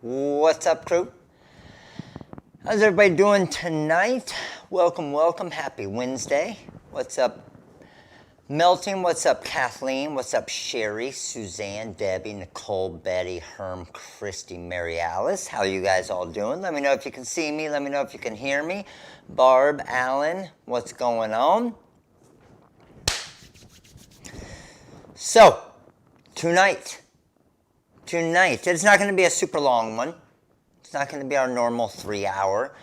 What's up, crew? How's everybody doing tonight? Welcome, welcome. Happy Wednesday. What's up, Melting? What's up, Kathleen? What's up, Sherry, Suzanne, Debbie, Nicole, Betty, Herm, Christy, Mary Alice? How are you guys all doing? Let me know if you can see me. Let me know if you can hear me. Barb, Alan, what's going on? So, tonight, it's not going to be a super long one. It's not going to be our normal 3 hour,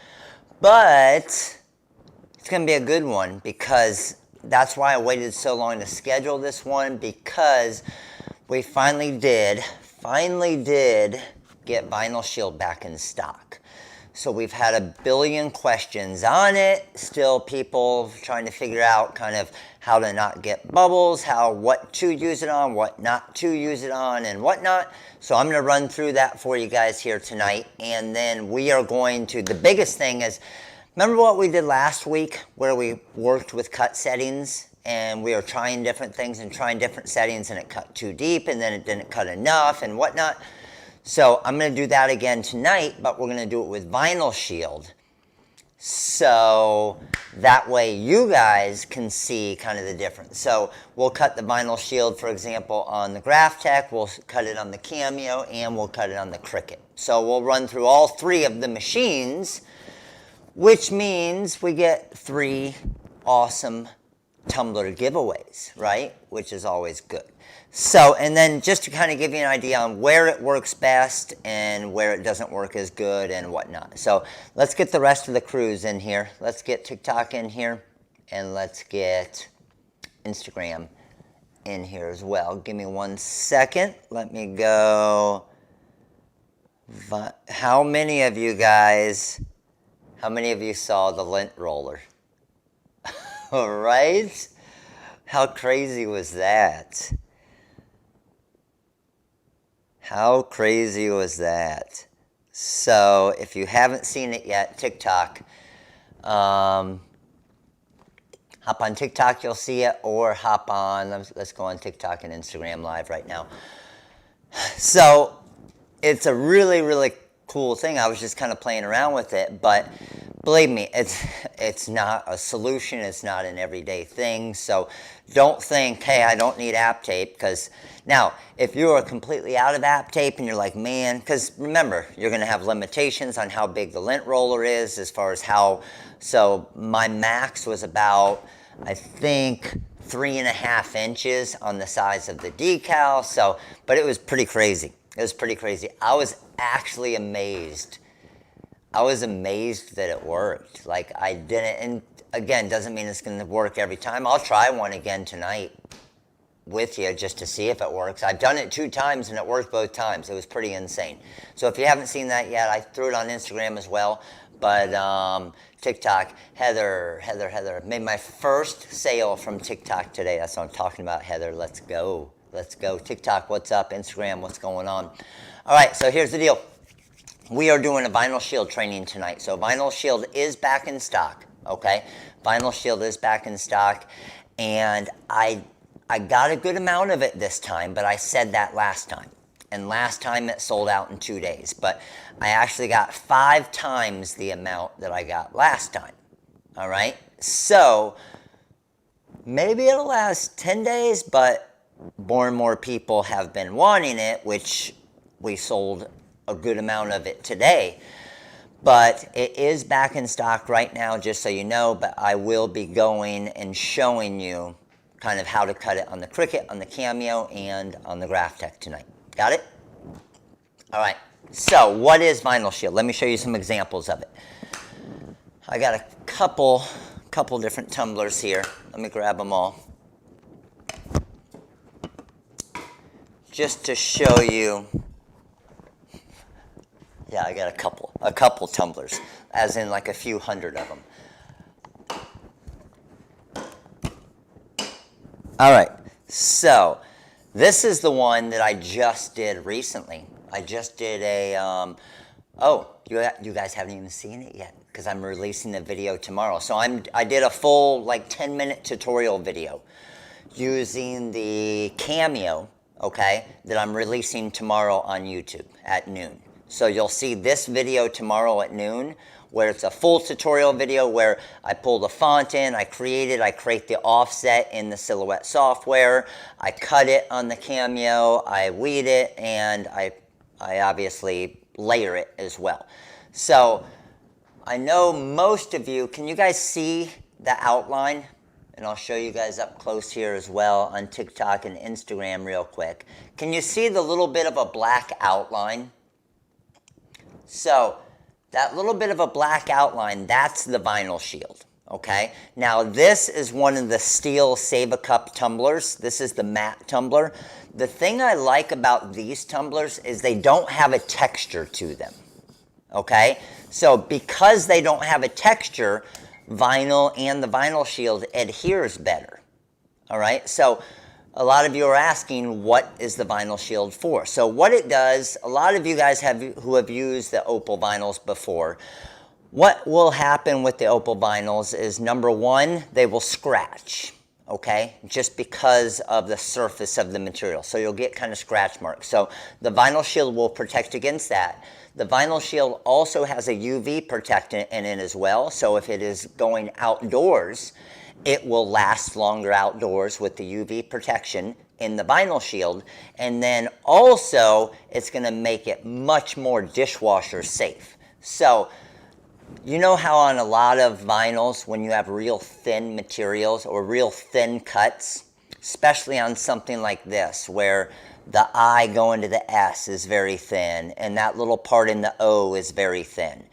but it's going to be a good one because that's why I waited so long to schedule this one, because we finally did get Vinyl Shield back in stock. So we've had a billion questions on it. Still people trying to figure out kind of how to not get bubbles, what to use it on, what not to use it on, and whatnot. So I'm going to run through that for you guys here tonight. And then we are going to, the biggest thing is, remember what we did last week where we worked with cut settings and we were trying different things and trying different settings and it cut too deep and then it didn't cut enough and whatnot. So I'm going to do that again tonight, but we're going to do it with Vinyl Shield. So that way you guys can see kind of the difference. So we'll cut the Vinyl Shield, for example, on the Graphtec, we'll cut it on the Cameo, and we'll cut it on the Cricut. So we'll run through all three of the machines, which means we get 3 awesome tumbler giveaways, right? Which is always good. So, and then just to kind of give you an idea on where it works best and where it doesn't work as good and whatnot. So let's get the rest of the crews in here. Let's get TikTok in here and let's get Instagram in here as well. Give me 1 second. Let me go. How many of you saw the lint roller? All right? How crazy was that? How crazy was that? So if you haven't seen it yet, TikTok, hop on TikTok, you'll see it, or hop on, let's go on TikTok and Instagram Live right now. So it's a really, really cool thing. I was just kind of playing around with it, but believe me, it's not a solution. It's not an everyday thing. So don't think, hey, I don't need app tape, because now, if you are completely out of app tape and you're like, man, because remember, you're going to have limitations on how big the lint roller is as far as how, so my max was about, I think, 3.5 inches on the size of the decal. So, but it was pretty crazy. It was pretty crazy. I was actually amazed. I was amazed that it worked. Like, I didn't, and again, doesn't mean it's going to work every time. I'll try one again tonight with you just to see if it works. I've done it 2 times and it worked both times. It was pretty insane. So if you haven't seen that yet, I threw it on Instagram as well. But TikTok, Heather made my first sale from TikTok today. That's what I'm talking about, Heather. Let's go. Let's go. TikTok, what's up? Instagram, what's going on? All right, so here's the deal. We are doing a Vinyl Shield training tonight. So Vinyl Shield is back in stock, okay? Vinyl Shield is back in stock, and I got a good amount of it this time, but I said that last time. And last time it sold out in 2 days. But I actually got 5 times the amount that I got last time, all right? So maybe it'll last 10 days, but more and more people have been wanting it, which we sold a good amount of it today. But it is back in stock right now, just so you know, but I will be going and showing you kind of how to cut it on the Cricut, on the Cameo, and on the Graphtec tonight. Got it? All right, so what is Vinyl Shield? Let me show you some examples of it. I got a couple different tumblers here. Let me grab them all. Just to show you. Yeah, I got a couple tumblers, as in like a few hundred of them. All right, so this is the one that I just did recently. I just did a, you guys haven't even seen it yet because I'm releasing the video tomorrow. So I did a full like 10-minute tutorial video using the Cameo, okay, that I'm releasing tomorrow on YouTube at noon. So you'll see this video tomorrow at noon, where it's a full tutorial video where I pull the font in, I create the offset in the Silhouette software, I cut it on the Cameo, I weed it, and I obviously layer it as well. So I know most of you, can you guys see the outline? And I'll show you guys up close here as well on TikTok and Instagram real quick. Can you see the little bit of a black outline? So that little bit of a black outline, that's the vinyl shield, okay? Now this is one of the steel Save-A-Cup tumblers. This is the matte tumbler. The thing I like about these tumblers is they don't have a texture to them, okay? So because they don't have a texture, vinyl and the vinyl shield adheres better, all right? So a lot of you are asking, what is the vinyl shield for? So what it does, a lot of you guys who have used the Opal vinyls before, what will happen with the Opal vinyls is, number one, they will scratch, okay? Just because of the surface of the material. So you'll get kind of scratch marks. So the vinyl shield will protect against that. The vinyl shield also has a UV protectant in it as well. So if it is going outdoors, it will last longer outdoors with the UV protection in the vinyl shield. And then also, it's going to make it much more dishwasher safe. So, you know how on a lot of vinyls, when you have real thin materials or real thin cuts, especially on something like this, where the I going to the S is very thin, and that little part in the O is very thin.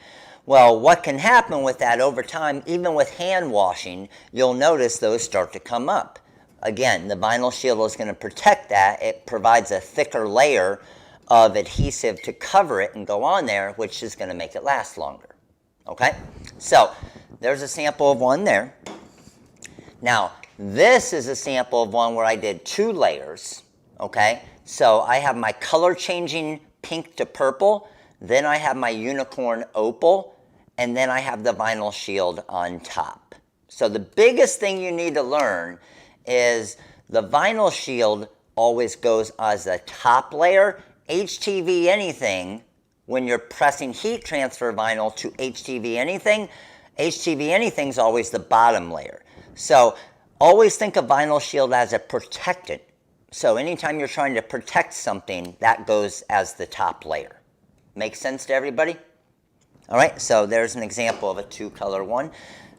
Well, what can happen with that over time, even with hand washing, you'll notice those start to come up. Again, the vinyl shield is going to protect that. It provides a thicker layer of adhesive to cover it and go on there, which is going to make it last longer. Okay? So, there's a sample of one there. Now, this is a sample of one where I did 2 layers. Okay? So, I have my color changing pink to purple. Then I have my unicorn opal. And then I have the vinyl shield on top. So the biggest thing you need to learn is the vinyl shield always goes as the top layer. HTV anything, when you're pressing heat transfer vinyl to HTV anything is always the bottom layer. So always think of vinyl shield as a protectant. So anytime you're trying to protect something, that goes as the top layer. Make sense to everybody? All right, so there's an example of a 2-color one.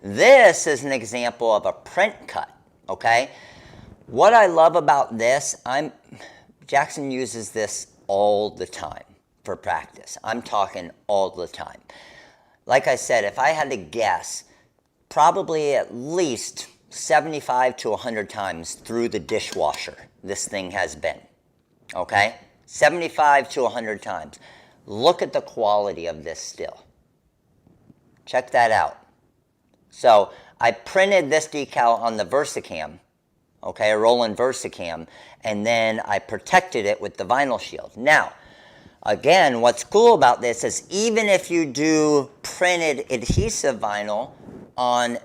This is an example of a print cut, okay? What I love about this, Jackson uses this all the time for practice. I'm talking all the time. Like I said, if I had to guess, probably at least 75 to 100 times through the dishwasher this thing has been, okay? 75 to 100 times. Look at the quality of this still. Check that out. So I printed this decal on the VersaCam, okay, a Roland VersaCam, and then I protected it with the vinyl shield. Now, again, what's cool about this is even if you do printed adhesive vinyl on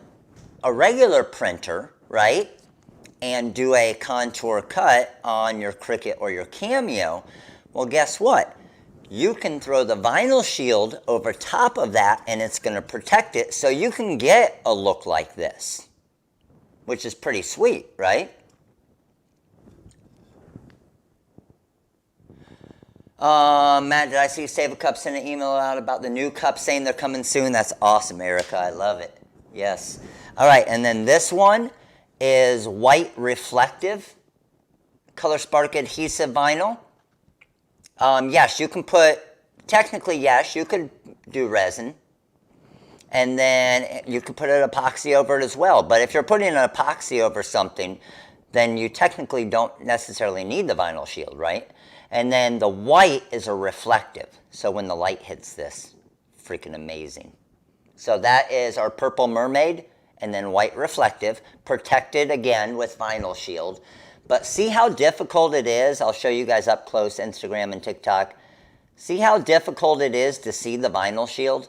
a regular printer, right, and do a contour cut on your Cricut or your Cameo, well, guess what? You can throw the vinyl shield over top of that and it's going to protect it so you can get a look like this, which is pretty sweet, right? Matt, did I see Save-A-Cup send an email out about the new cups saying they're coming soon? That's awesome, Erica. I love it. Yes. All right, and then this one is white reflective ColorSpark adhesive vinyl. Yes, you can put, technically, yes, you could do resin. And then you could put an epoxy over it as well. But if you're putting an epoxy over something, then you technically don't necessarily need the vinyl shield, right? And then the white is a reflective. So when the light hits this, freaking amazing. So that is our purple mermaid, and then white reflective, protected again with vinyl shield. But see how difficult it is? I'll show you guys up close, Instagram and TikTok. See how difficult it is to see the vinyl shield?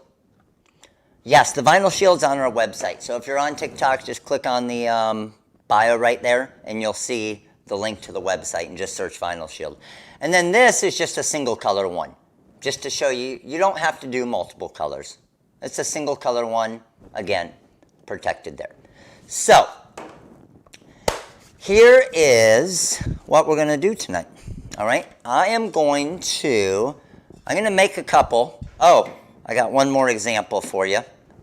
Yes, the vinyl shield's on our website. So if you're on TikTok, just click on the bio right there, and you'll see the link to the website, and just search vinyl shield. And then this is just a single color one. just to show you, you don't have to do multiple colors. It's a single color one, again, protected there. So, here is what we're going to do tonight. All right, I'm going to make a couple. Oh, I got one more example for you.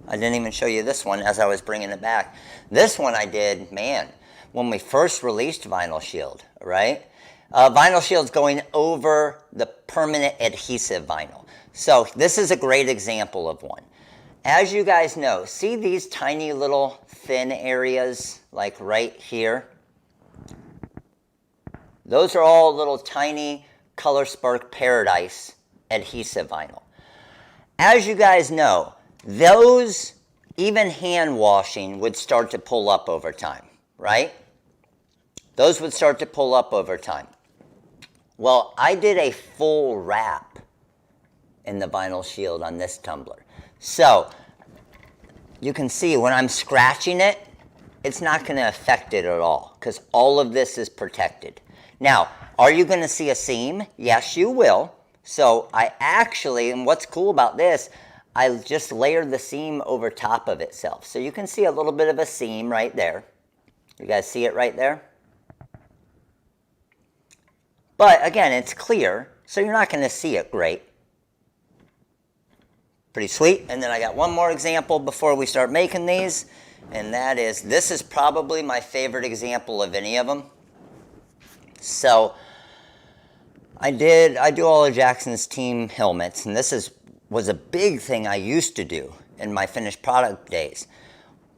I didn't even show you this one as I was bringing it back. This one I did, man, when we first released Vinyl Shield, right? Vinyl Shield's going over the permanent adhesive vinyl. So this is a great example of one. As you guys know, see these tiny little thin areas like right here? Those are all little tiny ColorSpark Paradise adhesive vinyl. As you guys know, those, even hand washing, would start to pull up over time, right? Those would start to pull up over time. Well, I did a full wrap in the Vinyl Shield on this tumbler. So, you can see when I'm scratching it, it's not going to affect it at all because all of this is protected. Now, are you going to see a seam? Yes, you will. So I actually, and what's cool about this, I just layered the seam over top of itself. So you can see a little bit of a seam right there. You guys see it right there? But again, it's clear, so you're not going to see it great. Pretty sweet. And then I got one more example before we start making these, and that is, this is probably my favorite example of any of them. So I do all of Jackson's team helmets, and this was a big thing I used to do in my finished product days,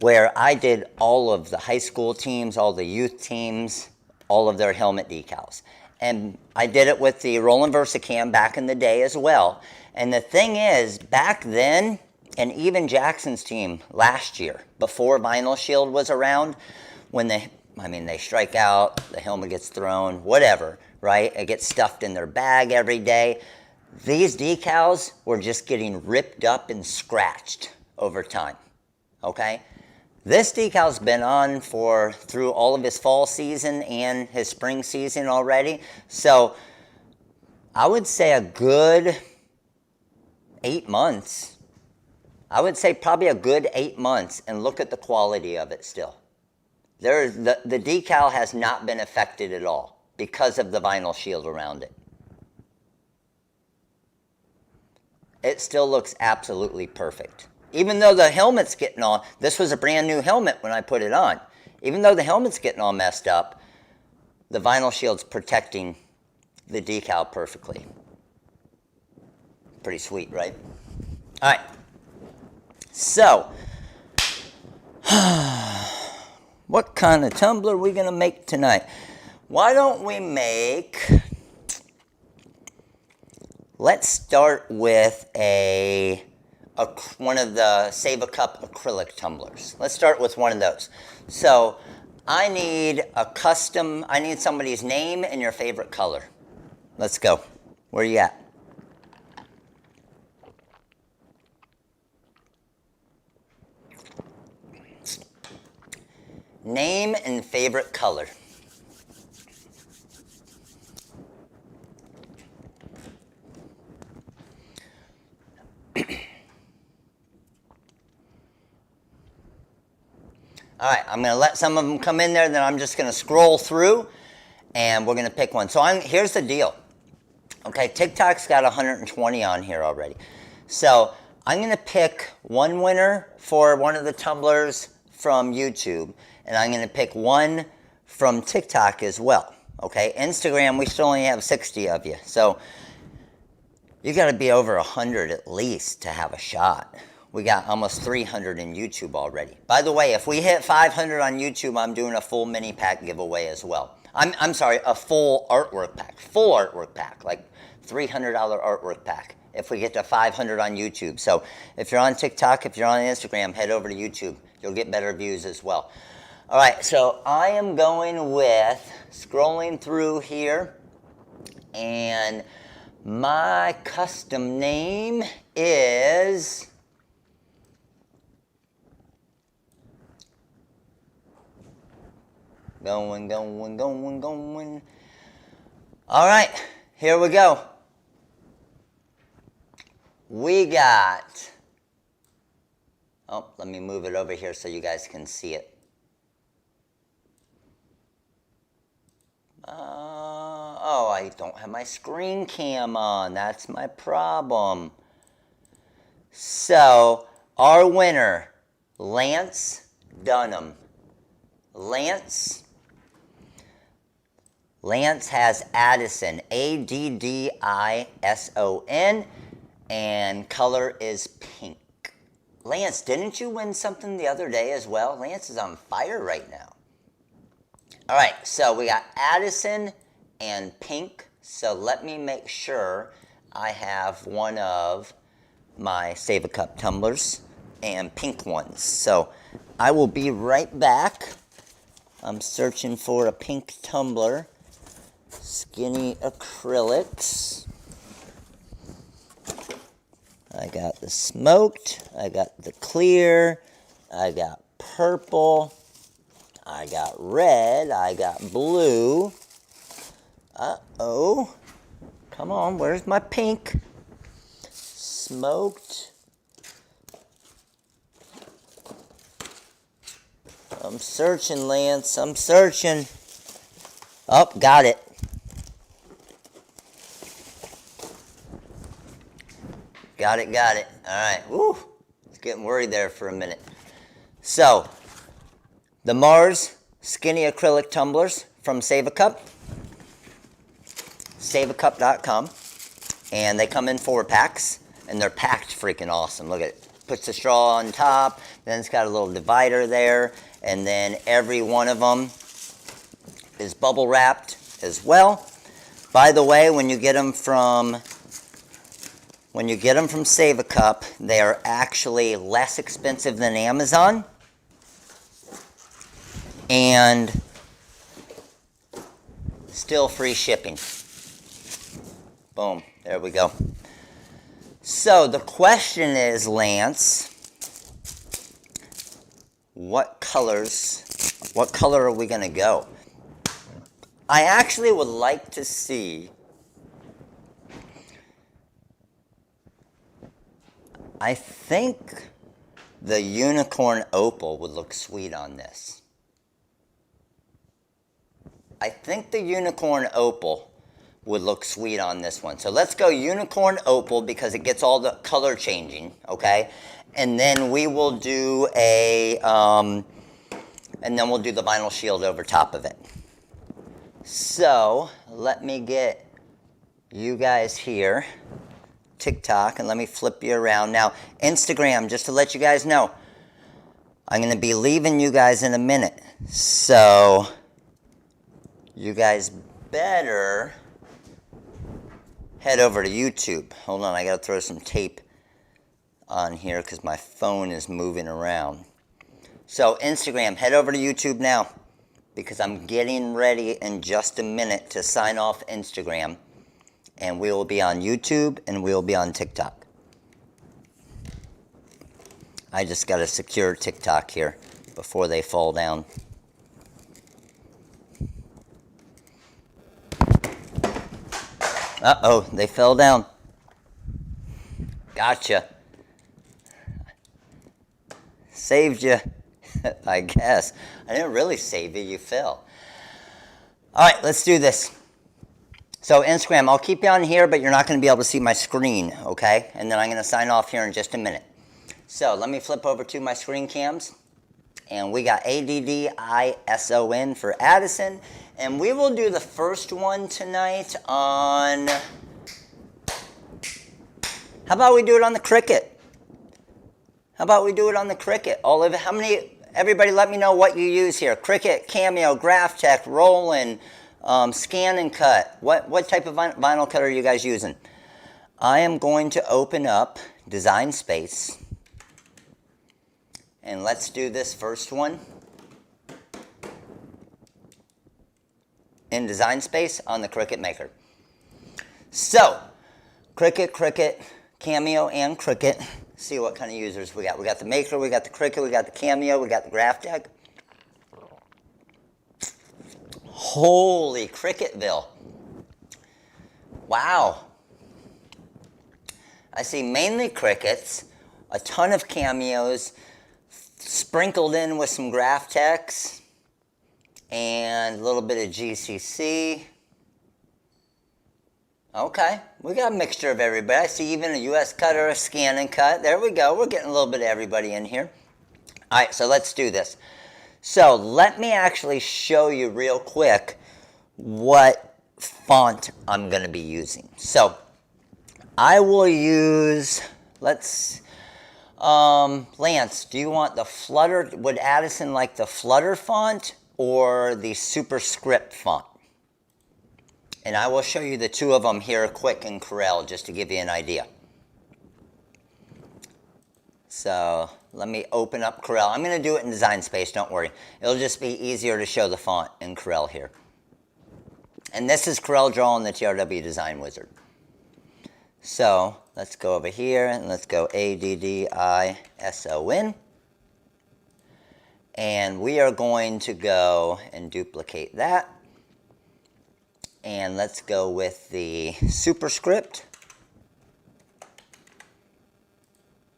where I did all of the high school teams, all the youth teams, all of their helmet decals. And I did it with the Roland VersaCam back in the day as well. And the thing is, back then, and even Jackson's team last year, before Vinyl Shield was around, when they strike out, the helmet gets thrown, whatever, right? It gets stuffed in their bag every day. These decals were just getting ripped up and scratched over time, okay? This decal's been on through all of his fall season and his spring season already. So I would say a good 8 months. I would say probably a good 8 months, and look at the quality of it still. The decal has not been affected at all because of the Vinyl Shield around it. It still looks absolutely perfect. Even though the helmet's getting all, this was a brand new helmet when I put it on. Even though the helmet's getting all messed up, the Vinyl Shield's protecting the decal perfectly. Pretty sweet, right? All right. So, what kind of tumbler are we going to make tonight? Why don't we make, let's start with one of the Save a Cup acrylic tumblers. Let's start with one of those. So I need somebody's name and your favorite color. Let's go. Where are you at? Name and favorite color. All right, I'm going to let some of them come in there, then I'm just going to scroll through, and we're going to pick one. So here's the deal. Okay, TikTok's got 120 on here already. So I'm going to pick one winner for one of the tumblers from YouTube, and I'm going to pick one from TikTok as well. Okay, Instagram, we still only have 60 of you. So you got to be over 100 at least to have a shot. We got almost 300 in YouTube already. By the way, if we hit 500 on YouTube, I'm doing a full mini pack giveaway as well. I'm sorry, a full artwork pack, like $300 artwork pack if we get to 500 on YouTube. So if you're on TikTok, if you're on Instagram, head over to YouTube. You'll get better views as well. All right, so I am going with, scrolling through here, and my custom name is going. All right, here we go. we got, oh, let me move it over here so you guys can see it. Oh, I don't have my screen cam on. That's my problem. So, our winner, Lance Dunham. Lance has Addison, Addison, and color is pink. Lance, didn't you win something the other day as well? Lance is on fire right now. All right, so we got Addison and pink. So let me make sure I have one of my Save a Cup tumblers and pink ones. So I will be right back. I'm searching for a pink tumbler. Skinny acrylics. I got the smoked, I got the clear, I got purple, I got red, I got blue. Uh-oh. Come on, where's my pink? Smoked. I'm searching, Lance, I'm searching. Oh, got it. Got it. All right. Woo. I was getting worried there for a minute. So, the Mars Skinny Acrylic Tumblers from Save a Cup. SaveACup.com. And they come in 4 packs. And they're packed freaking awesome. Look at it. Puts the straw on top. Then it's got a little divider there. And then every one of them is bubble wrapped as well. By the way, when you get them from Save a Cup, they are actually less expensive than Amazon. And still free shipping. Boom, there we go. So the question is, Lance, what color are we gonna go? I actually would like to see, I think the unicorn opal would look sweet on this. I think the unicorn opal would look sweet on this one. So let's go unicorn opal because it gets all the color changing, okay? And then we will do the vinyl shield over top of it. So let me get you guys here, TikTok, and let me flip you around. Now, Instagram, just to let you guys know, I'm going to be leaving you guys in a minute. So you guys better head over to YouTube. Hold on, I got to throw some tape on here because my phone is moving around. So Instagram, head over to YouTube now because I'm getting ready in just a minute to sign off Instagram. And we will be on YouTube and we will be on TikTok. I just got to secure TikTok here before they fall down. Uh-oh, they fell down. Gotcha. Saved you, I guess. I didn't really save you, you fell. All right, let's do this. So Instagram, I'll keep you on here, but you're not going to be able to see my screen, okay? And then I'm going to sign off here in just a minute. So let me flip over to my screen cams. And we got Addison for Addison. And we will do the first one tonight on... How about we do it on the Cricut? How about we do it on the Cricut? All of it. How many... Everybody let me know what you use here. Cricut, Cameo, Graphtec, Roland, Scan and Cut. What type of vinyl cut are you guys using? I am going to open up Design Space. And let's do this first one in Design Space on the Cricut Maker. So, Cricut, Cameo, and Cricut. See what kind of users we got. We got the Maker, we got the Cricut, we got the Cameo, we got the Graphtec. Holy Cricketville. Wow. I see mainly Cricuts, a ton of Cameos, sprinkled in with some Graphtecs, and a little bit of GCC. Okay, we got a mixture of everybody. I see even a US cutter, a scan and cut. There we go. We're getting a little bit of everybody in here. All right, so let's do this. So let me actually show you real quick what font I'm going to be using. So I will use, Lance, do you want the Flutter, would Addison like the Flutter font or the Superscript font? And I will show you the two of them here quick in Corel just to give you an idea. So let me open up Corel. I'm going to do it in Design Space, don't worry. It'll just be easier to show the font in Corel here. And this is Corel Draw in the TRW Design Wizard. So let's go over here and let's go ADDISON. And we are going to go and duplicate that. And let's go with the Superscript.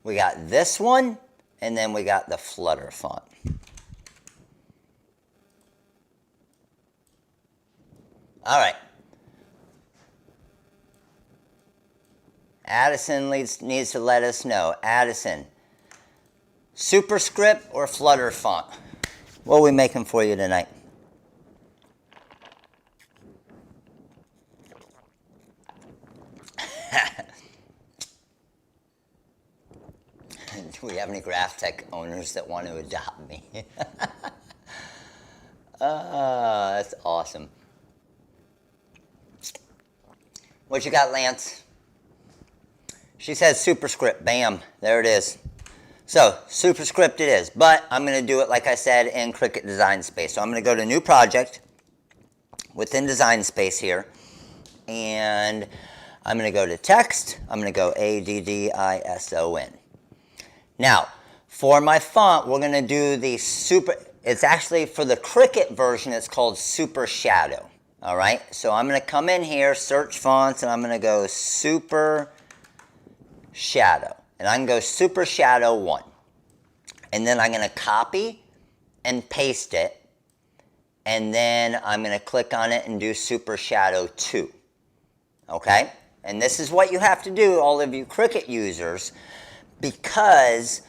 We got this one, and then we got the Flutter font. All right. Addison needs to let us know. Addison, Superscript or Flutter font? What are we making for you tonight? Do we have any Graphtec owners that want to adopt me? That's awesome. What you got, Lance? She says Superscript. Bam. There it is. So, Superscript it is. But I'm going to do it, like I said, in Cricut Design Space. So I'm going to go to New Project within Design Space here. And I'm going to go to Text. I'm going to go ADDISON. Now, for my font, we're going to do the it's actually for the Cricut version, it's called Super Shadow. All right, so I'm going to come in here, search fonts, and I'm going to go Super Shadow. And I can go Super Shadow 1. And then I'm going to copy and paste it. And then I'm going to click on it and do Super Shadow 2. Okay, and this is what you have to do, all of you Cricut users, because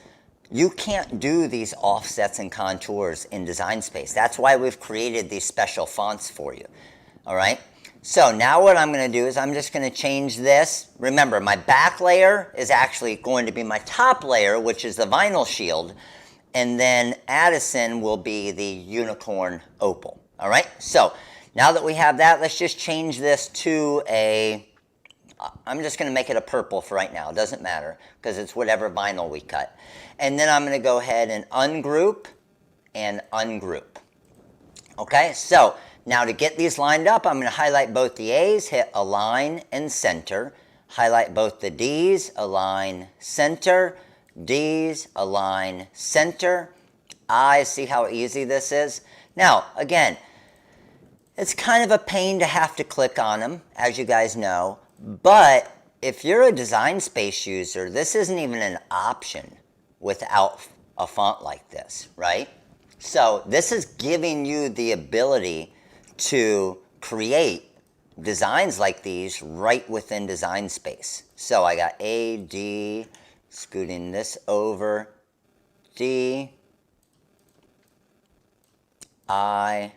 you can't do these offsets and contours in Design Space. That's why we've created these special fonts for you. All right. So now what I'm going to do is I'm just going to change this. Remember, my back layer is actually going to be my top layer, which is the vinyl shield. And then Addison will be the unicorn opal. All right. So now that we have that, let's just change this to I'm just going to make it a purple for right now. It doesn't matter because it's whatever vinyl we cut. And then I'm going to go ahead and ungroup and ungroup. Okay, so now to get these lined up, I'm going to highlight both the A's, hit Align and Center. Highlight both the D's, Align, Center. D's, Align, Center. I's, see how easy this is? Now, again, it's kind of a pain to have to click on them, as you guys know. But if you're a Design Space user, this isn't even an option without a font like this, right? So this is giving you the ability to create designs like these right within Design Space. So I got A, D, scooting this over, D, I.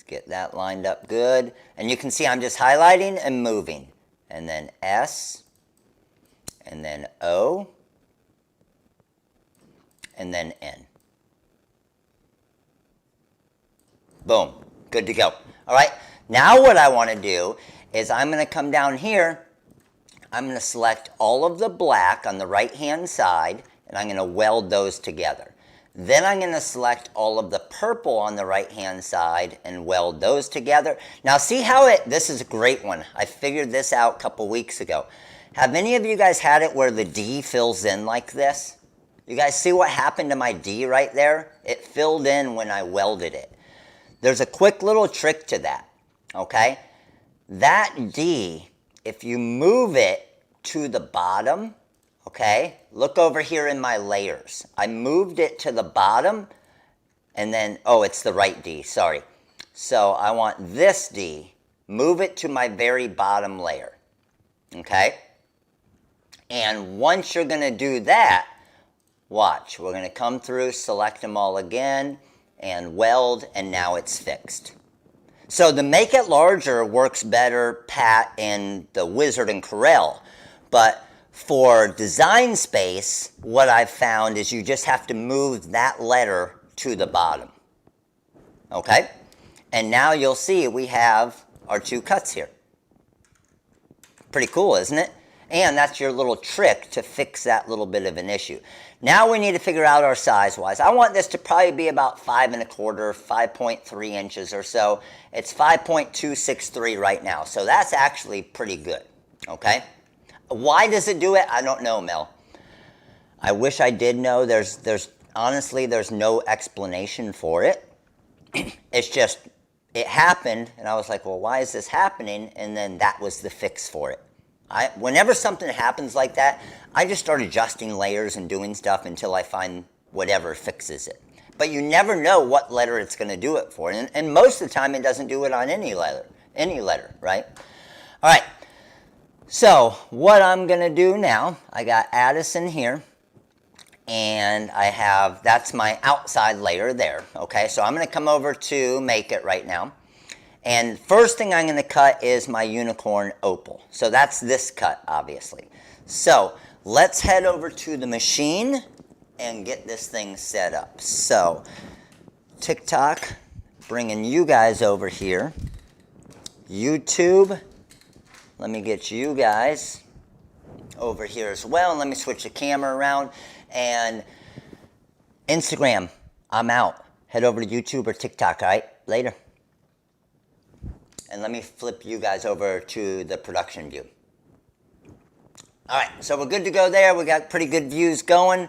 Get that lined up good. And you can see I'm just highlighting and moving. And then S, and then O, and then N. Boom. Good to go. All right. Now what I want to do is I'm going to come down here. I'm going to select all of the black on the right-hand side, and I'm going to weld those together. Then I'm going to select all of the purple on the right-hand side and weld those together. Now see how this is a great one. I figured this out a couple weeks ago. Have any of you guys had it where the D fills in like this? You guys see what happened to my D right there? It filled in when I welded it. There's a quick little trick to that, okay? That D if you move it to the bottom, okay, look over here in my layers. I moved it to the bottom, and then, oh, it's the right D, sorry. So I want this D, move it to my very bottom layer, okay? And once you're gonna do that, watch, we're gonna come through, select them all again, and weld, and now it's fixed. So the make it larger works better, Pat, in the Wizard and Corel, but for design space, what I've found is you just have to move that letter to the bottom, okay? And now you'll see we have our two cuts here. Pretty cool, isn't it? And that's your little trick to fix that little bit of an issue. Now we need to figure out our size-wise. I want this to probably be about 5 1/4, 5.3 inches or so. It's 5.263 right now, so that's actually pretty good, okay? Why does it do it? I don't know, Mel. I wish I did know. Honestly, there's no explanation for it. It's just, it happened, and I was like, well, why is this happening? And then that was the fix for it. Whenever something happens like that, I just start adjusting layers and doing stuff until I find whatever fixes it. But you never know what letter it's going to do it for. And most of the time, it doesn't do it on any letter, right? All right. So what I'm going to do now, I got Addison here, and I have, that's my outside layer there, okay? So I'm going to come over to Make It right now. And first thing I'm going to cut is my unicorn opal. So that's this cut, obviously. So let's head over to the machine and get this thing set up. So TikTok, bringing you guys over here. YouTube, let me get you guys over here as well. And let me switch the camera around. And Instagram, I'm out. Head over to YouTube or TikTok, all right? Later. And let me flip you guys over to the production view. All right, so we're good to go there. We got pretty good views going.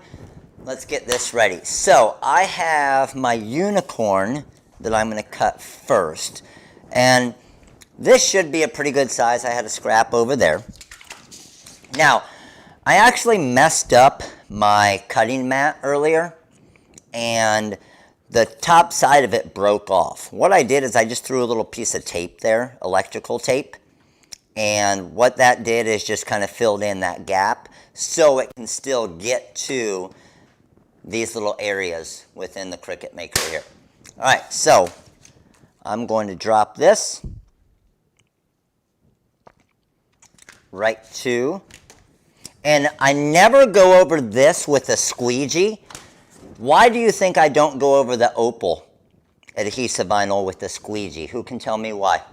Let's get this ready. So I have my unicorn that I'm going to cut first. And this should be a pretty good size. I had a scrap over there. Now, I actually messed up my cutting mat earlier, and the top side of it broke off. What I did is I just threw a little piece of tape there, electrical tape, and what that did is just kind of filled in that gap so it can still get to these little areas within the Cricut Maker here. All right, so I'm going to drop this right to, and I never go over this with a squeegee. Why do you think I don't go over the opal adhesive vinyl with the squeegee? Who can tell me why?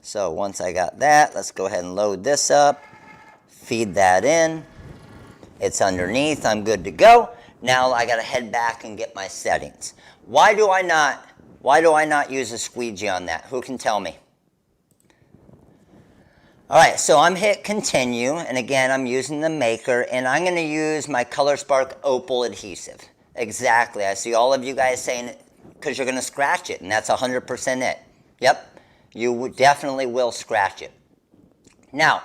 So once I got that, let's go ahead and load this up, feed that in. It's underneath, I'm good to go. Now I gotta head back and get my settings. Why do I not use a squeegee on that? Who can tell me? All right, so I'm hit continue, and again, I'm using the Maker, and I'm gonna use my ColorSpark Opal adhesive. Exactly, I see all of you guys saying it, because you're gonna scratch it, and that's 100% it. Yep, you definitely will scratch it. Now,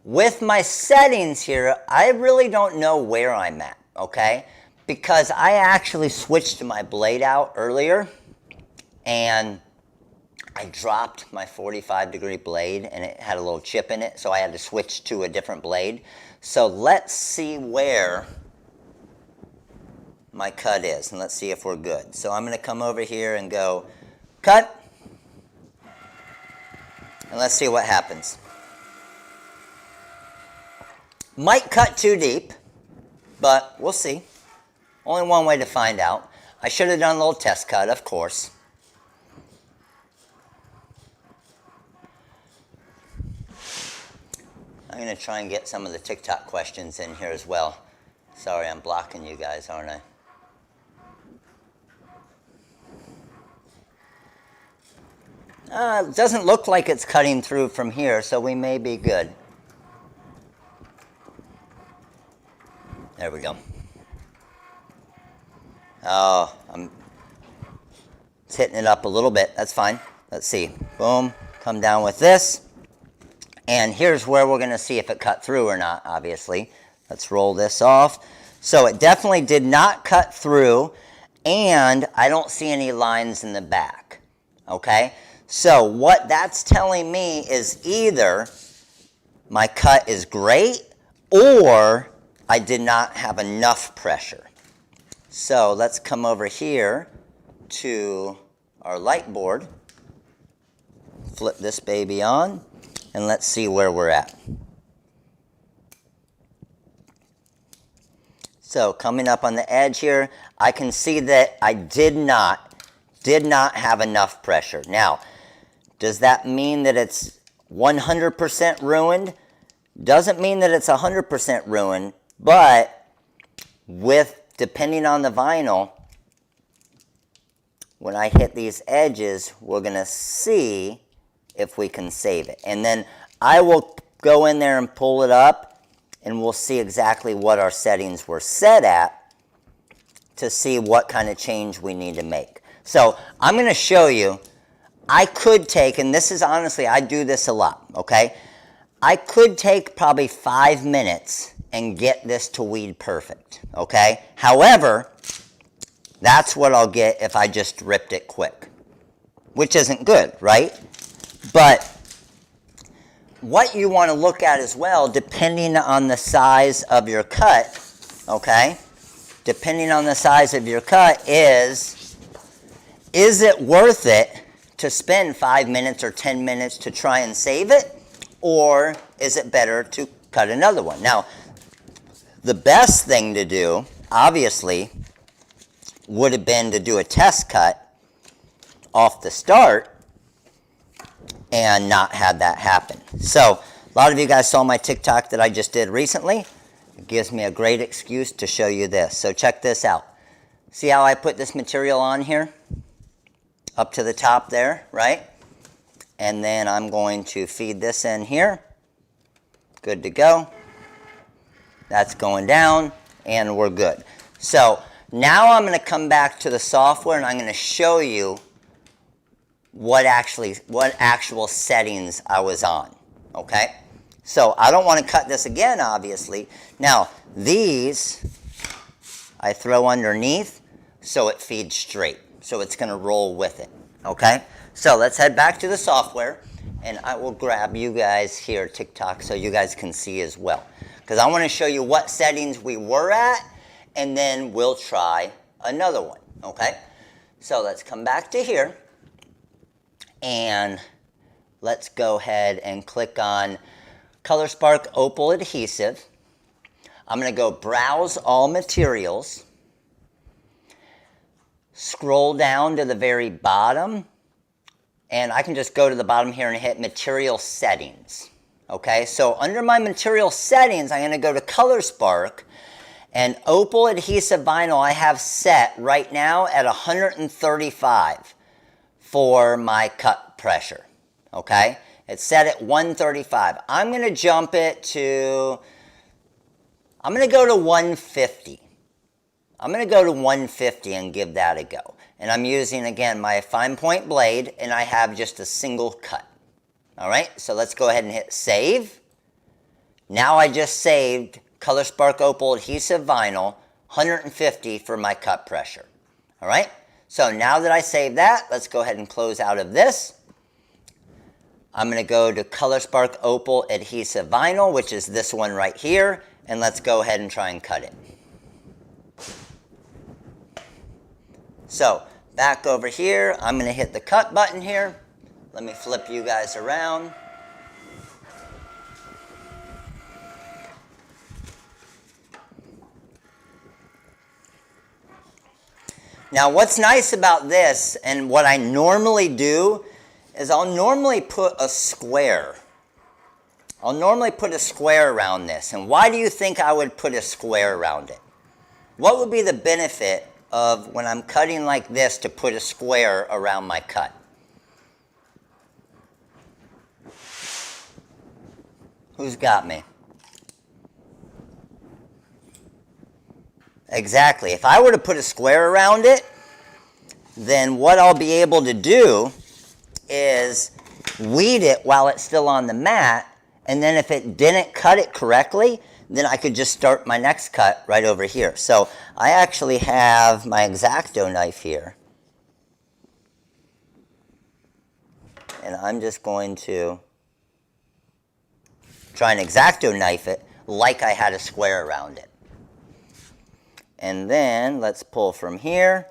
with my settings here, I really don't know where I'm at, okay? Because I actually switched my blade out earlier, and I dropped my 45-degree blade, and it had a little chip in it, so I had to switch to a different blade. So let's see where my cut is, and let's see if we're good. So I'm going to come over here and go, cut, and let's see what happens. Might cut too deep, but we'll see. Only one way to find out. I should have done a little test cut, of course. I'm going to try and get some of the TikTok questions in here as well. Sorry, I'm blocking you guys, aren't I? It doesn't look like it's cutting through from here, so we may be good. There we go. Oh, it's hitting it up a little bit. That's fine. Let's see. Boom, come down with this. And here's where we're going to see if it cut through or not, obviously. Let's roll this off. So it definitely did not cut through, and I don't see any lines in the back, okay? So what that's telling me is either my cut is great or I did not have enough pressure. So let's come over here to our light board, flip this baby on, and let's see where we're at. So coming up on the edge here, I can see that I did not have enough pressure. Now, does that mean that it's 100% ruined? Doesn't mean that it's 100% ruined, but depending on the vinyl, when I hit these edges, we're gonna see if we can save it. And then I will go in there and pull it up, and we'll see exactly what our settings were set at to see what kind of change we need to make. So I'm going to show you, I could take, and this is honestly, I do this a lot, okay? I could take probably 5 minutes and get this to weed perfect, okay? However, that's what I'll get if I just ripped it quick, which isn't good, right? But what you want to look at as well, depending on the size of your cut, okay? Depending on the size of your cut is it worth it to spend 5 minutes or 10 minutes to try and save it? Or is it better to cut another one? Now, the best thing to do, obviously, would have been to do a test cut off the start and not have that happen. So a lot of you guys saw my TikTok that I just did recently. It gives me a great excuse to show you this. So check this out. See how I put this material on here? Up to the top there, right? And then I'm going to feed this in here. Good to go. That's going down, and we're good. So now I'm going to come back to the software, and I'm going to show you what actual settings I was on, okay? So I don't want to cut this again, obviously. Now, these I throw underneath so it feeds straight. So it's going to roll with it, okay? So let's head back to the software, and I will grab you guys here, TikTok, so you guys can see as well. Because I want to show you what settings we were at, and then we'll try another one, okay? So let's come back to here. And let's go ahead and click on ColorSpark Opal Adhesive. I'm going to go Browse All Materials. Scroll down to the very bottom. And I can just go to the bottom here and hit Material Settings. Okay, so under my Material Settings, I'm going to go to ColorSpark. And Opal Adhesive Vinyl I have set right now at 135. For my cut pressure, okay? It's set at 135. I'm going to jump it to, I'm going to go to 150. I'm going to go to 150 and give that a go. And I'm using, again, my fine point blade, and I have just a single cut. All right, so let's go ahead and hit Save. Now I just saved ColorSpark Opal Adhesive Vinyl, 150 for my cut pressure. All right? So now that I saved that, let's go ahead and close out of this. I'm going to go to ColorSpark Opal Adhesive Vinyl, which is this one right here, and let's go ahead and try and cut it. So back over here, I'm going to hit the cut button here. Let me flip you guys around. Now what's nice about this, and what I normally do, is I'll normally put a square. I'll normally put a square around this. And why do you think I would put a square around it? What would be the benefit of, when I'm cutting like this, to put a square around my cut? Who's got me? Exactly. If I were to put a square around it, then what I'll be able to do is weed it while it's still on the mat, and then if it didn't cut it correctly, then I could just start my next cut right over here. So I actually have my X-Acto knife here. And I'm just going to try and X-Acto knife it like I had a square around it. And then let's pull from here.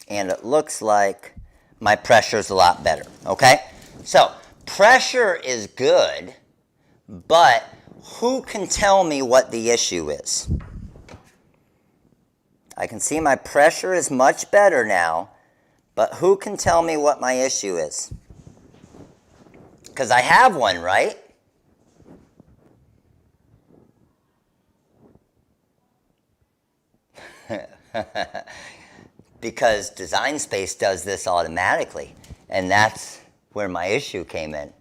And it looks like my pressure is a lot better, okay? So pressure is good, but who can tell me what the issue is? I can see my pressure is much better now, but who can tell me what my issue is? Because I have one, right? Because Design Space does this automatically, and that's where my issue came in.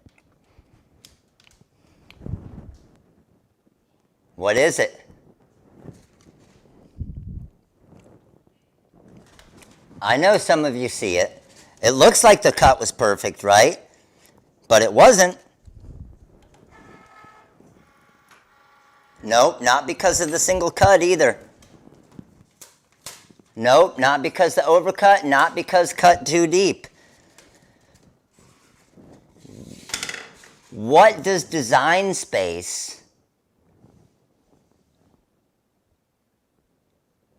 What is it? I know some of you see it. It looks like the cut was perfect, right? But it wasn't. Nope, not because of the single cut either. Nope, not because the overcut, not because cut too deep. What does Design Space?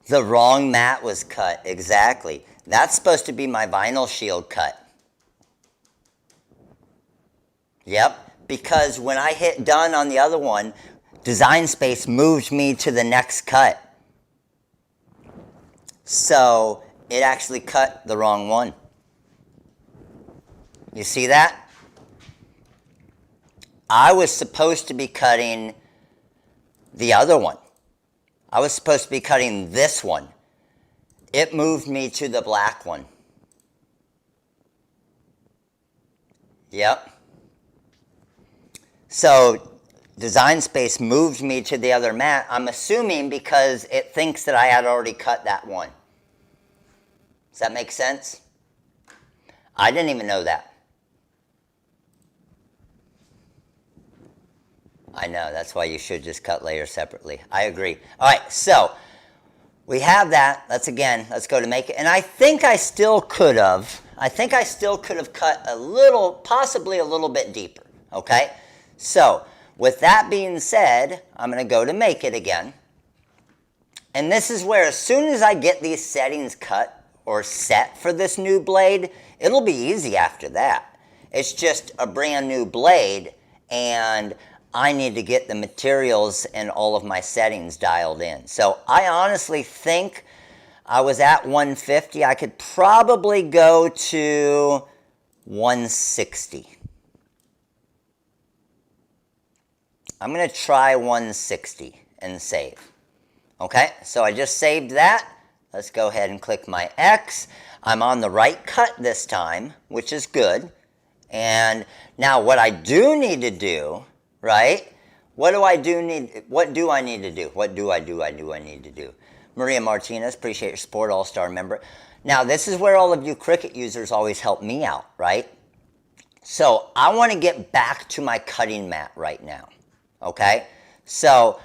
The wrong mat was cut, exactly. That's supposed to be my vinyl shield cut. Yep, because when I hit done on the other one, Design Space moved me to the next cut. So it actually cut the wrong one. You see that? I was supposed to be cutting the other one. I was supposed to be cutting this one. It moved me to the black one. Yep. So Design Space moved me to the other mat, I'm assuming because it thinks that I had already cut that one. Does that make sense? I didn't even know that. I know, that's why you should just cut layers separately. I agree. All right, so we have that. Let's go to make it. And I think I still could have cut a little, possibly a little bit deeper, okay? So with that being said, I'm going to go to make it again. And this is where as soon as I get these settings cut or set for this new blade, it'll be easy after that. It's just a brand new blade, and I need to get the materials and all of my settings dialed in. So I honestly think I was at 150. I could probably go to 160. I'm going to try 160 and save. Okay, so I just saved that. Let's go ahead and click my X. I'm on the right cut this time, which is good. And now what I do need to do, right? What do I need to do? Maria Martinez, appreciate your support, All-Star member. Now, this is where all of you Cricut users always help me out, right? So I want to get back to my cutting mat right now, okay? So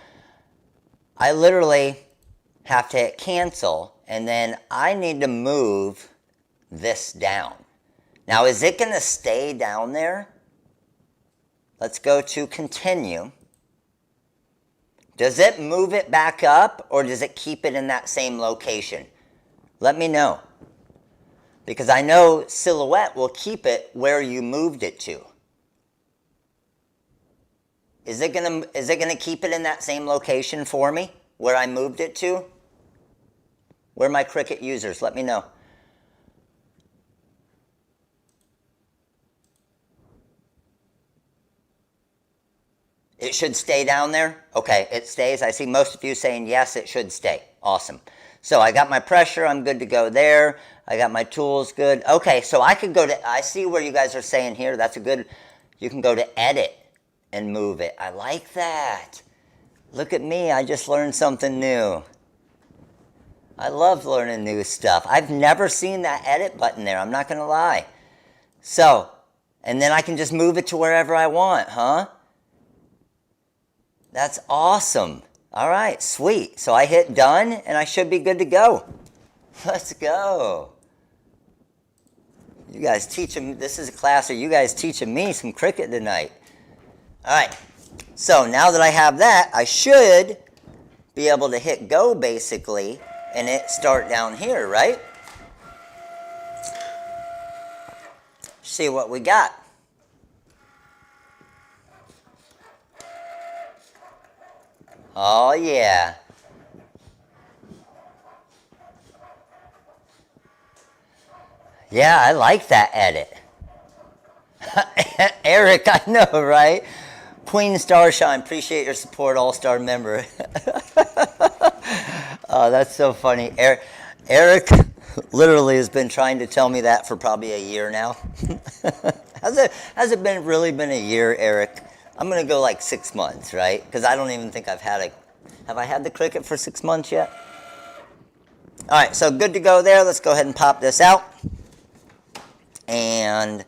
I literally have to hit cancel, and then I need to move this down. Now, is it going to stay down there? Let's go to continue. Does it move it back up, or does it keep it in that same location? Let me know. Because I know Silhouette will keep it where you moved it to. Is it gonna keep it in that same location for me, where I moved it to? Where are my Cricut users? Let me know. It should stay down there? Okay, it stays. I see most of you saying yes, it should stay. Awesome. So I got my pressure, I'm good to go there. I got my tools good. Okay, so I could go to, I see where you guys are saying here, that's a good, you can go to edit and move it. I like that. Look at me, I just learned something new. I love learning new stuff. I've never seen that edit button there, I'm not gonna lie. So, and then I can just move it to wherever I want, huh? That's awesome. All right, sweet. So I hit done and I should be good to go. Let's go. You guys teaching, this is a class, or you guys teaching me some Cricut tonight. All right, so now that I have that, I should be able to hit go basically, and it start down here, right? See what we got. Oh yeah. Yeah, I like that edit. Eric, I know, right? Queen Starshine, appreciate your support, all-star member. Oh, that's so funny. Eric literally has been trying to tell me that for probably a year now. Has it really been a year, Eric? I'm going to go like 6 months, right? Because I don't even think I've had have I had the Cricut for 6 months yet? All right, so good to go there. Let's go ahead and pop this out. And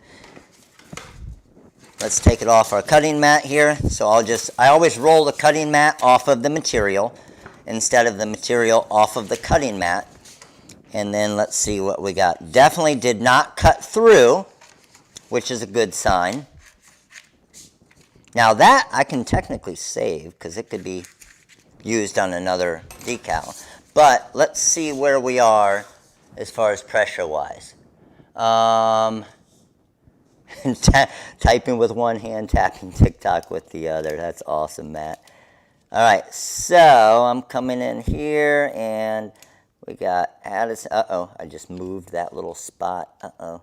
let's take it off our cutting mat here. So I always roll the cutting mat off of the material instead of the material off of the cutting mat. And then let's see what we got. Definitely did not cut through, which is a good sign. Now that I can technically save because it could be used on another decal. But let's see where we are as far as pressure-wise. Typing with one hand, tapping TikTok with the other. That's awesome, Matt. All right, so I'm coming in here, and we got Addison. Uh-oh, I just moved that little spot. Uh-oh.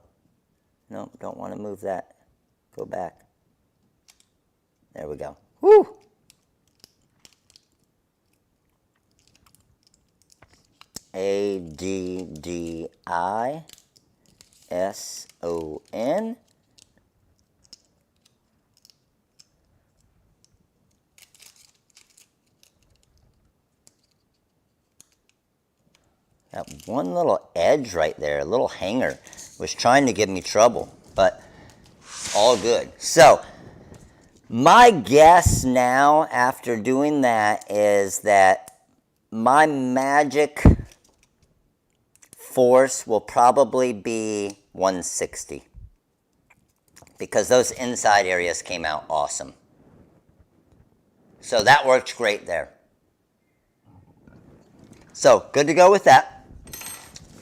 No, don't want to move that. Go back. There we go. Woo! ADDISON. That one little edge right there, a little hanger, was trying to give me trouble, but all good. So, my guess now after doing that is that my magic force will probably be 160 because those inside areas came out awesome. So that worked great there. So good to go with that.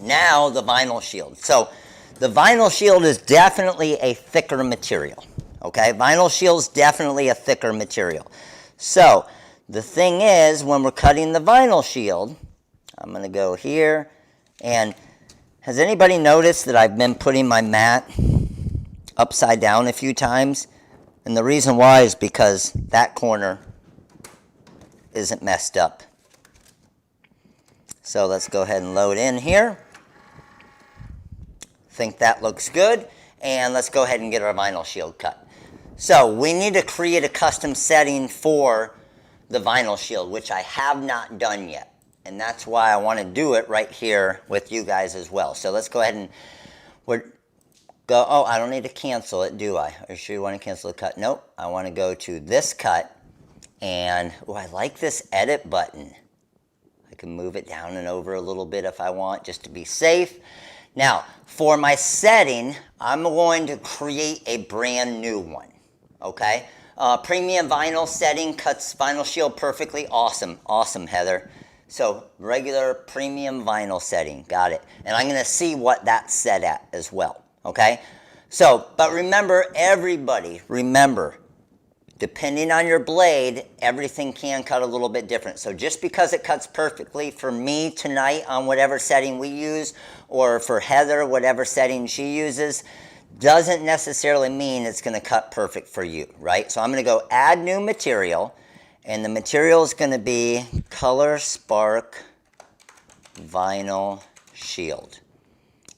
Now the vinyl shield. So the vinyl shield is definitely a thicker material. Okay, vinyl shield is definitely a thicker material. So the thing is, when we're cutting the vinyl shield, I'm going to go here, and has anybody noticed that I've been putting my mat upside down a few times? And the reason why is because that corner isn't messed up. So let's go ahead and load in here. Think that looks good. And let's go ahead and get our vinyl shield cut. So we need to create a custom setting for the vinyl shield, which I have not done yet. And that's why I want to do it right here with you guys as well. So let's go ahead and go. Oh, I don't need to cancel it, do I? Are you sure you want to cancel the cut? Nope. I want to go to this cut. And oh, I like this edit button. I can move it down and over a little bit if I want, just to be safe. Now, for my setting, I'm going to create a brand new one. Okay? Premium vinyl setting cuts vinyl shield perfectly. Awesome. Awesome, Heather. So, regular premium vinyl setting. Got it. And I'm going to see what that's set at as well. Okay? So, but remember, everybody, remember, depending on your blade, everything can cut a little bit different. So just because it cuts perfectly for me tonight on whatever setting we use, or for Heather, whatever setting she uses, doesn't necessarily mean it's going to cut perfect for you, right? So I'm going to go add new material, and the material is going to be ColorSpark Vinyl Shield.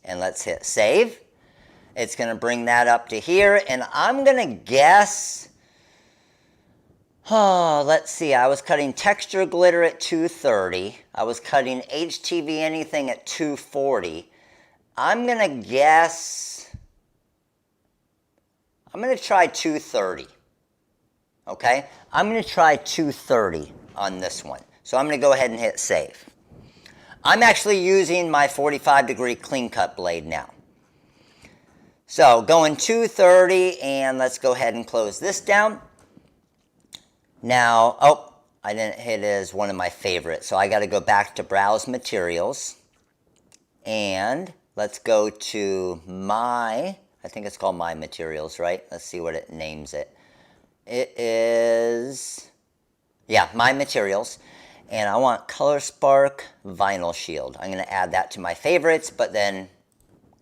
And let's hit save. It's going to bring that up to here, and I'm going to guess Oh, let's see. I was cutting texture glitter at 230. I was cutting HTV anything at 240. I'm going to guess, I'm going to try 230. Okay? I'm going to try 230 on this one. So I'm going to go ahead and hit save. I'm actually using my 45-degree clean cut blade now. So going 230, and let's go ahead and close this down. Now, oh, I didn't hit it as one of my favorites, so I got to go back to Browse Materials. And let's go to I think it's called My Materials, right? Let's see what it names it. It is, yeah, My Materials. And I want ColorSpark Vinyl Shield. I'm going to add that to my favorites, but then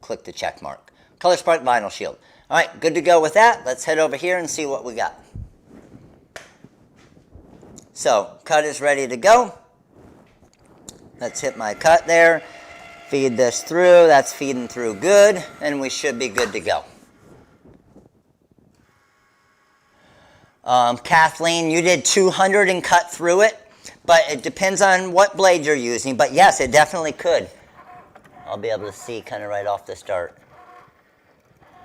click the check mark. ColorSpark Vinyl Shield. All right, good to go with that. Let's head over here and see what we got. So, cut is ready to go. Let's hit my cut there. Feed this through. That's feeding through good, and we should be good to go. Kathleen, you did 200 and cut through it, but it depends on what blade you're using. But yes, it definitely could. I'll be able to see kind of right off the start.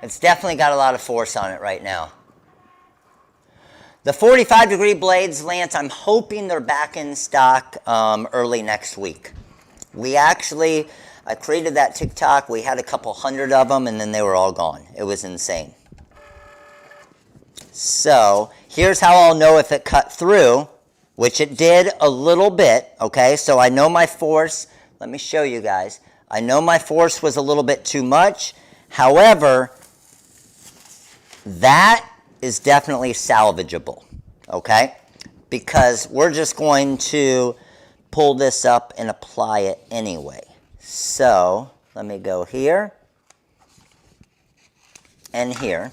It's definitely got a lot of force on it right now. The 45-degree blades, Lance, I'm hoping they're back in stock early next week. I created that TikTok. We had a couple hundred of them, and then they were all gone. It was insane. So here's how I'll know if it cut through, which it did a little bit, okay? So I know my force. Let me show you guys. I know my force was a little bit too much. However, that is definitely salvageable, okay? Because we're just going to pull this up and apply it anyway. So let me go here and here.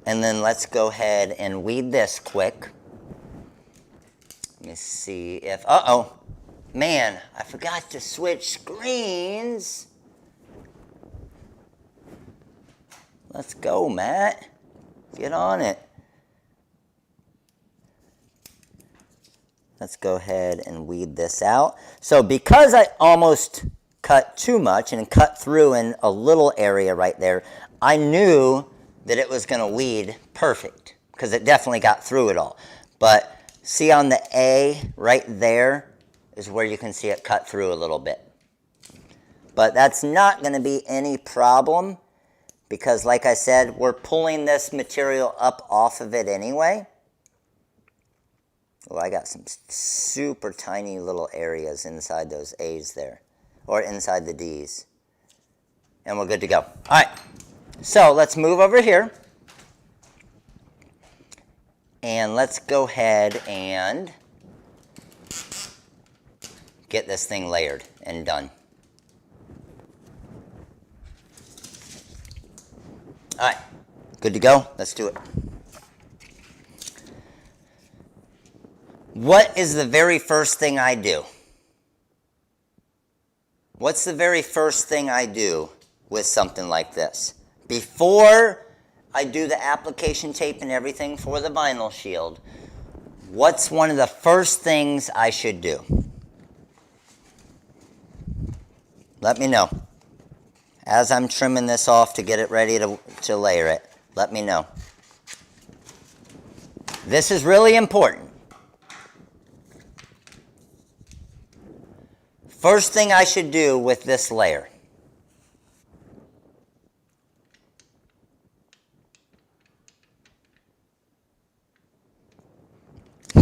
And then let's go ahead and weed this quick. Let me see if, uh-oh. Man, I forgot to switch screens. Let's go, Matt. Get on it. Let's go ahead and weed this out. So because I almost cut too much and cut through in a little area right there, I knew that it was going to weed perfect because it definitely got through it all. But see on the A right there is where you can see it cut through a little bit. But that's not going to be any problem because, like I said, we're pulling this material up off of it anyway. Oh, I got some super tiny little areas inside those A's there, or inside the D's. And we're good to go. All right, so let's move over here. And let's go ahead and get this thing layered and done. All right, good to go. Let's do it. What is the very first thing I do? What's the very first thing I do with something like this? Before I do the application tape and everything for the vinyl shield, what's one of the first things I should do? Let me know. As I'm trimming this off to get it ready to layer it, let me know. This is really important. First thing I should do with this layer.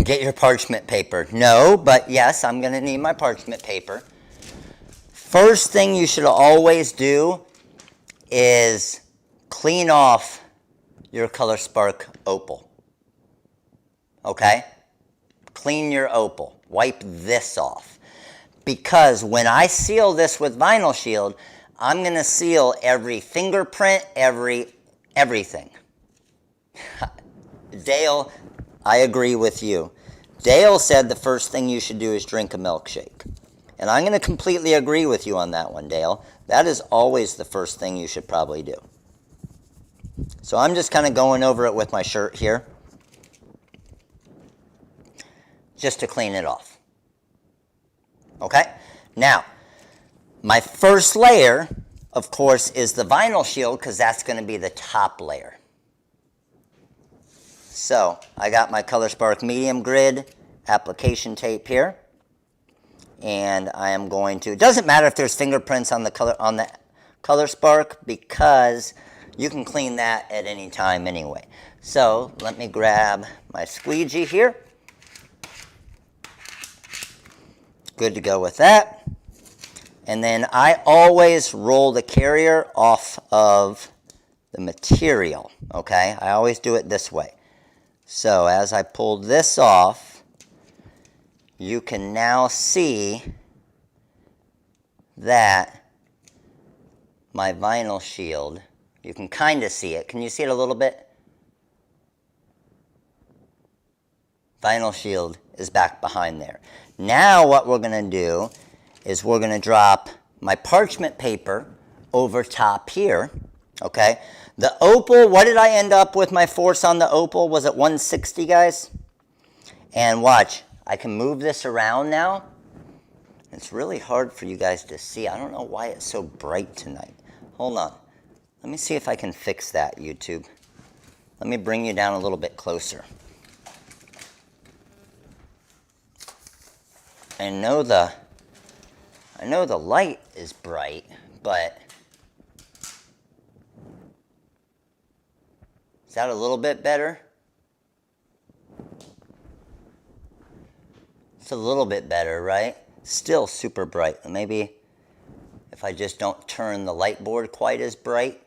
Get your parchment paper. No, but yes, I'm going to need my parchment paper. First thing you should always do is clean off your ColorSpark opal. Okay? Clean your opal. Wipe this off. Because when I seal this with vinyl shield, I'm going to seal every fingerprint, everything. Dale, I agree with you. Dale said the first thing you should do is drink a milkshake. And I'm going to completely agree with you on that one, Dale. That is always the first thing you should probably do. So I'm just kind of going over it with my shirt here. just to clean it off. Okay? Now, my first layer, of course, is the vinyl shield because that's going to be the top layer. So, I got my ColorSpark medium grid application tape here. And I am going to, it doesn't matter if there's fingerprints on the ColorSpark because you can clean that at any time anyway. So let me grab my squeegee here. Good to go with that. And then I always roll the carrier off of the material, okay? I always do it this way. So as I pull this off, you can now see that my vinyl shield, you can kind of see it. Can you see it a little bit? Vinyl shield is back behind there. Now what we're going to do is we're going to drop my parchment paper over top here, okay? The opal, what did I end up with my force on the opal? Was it 160, guys? And watch. I can move this around now. It's really hard for you guys to see. I don't know why it's so bright tonight. Hold on. Let me see if I can fix that, YouTube. Let me bring you down a little bit closer. I know the light is bright, but is that a little bit better? It's a little bit better, right? Still super bright. Maybe if I just don't turn the light board quite as bright.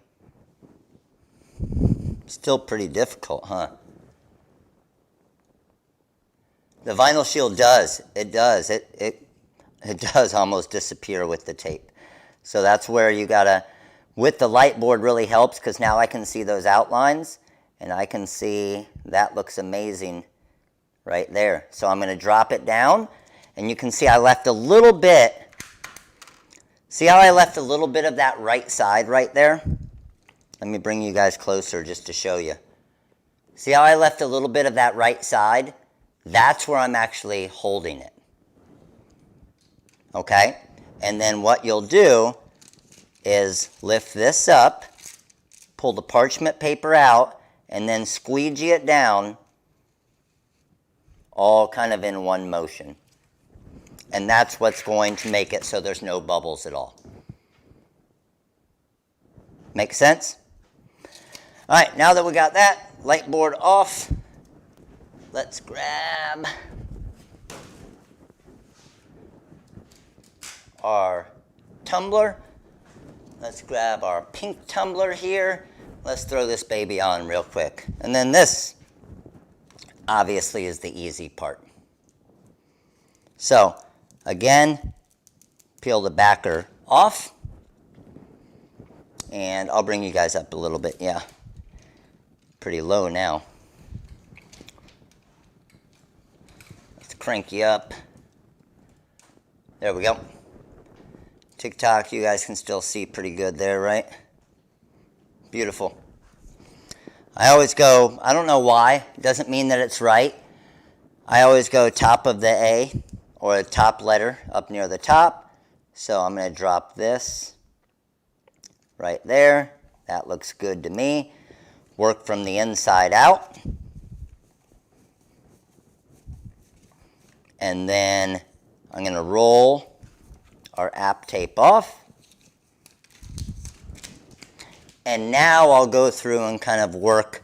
Still pretty difficult, huh? The vinyl shield does. It does. It does almost disappear with the tape. So that's where you gotta, with the light board really helps because now I can see those outlines and I can see that looks amazing right there. So I'm going to drop it down, and you can see I left a little bit. See how I left a little bit of that right side right there? Let me bring you guys closer just to show you. See how I left a little bit of that right side? That's where I'm actually holding it. Okay? And then what you'll do is lift this up, pull the parchment paper out, and then squeegee it down, all kind of in one motion. And that's what's going to make it so there's no bubbles at all. Make sense? All right, now that we got that light board off, let's grab our tumbler. Let's grab our pink tumbler here. Let's throw this baby on real quick. And then this obviously is the easy part. So again, peel the backer off, and I'll bring you guys up a little bit. Yeah, pretty low now. Let's crank you up. There we go. TikTok, you guys can still see pretty good there, right? Beautiful. I always go, I don't know why, it doesn't mean that it's right. I always go top of the A, or the top letter up near the top. So I'm going to drop this right there. That looks good to me. Work from the inside out. And then I'm going to roll our app tape off. And now I'll go through and kind of work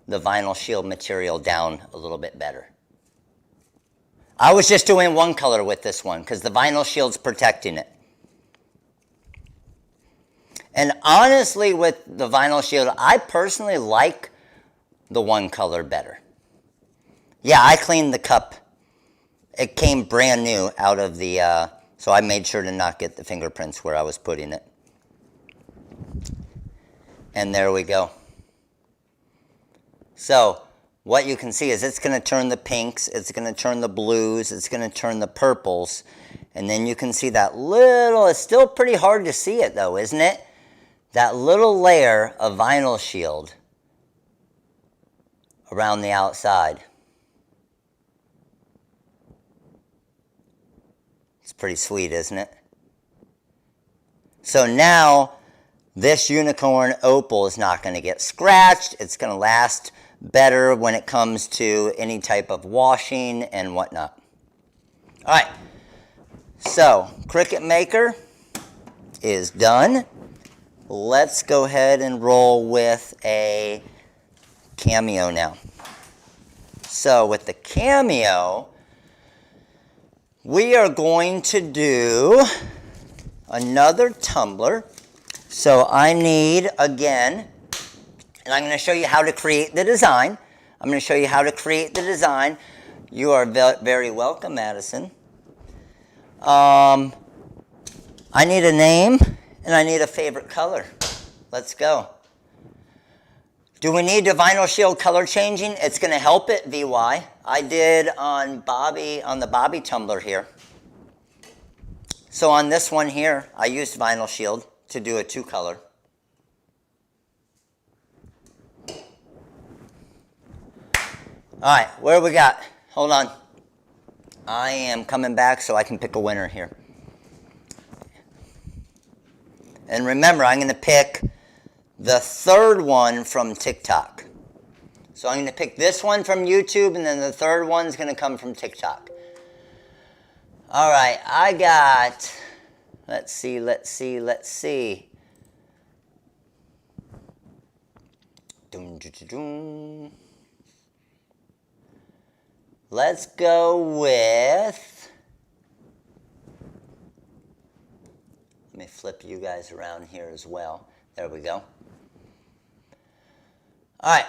the vinyl shield material down a little bit better. I was just doing one color with this one because the vinyl shield's protecting it. And honestly, with the vinyl shield, I personally like the one color better. Yeah, I cleaned the cup. It came brand new out of the, so I made sure to not get the fingerprints where I was putting it. And there we go. So what you can see is it's going to turn the pinks, it's going to turn the blues, it's going to turn the purples. And then you can see that little, it's still pretty hard to see it though, isn't it? That little layer of vinyl shield around the outside. pretty sweet, isn't it? So now this unicorn opal is not going to get scratched. It's going to last better when it comes to any type of washing and whatnot. All right, so Cricut Maker is done. Let's go ahead and roll with a Cameo now. So with the Cameo, we are going to do another tumbler. So I need, again, and I'm going to show you how to create the design. I'm going to show you how to create the design. You are very welcome, Madison. I need a name, and I need a favorite color. Let's go. Do we need the vinyl shield color changing? It's going to help it, VY. I did on the Bobby tumbler here. So on this one here, I used vinyl shield to do a 2-color. All right, where we got? Hold on. I am coming back so I can pick a winner here. And remember, I'm going to pick the third one from TikTok. So I'm going to pick this one from YouTube, and then the third one's going to come from TikTok. All right, I got, let's see. Let's go with, let me flip you guys around here as well. There we go. All right,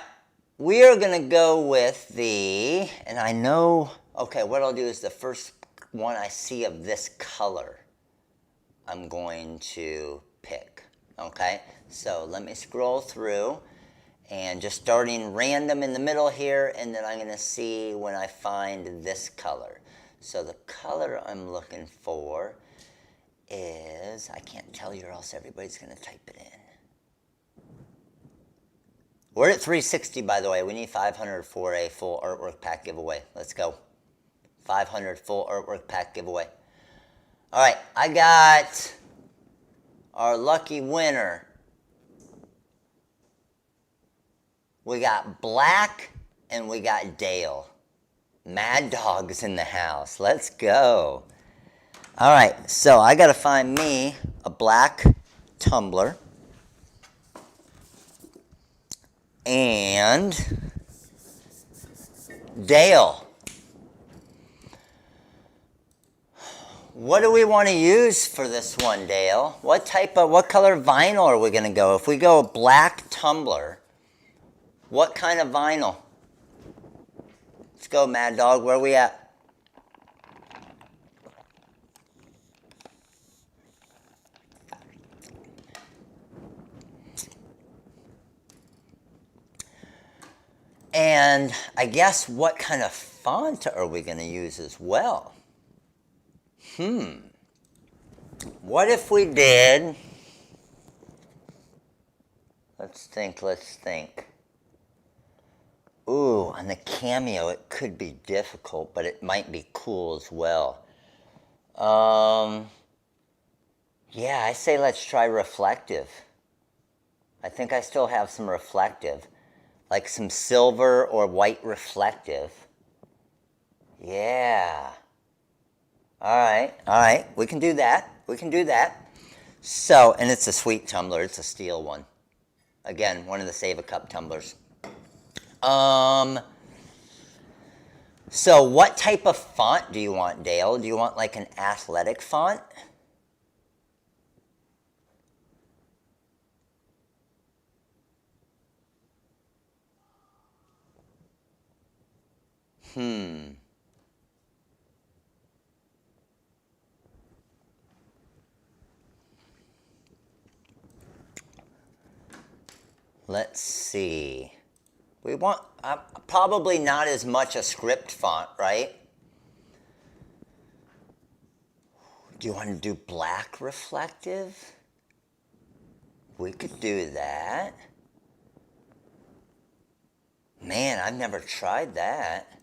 we are going to go with the, and I know, okay, what I'll do is the first one I see of this color, I'm going to pick, okay? So let me scroll through and just starting random in the middle here, and then I'm going to see when I find this color. So the color I'm looking for is, I can't tell you or else everybody's going to type it in. We're at 360, by the way. We need 500 for a full artwork pack giveaway. Let's go. 500 full artwork pack giveaway. All right, I got our lucky winner. We got Black and we got Dale. Mad Dog's in the house. Let's go. All right, so I got to find me a black tumbler. And Dale. What do we want to use for this one, Dale? What color vinyl are we going to go? If we go black tumbler, what kind of vinyl? Let's go, Mad Dog. Where are we at? And I guess what kind of font are we going to use as well? What if we did, let's think. Ooh, on the Cameo, it could be difficult, but it might be cool as well. Yeah, I say let's try reflective. I think I still have some reflective, like some silver or white reflective. Yeah. All right, we can do that. So, and it's a sweet tumbler. It's a steel one. Again, one of the Save a Cup tumblers. So what type of font do you want, Dale? Do you want like an athletic font? Let's see. We want probably not as much a script font, right? Do you want to do black reflective? We could do that. Man, I've never tried that.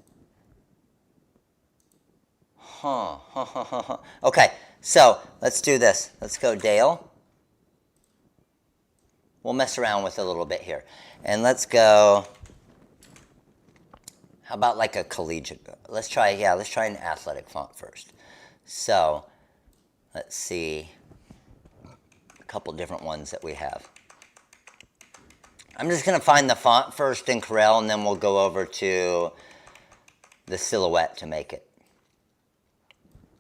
Okay, so let's do this. Let's go Dale. We'll mess around with it a little bit here. And let's go, how about like a collegiate? Let's try an athletic font first. So let's see a couple different ones that we have. I'm just going to find the font first in Corel, and then we'll go over to the silhouette to make it.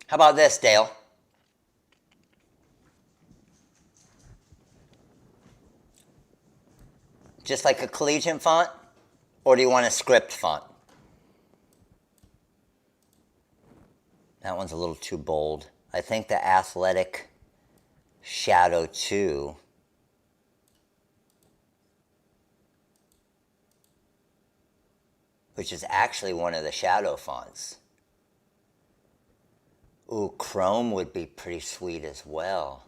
How about this, Dale? Just like a collegiate font? Or do you want a script font? That one's a little too bold. I think the Athletic Shadow 2. Which is actually one of the shadow fonts. Ooh, Chrome would be pretty sweet as well.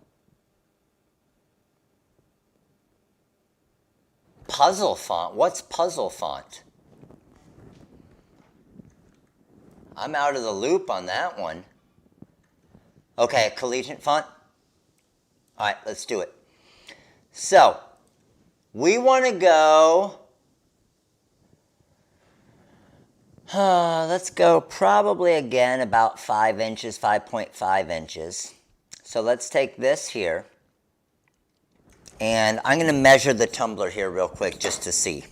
Puzzle font. What's puzzle font? I'm out of the loop on that one. Okay, collegiate font. All right, let's do it. So, we want to go... let's go probably again about 5 inches, 5.5 inches. So let's take this here. And I'm going to measure the tumbler here real quick just to see.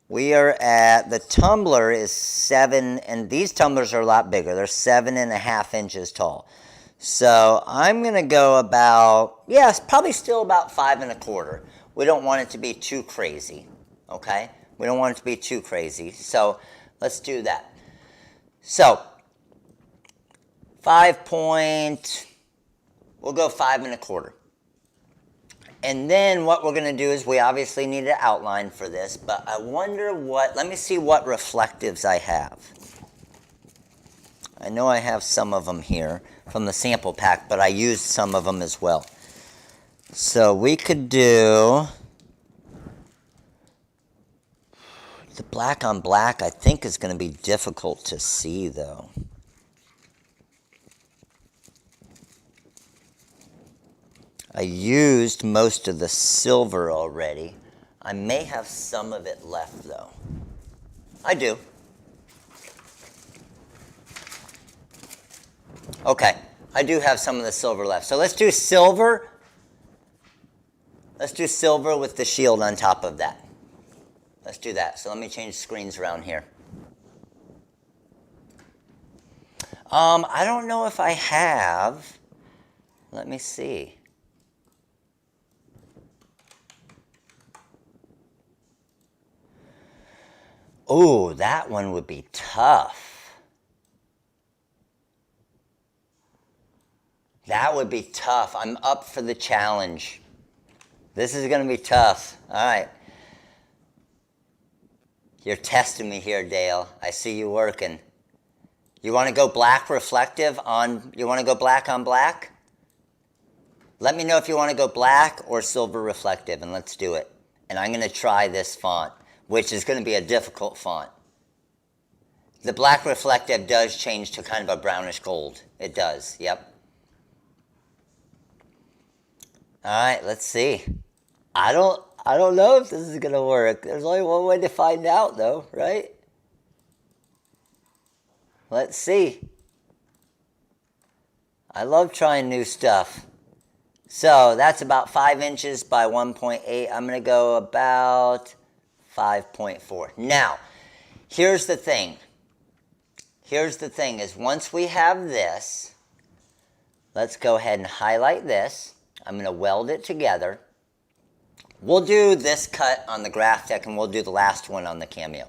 We are at, the tumbler is 7, and these tumblers are a lot bigger. They're 7.5 inches tall. So I'm going to go about, yes, probably still about 5.25. We don't want it to be too crazy, okay? We don't want it to be too crazy. So let's do that. So, we'll go 5.25. And then what we're going to do is we obviously need an outline for this, but I wonder let me see what reflectives I have. I know I have some of them here from the sample pack, but I used some of them as well. So we could do, the black on black I think is going to be difficult to see though. I used most of the silver already. I may have some of it left though. I do. Okay, I do have some of the silver left. So let's do silver. Let's do silver with the shield on top of that. Let's do that. So let me change screens around here. I don't know if I have. Let me see. Oh, that one would be tough. That would be tough. I'm up for the challenge. This is going to be tough. All right. You're testing me here, Dale. I see you working. You want to go black reflective on, you want to go black on black? Let me know if you want to go black or silver reflective, and let's do it. And I'm going to try this font, which is going to be a difficult font. The black reflective does change to kind of a brownish gold. It does, yep. All right, let's see. I don't know if this is going to work. There's only one way to find out, though, right? Let's see. I love trying new stuff. So that's about 5 inches by 1.8. I'm going to go about 5.4. Now, here's the thing. Here's the thing is once we have this, let's go ahead and highlight this. I'm going to weld it together. We'll do this cut on the Graphtec, and we'll do the last one on the Cameo.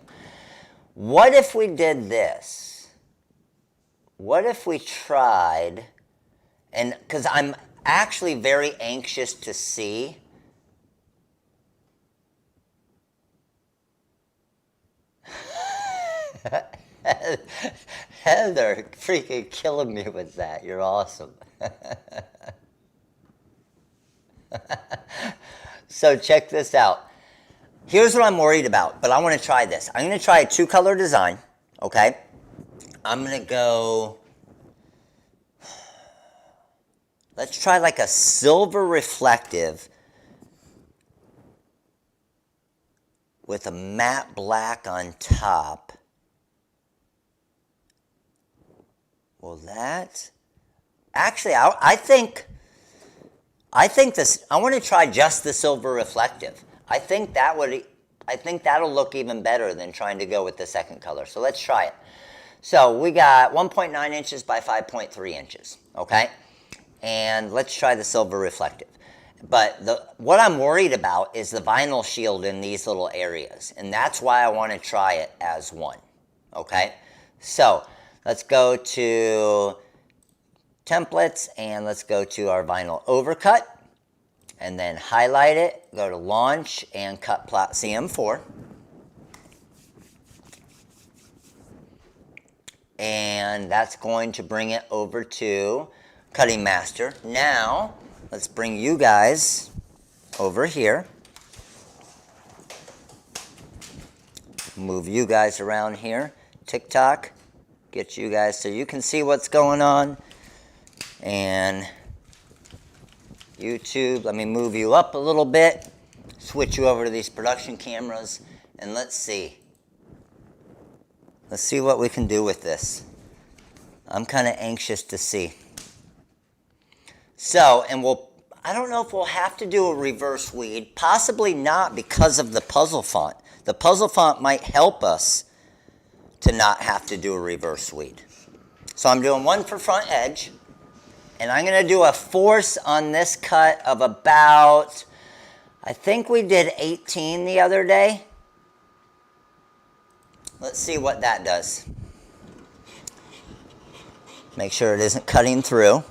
What if we did this? What if we tried, and because I'm actually very anxious to see Heather freaking killing me with that. You're awesome. So check this out. Here's what I'm worried about, but I want to try this. I'm going to try a 2-color design, okay? I'm going to go Let's try like a silver reflective with a matte black on top. Will that? Actually, I think this. I want to try just the silver reflective. I think that'll look even better than trying to go with the second color. So let's try it. So we got 1.9 inches by 5.3 inches. Okay, and let's try the silver reflective. But what I'm worried about is the vinyl shield in these little areas, and that's why I want to try it as one. Okay, so let's go to templates and let's go to our vinyl overcut and then highlight it, go to launch and cut plot CM4. And that's going to bring it over to Cutting Master. Now, let's bring you guys over here. Move you guys around here. TikTok. Get you guys so you can see what's going on. And YouTube, let me move you up a little bit. Switch you over to these production cameras. And let's see. Let's see what we can do with this. I'm kind of anxious to see. So, and I don't know if we'll have to do a reverse weed. Possibly not because of the puzzle font. The puzzle font might help us to not have to do a reverse weed. So I'm doing one for front edge. And I'm going to do a force on this cut of about, I think we did 18 the other day. Let's see what that does. Make sure it isn't cutting through.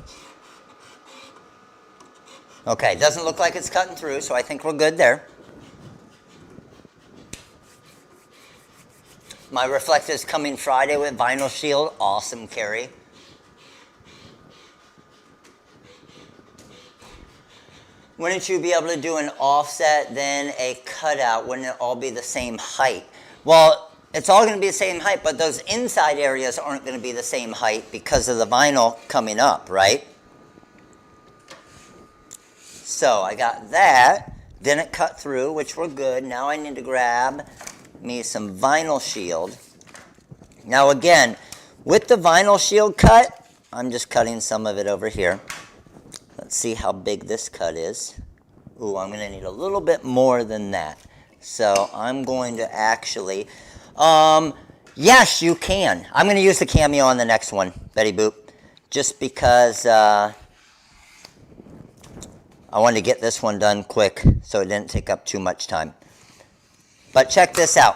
Okay, doesn't look like it's cutting through, so I think we're good there. My reflective's coming Friday with vinyl shield. Awesome, Carrie. Wouldn't you be able to do an offset, then a cutout? Wouldn't it all be the same height? Well, it's all going to be the same height, but those inside areas aren't going to be the same height because of the vinyl coming up, right? So I got that. Didn't cut through, which we're good. Now I need to grab me some vinyl shield. Now again, with the vinyl shield cut, I'm just cutting some of it over here. Let's see how big this cut is. Ooh, I'm going to need a little bit more than that. So I'm going to actually, yes, you can. I'm going to use the Cameo on the next one, Betty Boop, just because I wanted to get this one done quick so it didn't take up too much time. But check this out.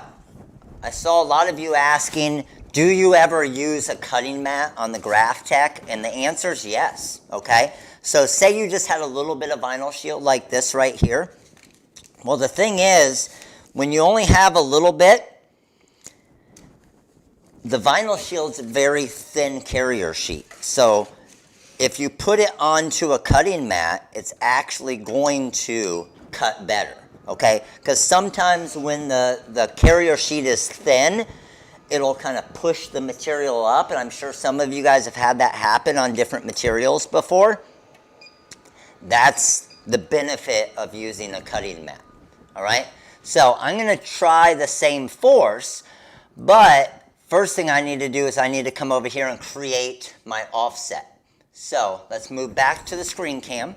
I saw a lot of you asking, do you ever use a cutting mat on the Graphtec? And the answer is yes, okay? So say you just had a little bit of vinyl shield like this right here. Well, the thing is, when you only have a little bit, the vinyl shield's a very thin carrier sheet. So if you put it onto a cutting mat, it's actually going to cut better, okay? Because sometimes when the carrier sheet is thin, it'll kind of push the material up, and I'm sure some of you guys have had that happen on different materials before. That's the benefit of using a cutting mat, all right? So I'm going to try the same force, but first thing I need to do is I need to come over here and create my offset. So let's move back to the screen cam.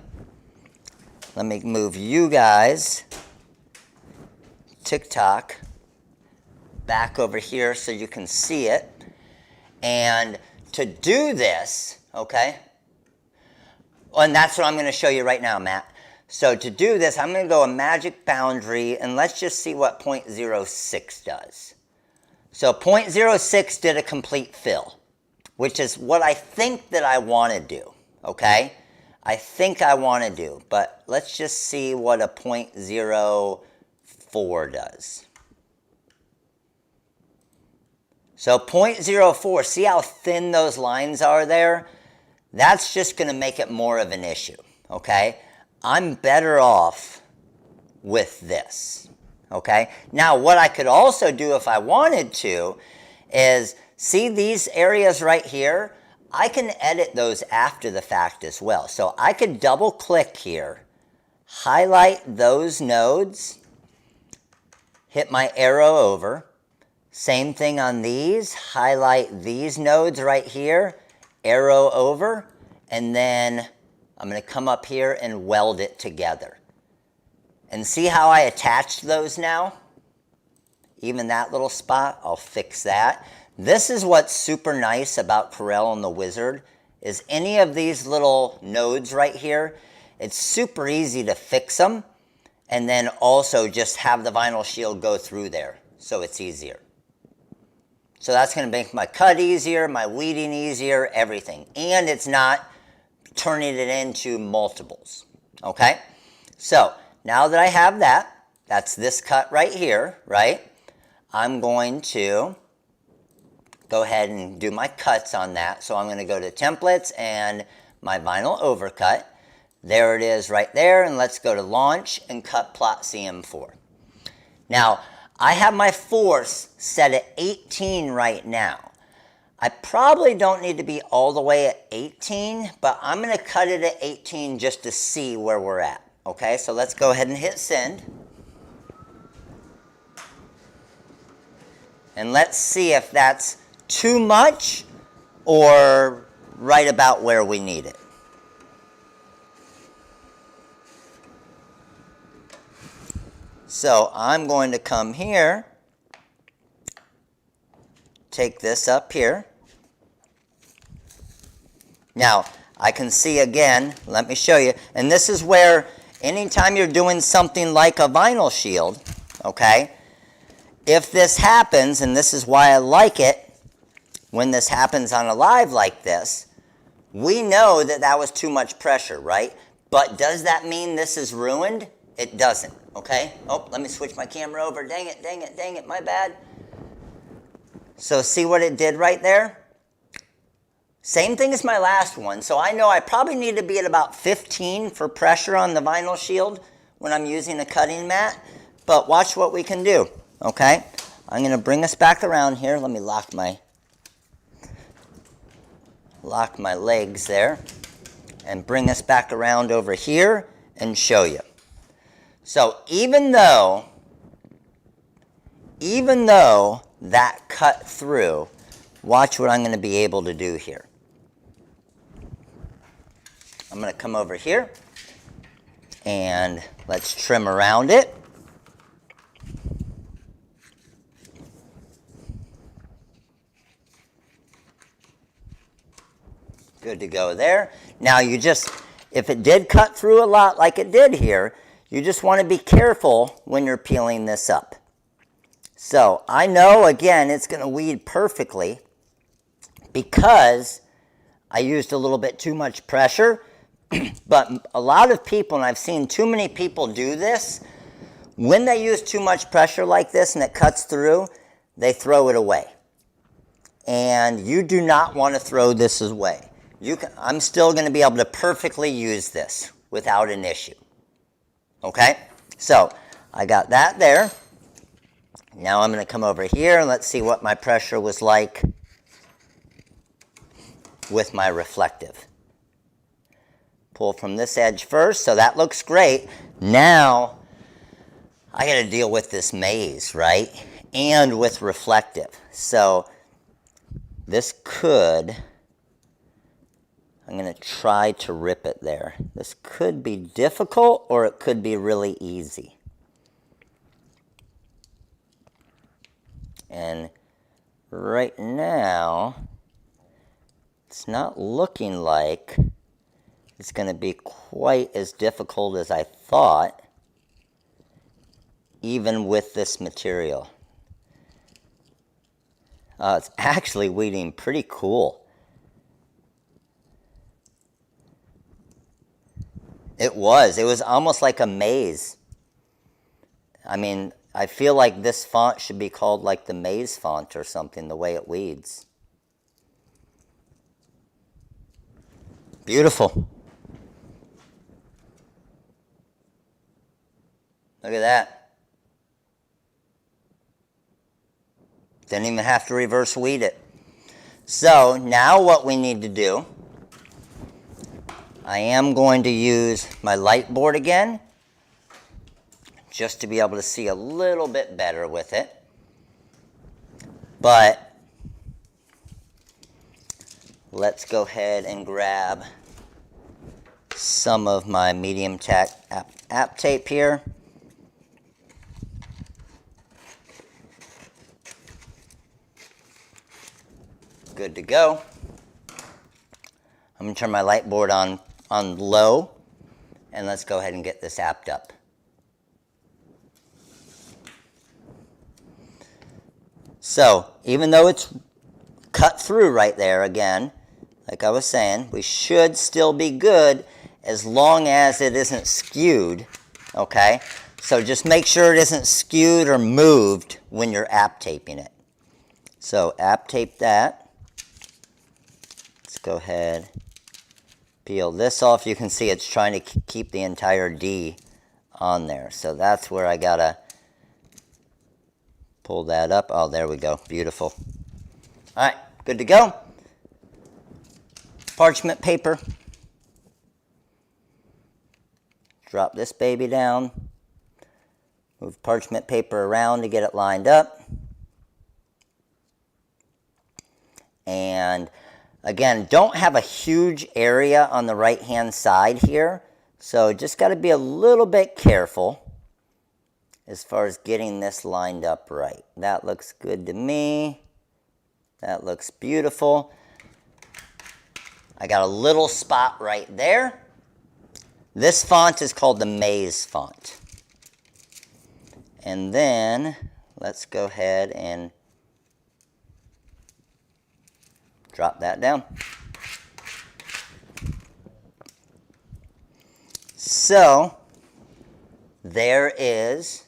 Let me move you guys, TikTok, back over here so you can see it. And to do this, okay, and that's what I'm going to show you right now, Matt. So to do this, I'm going to go a magic boundary, and let's just see what 0.06 does. So 0.06 did a complete fill, which is what I think that I want to do, okay? I think I want to do, but let's just see what a 0.04 does. So 0.04, see how thin those lines are there? That's just going to make it more of an issue, okay? I'm better off with this, okay? Now, what I could also do if I wanted to is, see these areas right here? I can edit those after the fact as well. So I could double click here, highlight those nodes, hit my arrow over. Same thing on these, highlight these nodes right here, arrow over, and then I'm going to come up here and weld it together. And see how I attached those now? Even that little spot, I'll fix that. This is what's super nice about Corel and the Wizard, is any of these little nodes right here, it's super easy to fix them, and then also just have the vinyl shield go through there, so it's easier. So that's going to make my cut easier, my weeding easier, everything. And it's not turning it into multiples, okay? So now that I have that, that's this cut right here, right? I'm going to go ahead and do my cuts on that. So I'm going to go to templates and my vinyl overcut. There it is right there. And let's go to launch and cut plot CM4. Now, I have my force set at 18 right now. I probably don't need to be all the way at 18, but I'm going to cut it at 18 just to see where we're at. Okay, so let's go ahead and hit send. And let's see if that's too much or right about where we need it. So I'm going to come here, take this up here. Now, I can see again, let me show you, and this is where anytime you're doing something like a vinyl shield, okay, if this happens, and this is why I like it, when this happens on a live like this, we know that that was too much pressure, right? But does that mean this is ruined? It doesn't, okay? Oh, let me switch my camera over. Dang it, dang it, dang it, my bad. So see what it did right there? Same thing as my last one. So I know I probably need to be at about 15 for pressure on the vinyl shield when I'm using a cutting mat. But watch what we can do, okay? I'm going to bring us back around here. Let me lock my legs there and bring us back around over here and show you. So even though that cut through, watch what I'm going to be able to do here. I'm going to come over here and let's trim around it. Good to go there. Now you just, if it did cut through a lot like it did here, you just want to be careful when you're peeling this up. So I know, again, it's going to weed perfectly because I used a little bit too much pressure. But a lot of people, and I've seen too many people do this, when they use too much pressure like this and it cuts through, they throw it away. And you do not want to throw this away. I'm still going to be able to perfectly use this without an issue. Okay, so I got that there. Now I'm going to come over here and let's see what my pressure was like with my reflective. Pull from this edge first, so that looks great. Now I got to deal with this maze, right? And with reflective. So this could, I'm going to try to rip it there. This could be difficult or it could be really easy. And right now, it's not looking like it's going to be quite as difficult as I thought, even with this material. It's actually weeding pretty cool. It was almost like a maze. I mean, I feel like this font should be called like the maze font or something, the way it weeds. Beautiful. Look at that. Didn't even have to reverse weed it. So now what we need to do, I am going to use my light board again, just to be able to see a little bit better with it. But let's go ahead and grab some of my medium tack app tape here. Good to go. I'm going to turn my light board on low, and let's go ahead and get this apped up. So even though it's cut through right there again, like I was saying, we should still be good as long as it isn't skewed, okay? So just make sure it isn't skewed or moved when you're app taping it. So app tape that. Let's go ahead, peel this off. You can see it's trying to keep the entire D on there. So that's where I gotta pull that up. Oh, there we go. Beautiful. All right, good to go. Parchment paper. Drop this baby down. Move parchment paper around to get it lined up. And again, don't have a huge area on the right-hand side here. So just got to be a little bit careful as far as getting this lined up right. That looks good to me. That looks beautiful. I got a little spot right there. This font is called the Maze font. And then let's go ahead and drop that down. So there is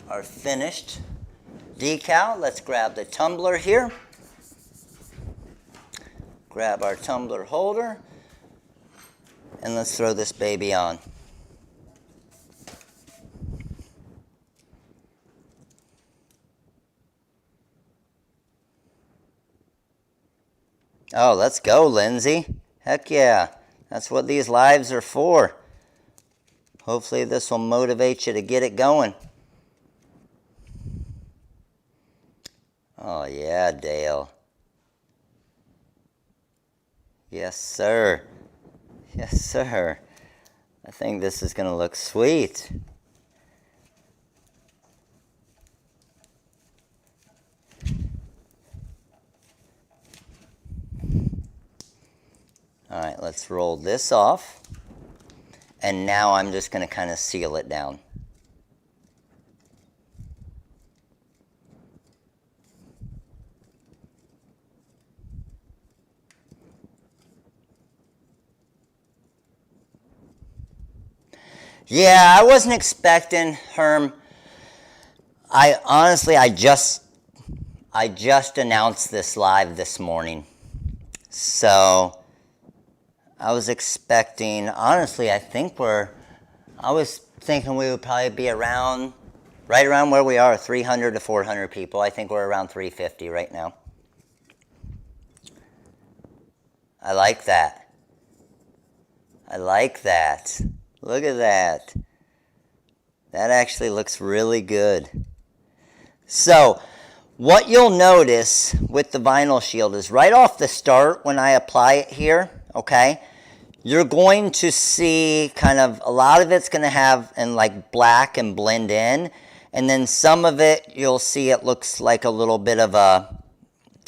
our finished decal. Let's grab the tumbler here. Grab our tumbler holder, and let's throw this baby on. Oh, let's go, Lindsay. Heck yeah. That's what these lives are for. Hopefully this will motivate you to get it going. Oh yeah, Dale. Yes, sir. Yes, sir. I think this is going to look sweet. All right, let's roll this off. And now I'm just going to kind of seal it down. Yeah, I wasn't expecting, Herm. I just announced this live this morning. So I was expecting, honestly, I was thinking we would probably be right around where we are, 300 to 400 people. I think we're around 350 right now. I like that. I like that. Look at that. That actually looks really good. So, what you'll notice with the vinyl shield is right off the start when I apply it here, okay, you're going to see kind of a lot of it's going to have in like black and blend in. And then some of it, you'll see it looks like a little bit of a,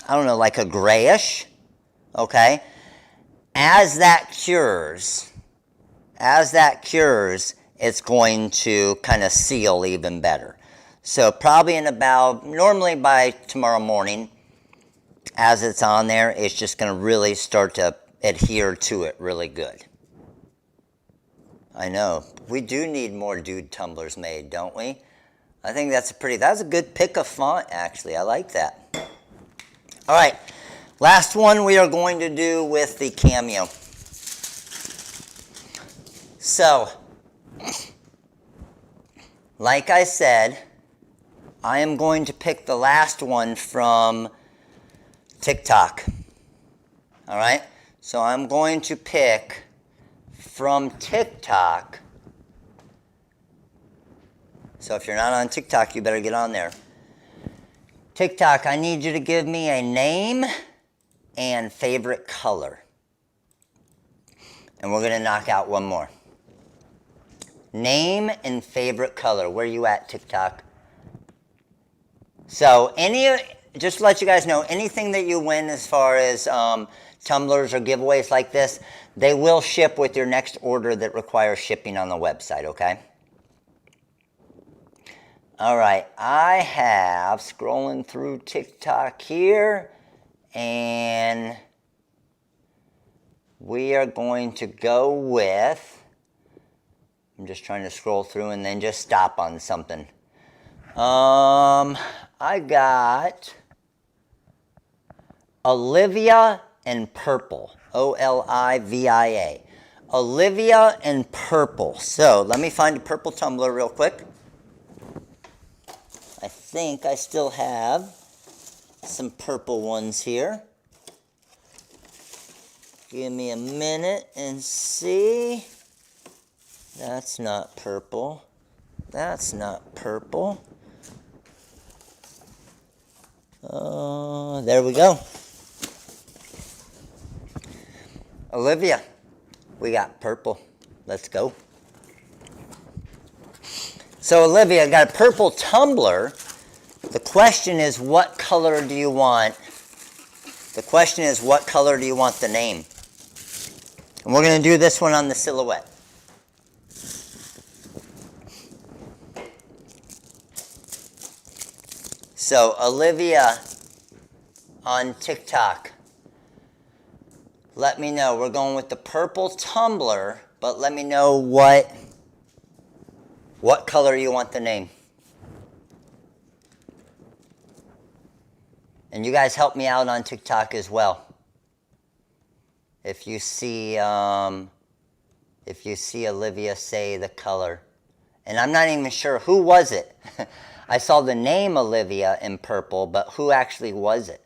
I don't know, like a grayish, okay. As that cures, it's going to kind of seal even better. So probably normally by tomorrow morning, as it's on there, it's just going to really start to adhere to it really good. I know. We do need more dude tumblers made, don't we? I think that's a good pick of font, actually. I like that. All right. Last one we are going to do with the Cameo. So, like I said, I am going to pick the last one from TikTok. All right, so I'm going to pick from TikTok. So if you're not on TikTok, you better get on there. TikTok, I need you to give me a name and favorite color. And we're going to knock out one more. Name and favorite color. Where are you at, TikTok? So just to let you guys know, anything that you win as far as tumblers or giveaways like this, they will ship with your next order that requires shipping on the website, okay? All right, I have scrolling through TikTok here, and we are going to go with, I'm just trying to scroll through and then just stop on something. I got Olivia and Purple, O-L-I-V-I-A. Olivia and Purple. So let me find a purple tumbler real quick. I think I still have some purple ones here. Give me a minute and see. That's not purple. That's not purple. There we go. Olivia, we got purple. Let's go. So Olivia, I got a purple tumbler. The question is, what color do you want? The question is, what color do you want the name? And we're going to do this one on the silhouette. So Olivia on TikTok, let me know. We're going with the purple tumbler, but let me know what color you want the name. And you guys help me out on TikTok as well. If you see Olivia say the color. And I'm not even sure who was it. I saw the name Olivia in purple, but who actually was it?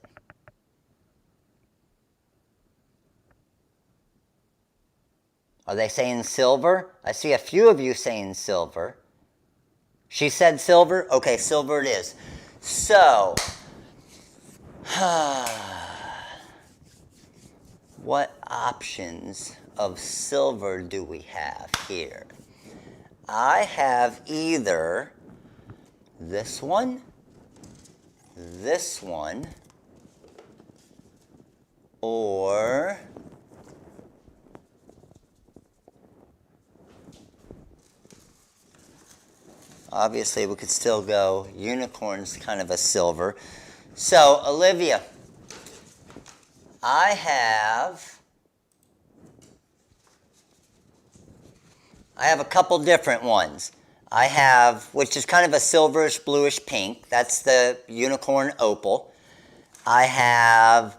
Are they saying silver? I see a few of you saying silver. She said silver? Okay, silver it is. So, what options of silver do we have here? I have either this one, or obviously we could still go unicorn's kind of a silver. So Olivia, I have a couple different ones. I have, which is kind of a silverish bluish pink. That's the unicorn opal. I have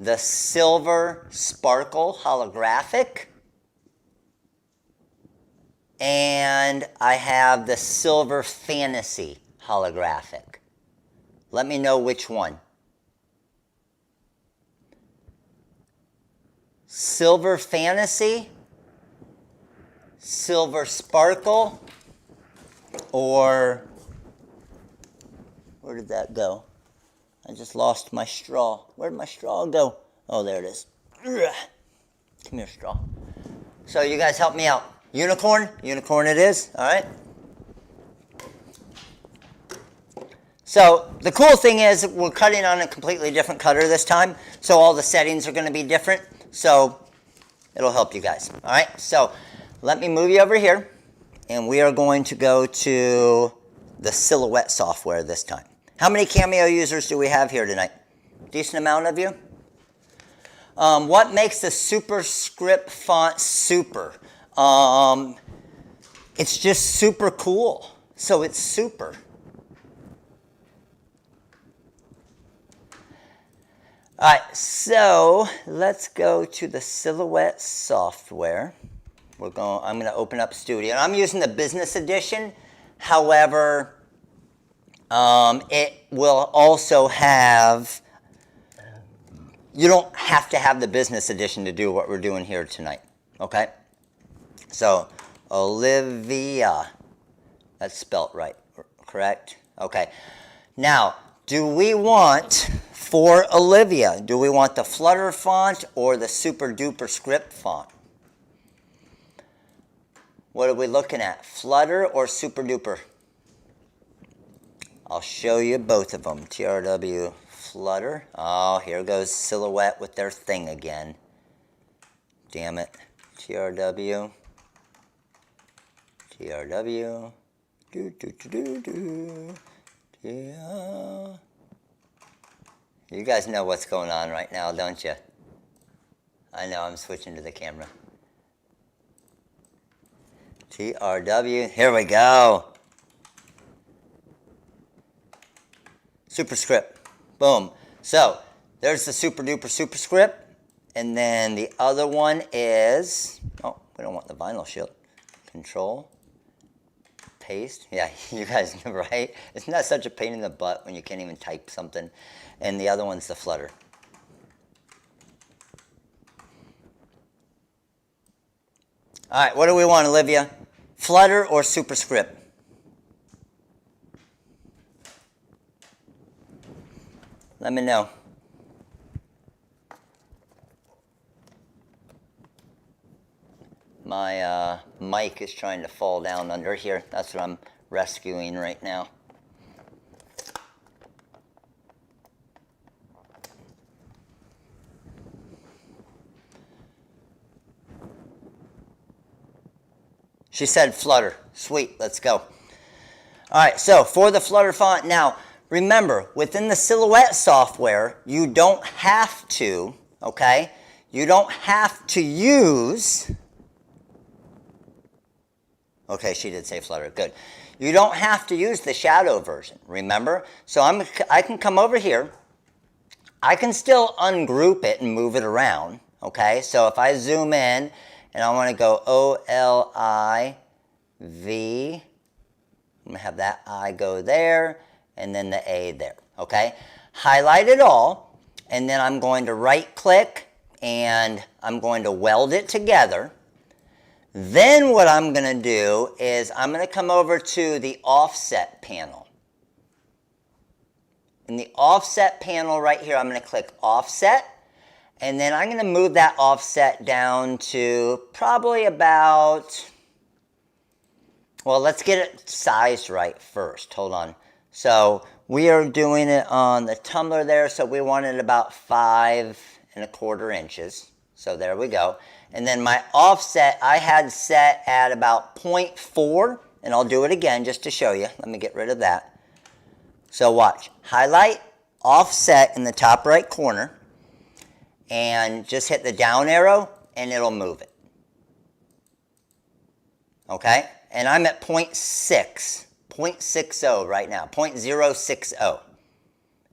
the silver sparkle holographic. And I have the silver fantasy holographic. Let me know which one. Silver fantasy, silver sparkle, or where did that go? I just lost my straw. Where did my straw go? Oh, there it is. Come here, straw. So you guys help me out. Unicorn? Unicorn it is. All right. So the cool thing is we're cutting on a completely different cutter this time. So all the settings are going to be different. So it'll help you guys. All right. So let me move you over here. And we are going to go to the Silhouette software this time. How many Cameo users do we have here tonight? Decent amount of you? What makes the superscript font super? It's just super cool. So it's super. All right, so let's go to the Silhouette software. I'm going to open up Studio. I'm using the business edition. However, it will also have you don't have to have the business edition to do what we're doing here tonight, okay? So, Olivia, that's spelt right, correct? Okay. Now, do we want, for Olivia, do we want the Flutter font or the super duper script font? What are we looking at? Flutter or super duper? I'll show you both of them. TRW Flutter. Oh, here goes Silhouette with their thing again. Damn it. TRW. TRW. Do, do, do, do, do. Yeah. You guys know what's going on right now, don't you? I know, I'm switching to the camera. TRW, here we go. Superscript, boom. So, there's the super duper superscript. And then the other one is, oh, we don't want the vinyl shield. Control, paste. Yeah, you guys know, right? Isn't that such a pain in the butt when you can't even type something? And the other one's the Flutter. All right, what do we want, Olivia? Flutter or superscript? Let me know. My mic is trying to fall down under here. That's what I'm rescuing right now. She said Flutter. Sweet, let's go. All right, so for the Flutter font, now remember, within the Silhouette software, you don't have to, okay? You don't have to use, okay, she did say Flutter, good. You don't have to use the shadow version, remember? So I can come over here. I can still ungroup it and move it around, okay? So if I zoom in, and I want to go O-L-I-V. I'm going to have that I go there, and then the A there, okay? Highlight it all, and then I'm going to right-click, and I'm going to weld it together. Then what I'm going to do is I'm going to come over to the Offset panel. In the Offset panel right here, I'm going to click Offset. And then I'm going to move that offset down to probably about, well, let's get it sized right first. Hold on. So we are doing it on the tumbler there, so we want it about 5¼ inches. So there we go. And then my offset I had set at about 0.4, and I'll do it again just to show you. Let me get rid of that. So watch. Highlight, offset in the top right corner. And just hit the down arrow, and it'll move it. Okay? And I'm at 0.60 right now, 0.060.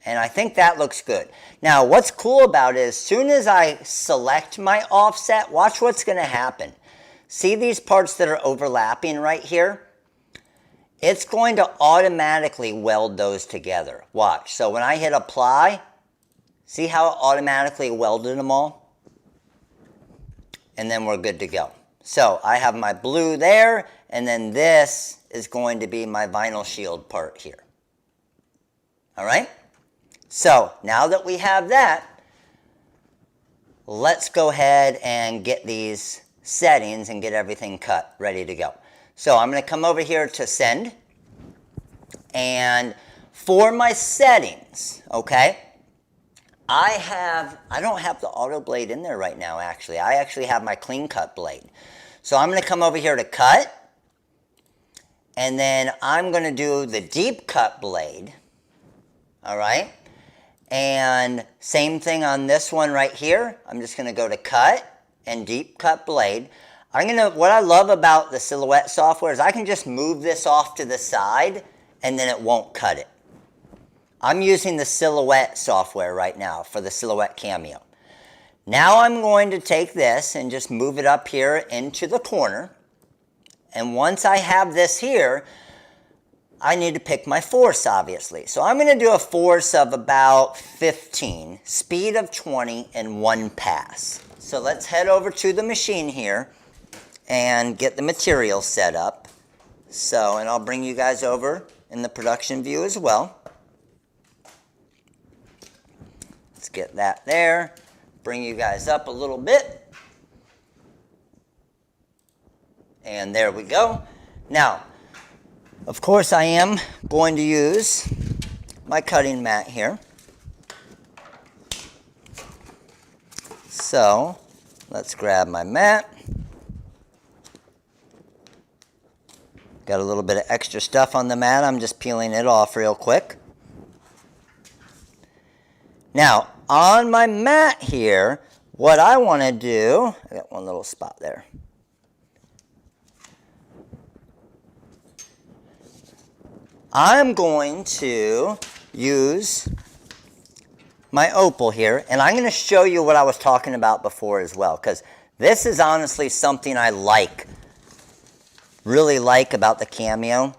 And I think that looks good. Now, what's cool about it is, as soon as I select my offset, watch what's going to happen. See these parts that are overlapping right here? It's going to automatically weld those together. Watch. So when I hit apply, see how it automatically welded them all? And then we're good to go. So I have my blue there, and then this is going to be my vinyl shield part here. All right? So now that we have that, let's go ahead and get these settings and get everything cut, ready to go. So I'm going to come over here to send. And for my settings, okay, I don't have the auto blade in there right now, actually. I actually have my clean cut blade. So I'm going to come over here to cut, and then I'm going to do the deep cut blade, all right? And same thing on this one right here. I'm just going to go to cut and deep cut blade. What I love about the Silhouette software is I can just move this off to the side, and then it won't cut it. I'm using the Silhouette software right now for the Silhouette Cameo. Now I'm going to take this and just move it up here into the corner. And once I have this here, I need to pick my force, obviously. So I'm going to do a force of about 15, speed of 20, and 1 pass. So let's head over to the machine here and get the material set up. So, and I'll bring you guys over in the production view as well. Let's get that there. Bring you guys up a little bit. And there we go. Now, of course, I am going to use my cutting mat here. So, let's grab my mat. Got a little bit of extra stuff on the mat. I'm just peeling it off real quick. Now, on my mat here, what I want to do, I got one little spot there. I'm going to use my opal here, and I'm going to show you what I was talking about before as well, because this is honestly something I really like about the Cameo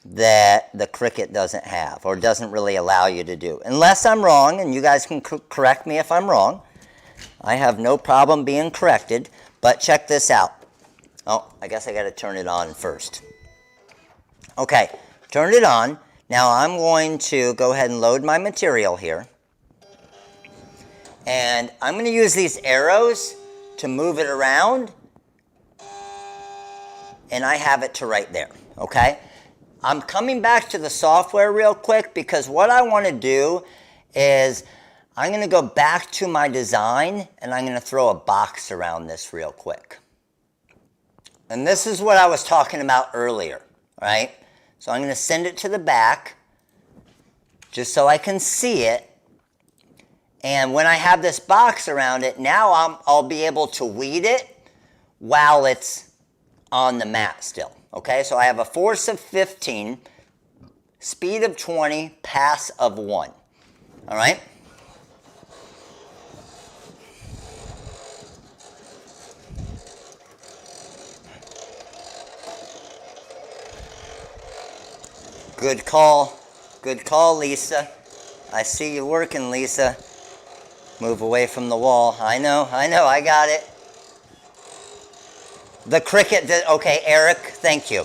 that the Cricut doesn't have, or doesn't really allow you to do. Unless I'm wrong, and you guys can correct me if I'm wrong. I have no problem being corrected, but check this out. Oh, I guess I got to turn it on first. Okay. Turned it on. Now I'm going to go ahead and load my material here. And I'm going to use these arrows to move it around. And I have it to right there, okay? I'm coming back to the software real quick because what I want to do is I'm going to go back to my design and I'm going to throw a box around this real quick. And this is what I was talking about earlier, right? So I'm going to send it to the back just so I can see it. And when I have this box around it, now I'll be able to weed it while it's on the mat still. Okay, so I have a force of 15, speed of 20, pass of 1. All right? Good call. Good call, Lisa. I see you working, Lisa. Move away from the wall. I know, I got it. The Cricut, okay, Eric, thank you.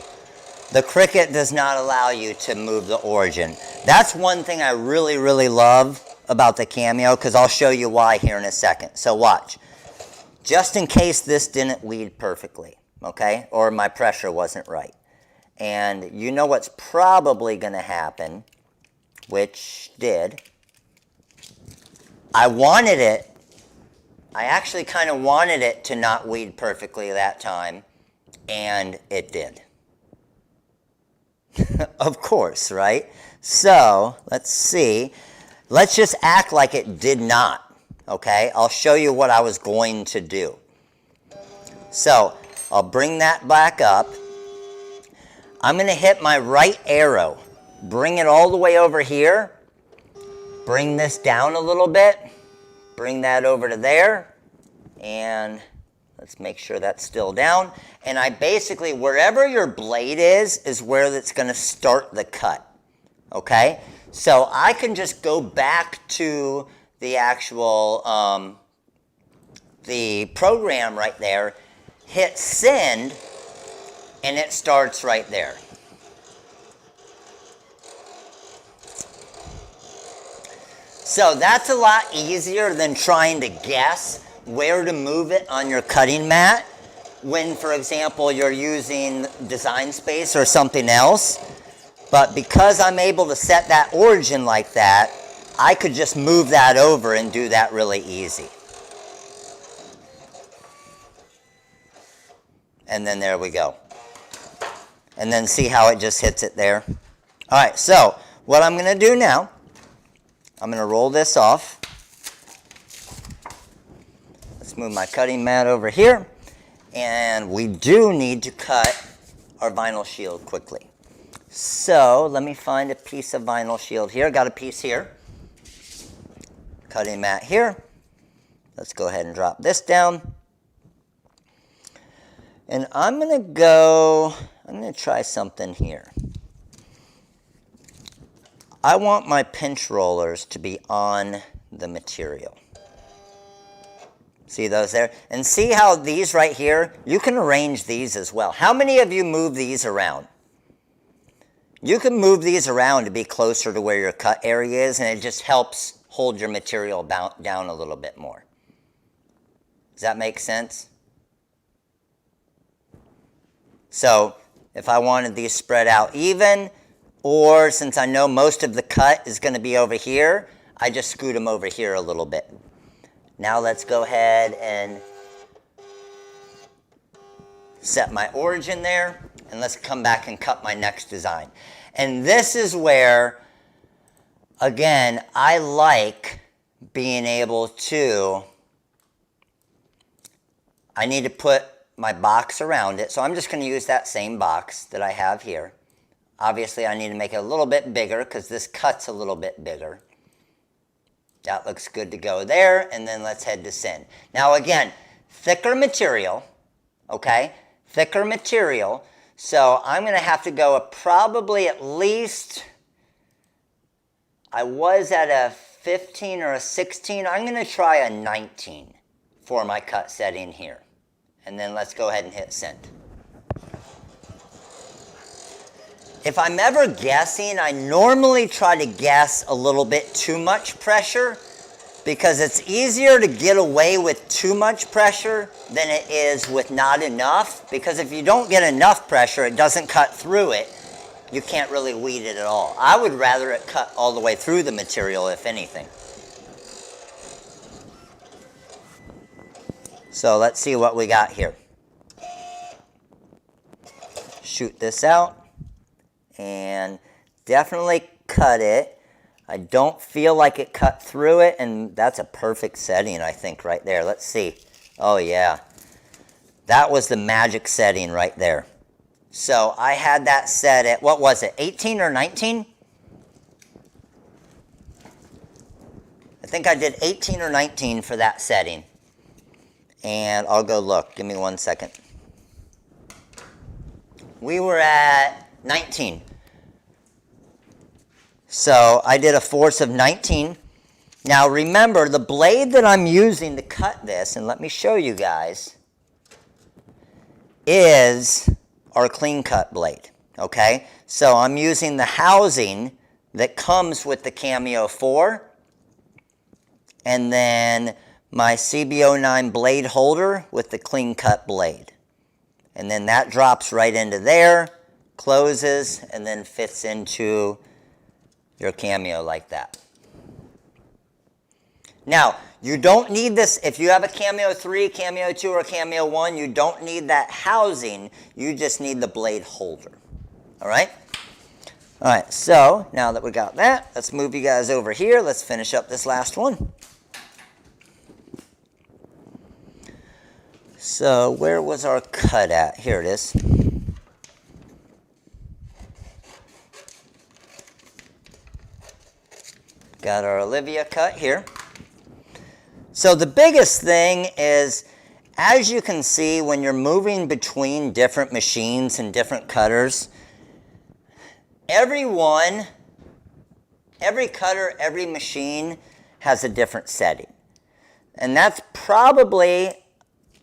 The Cricut does not allow you to move the origin. That's one thing I really love about the Cameo, because I'll show you why here in a second. So watch. Just in case this didn't weed perfectly, okay, or my pressure wasn't right. And you know what's probably going to happen, which did. I actually kind of wanted it to not weed perfectly that time, and it did. Of course, right? So, let's see. Let's just act like it did not, okay? I'll show you what I was going to do. So, I'll bring that back up. I'm going to hit my right arrow, bring it all the way over here, bring this down a little bit, bring that over to there, and let's make sure that's still down. And I basically, wherever your blade is where it's going to start the cut, okay? So I can just go back to the actual, the program right there, hit send, and it starts right there. So that's a lot easier than trying to guess where to move it on your cutting mat when, for example, you're using Design Space or something else. But because I'm able to set that origin like that, I could just move that over and do that really easy. And then there we go. And then see how it just hits it there. All right, so what I'm going to do now, I'm going to roll this off. Let's move my cutting mat over here. And we do need to cut our vinyl shield quickly. So let me find a piece of vinyl shield here. Got a piece here. Cutting mat here. Let's go ahead and drop this down. And I'm going to try something here. I want my pinch rollers to be on the material. See those there? And see how these right here, you can arrange these as well. How many of you move these around? You can move these around to be closer to where your cut area is, and it just helps hold your material down a little bit more. Does that make sense? So if I wanted these spread out even, or since I know most of the cut is going to be over here, I just scoot them over here a little bit. Now let's go ahead and set my origin there, and let's come back and cut my next design. And this is where, again, I like being able to, I need to put my box around it, so I'm just going to use that same box that I have here. Obviously, I need to make it a little bit bigger because this cut's a little bit bigger. That looks good to go there, and then let's head to send. Now again, thicker material, okay? Thicker material, so I'm going to have to go probably at least, I was at a 15 or a 16, I'm going to try a 19 for my cut setting here. And then let's go ahead and hit send. If I'm ever guessing, I normally try to guess a little bit too much pressure because it's easier to get away with too much pressure than it is with not enough, because if you don't get enough pressure, it doesn't cut through it. You can't really weed it at all. I would rather it cut all the way through the material, if anything. So let's see what we got here. Shoot this out. And definitely cut it. I don't feel like it cut through it, and that's a perfect setting, I think, right there. Let's see. Oh, yeah. That was the magic setting right there. So I had that set at, what was it, 18 or 19? I think I did 18 or 19 for that setting. And I'll go look. Give me 1 second. We were at 19. So I did a force of 19. Now remember, the blade that I'm using to cut this, and let me show you guys, is our clean cut blade, okay? So I'm using the housing that comes with the Cameo 4, and then my CB09 blade holder with the clean cut blade. And then that drops right into there, closes, and then fits into your Cameo like that. Now, you don't need this, if you have a Cameo 3, Cameo 2, or Cameo 1, you don't need that housing, you just need the blade holder. Alright? Alright, so now that we got that, let's move you guys over here. Let's finish up this last one. So, where was our cut at? Here it is. Got our Olivia cut here. So the biggest thing is, as you can see, when you're moving between different machines and different cutters, every cutter, every machine has a different setting. And that's probably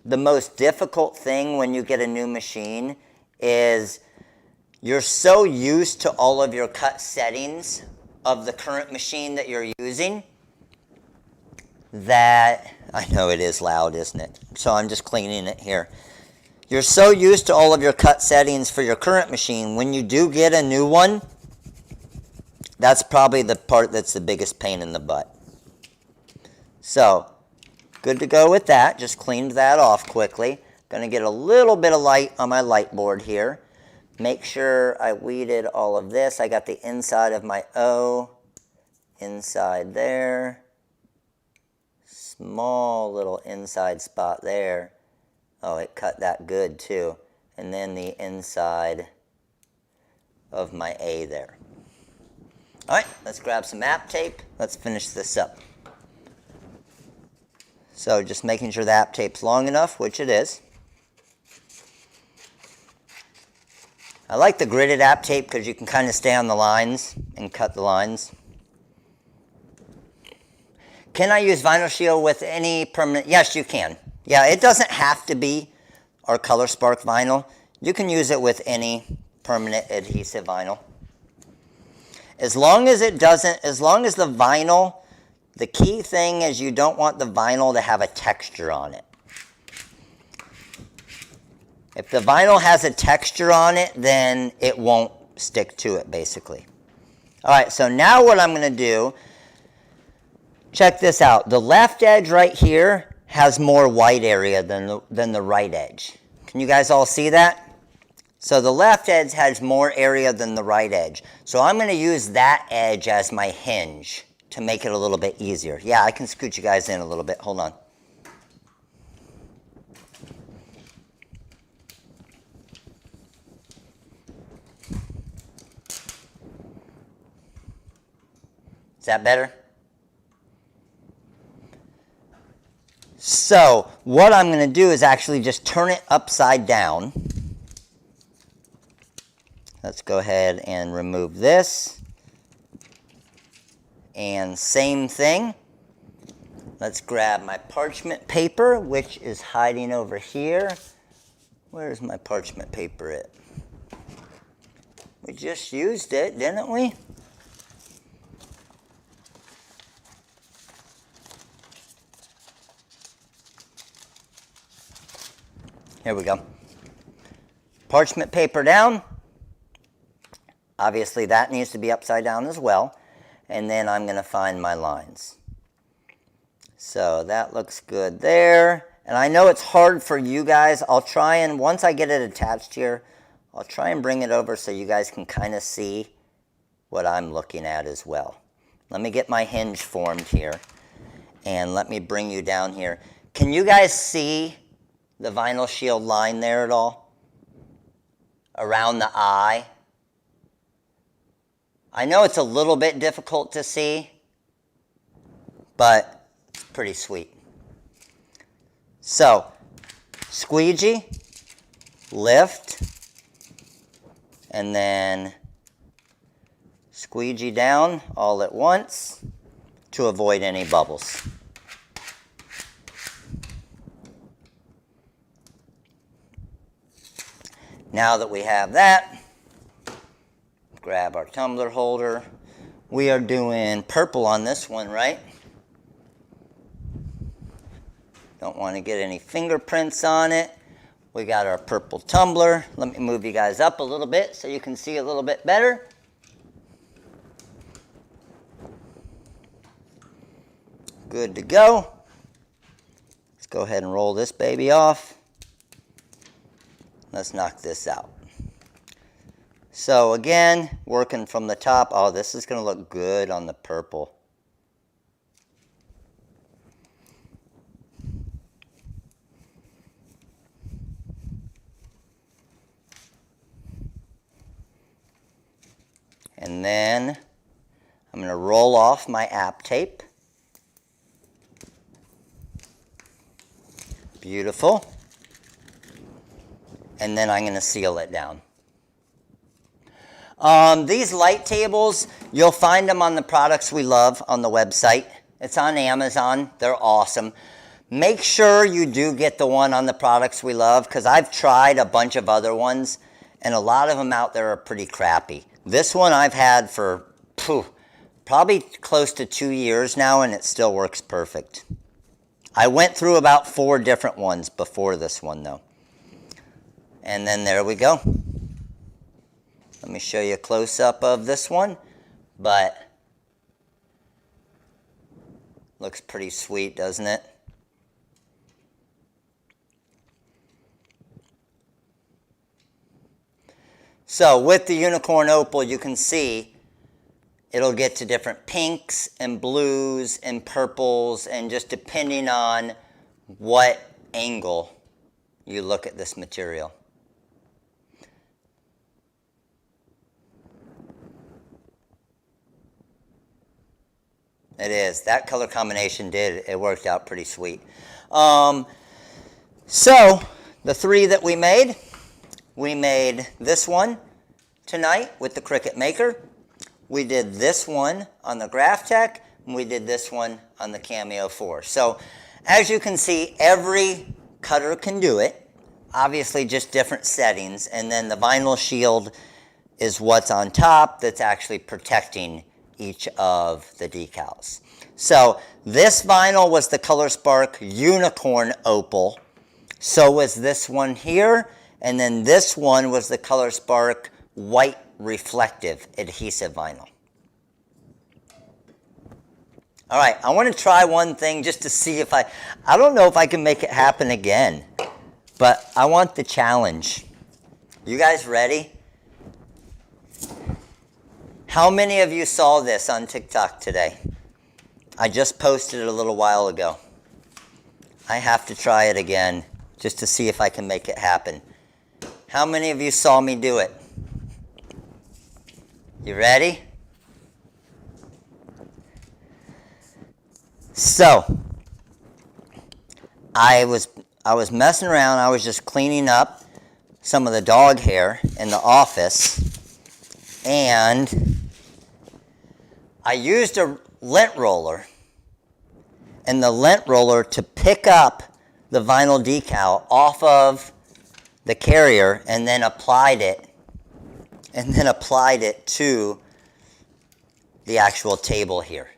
the most difficult thing when you get a new machine, is you're so used to all of your cut settings of the current machine that you're using that, I know it is loud, isn't it? So I'm just cleaning it here. You're so used to all of your cut settings for your current machine, when you do get a new one, that's probably the part that's the biggest pain in the butt. So, good to go with that. Just cleaned that off quickly. Gonna get a little bit of light on my light board here. Make sure I weeded all of this. I got the inside of my O, inside there. Small little inside spot there. Oh, it cut that good too. And then the inside of my A there. All right, let's grab some app tape. Let's finish this up. So just making sure the app tape's long enough, which it is. I like the gridded app tape because you can kind of stay on the lines and and cut the lines. Can I use Vinyl Shield with any permanent? Yes, you can. Yeah, it doesn't have to be our ColorSpark vinyl. You can use it with any permanent adhesive vinyl. As long as it doesn't, as long as the vinyl, the key thing is you don't want the vinyl to have a texture on it. If the vinyl has a texture on it, then it won't stick to it, basically. All right, so now what I'm going to do, check this out. The left edge right here has more white area than the right edge. Can you guys all see that? So the left edge has more area than the right edge. So I'm going to use that edge as my hinge to make it a little bit easier. Yeah, I can scoot you guys in a little bit. Hold on. Is that better? So what I'm going to do is actually just turn it upside down. Let's go ahead and remove this. And same thing. Let's grab my parchment paper, which is hiding over here. Where's my parchment paper at? We just used it, didn't we? Here we go. Parchment paper down. Obviously that needs to be upside down as well. And then I'm going to find my lines. So that looks good there. And I know it's hard for you guys. I'll try and, once I get it attached here, I'll try and bring it over so you guys can kind of see what I'm looking at as well. Let me get my hinge formed here. And let me bring you down here. Can you guys see the Vinyl Shield line there at all? Around the eye? I know it's a little bit difficult to see, but it's pretty sweet. So, squeegee, lift, and then squeegee down all at once to avoid any bubbles. Now that we have that, grab our tumbler holder. We are doing purple on this one, right? Don't want to get any fingerprints on it. We got our purple tumbler. Let me move you guys up a little bit so you can see a little bit better. Good to go. Let's go ahead and roll this baby off. Let's knock this out. So again, working from the top. Oh, this is going to look good on the purple. And then I'm going to roll off my app tape. Beautiful. And then I'm going to seal it down. These light tables, you'll find them on the Products We Love on the website. It's on Amazon. They're awesome. Make sure you do get the one on the Products We Love, because I've tried a bunch of other ones, and a lot of them out there are pretty crappy. This one I've had for probably close to 2 years now, and it still works perfect. I went through about 4 different ones before this one, though. And then there we go. Let me show you a close-up of this one, but looks pretty sweet, doesn't it? So with the Unicorn Opal, you can see it'll get to different pinks and blues and purples, and just depending on what angle you look at this material. It is. That color combination it worked out pretty sweet. So the 3 that we made this one tonight with the Cricut Maker. we did this one on the Graphtec, and we did this one on the Cameo 4. So as you can see, every cutter can do it. Obviously just different settings, and then the vinyl shield is what's on top that's actually protecting each of the decals. So this vinyl was the ColorSpark Unicorn Opal. So was this one here, and then this one was the ColorSpark White Reflective Adhesive Vinyl. All right, I want to try one thing just to see if I don't know if I can make it happen again, but I want the challenge. You guys ready? How many of you saw this on TikTok today? I just posted it a little while ago. I have to try it again just to see if I can make it happen. How many of you saw me do it? You ready? So, I was messing around. I was just cleaning up some of the dog hair in the office, and I used a lint roller, and the lint roller to pick up the vinyl decal off of the carrier, and then applied it to the actual table here.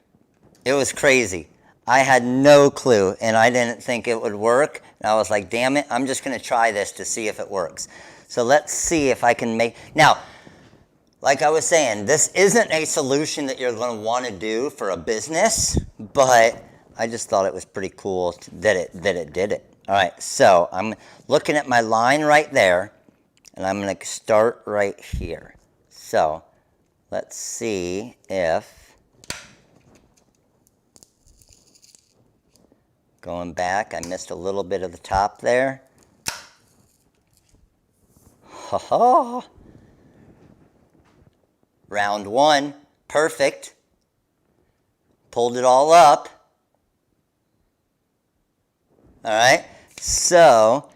It was crazy. I had no clue, and I didn't think it would work. And I was like, damn it, I'm just going to try this to see if it works. So let's see if I can make... Now, like I was saying, this isn't a solution that you're going to want to do for a business, but I just thought it was pretty cool that it did it. All right, so I'm looking at my line right there, and I'm going to start right here. So let's see if... Going back, I missed a little bit of the top there. Ha ha! Round one, perfect. Pulled it all up. All right, so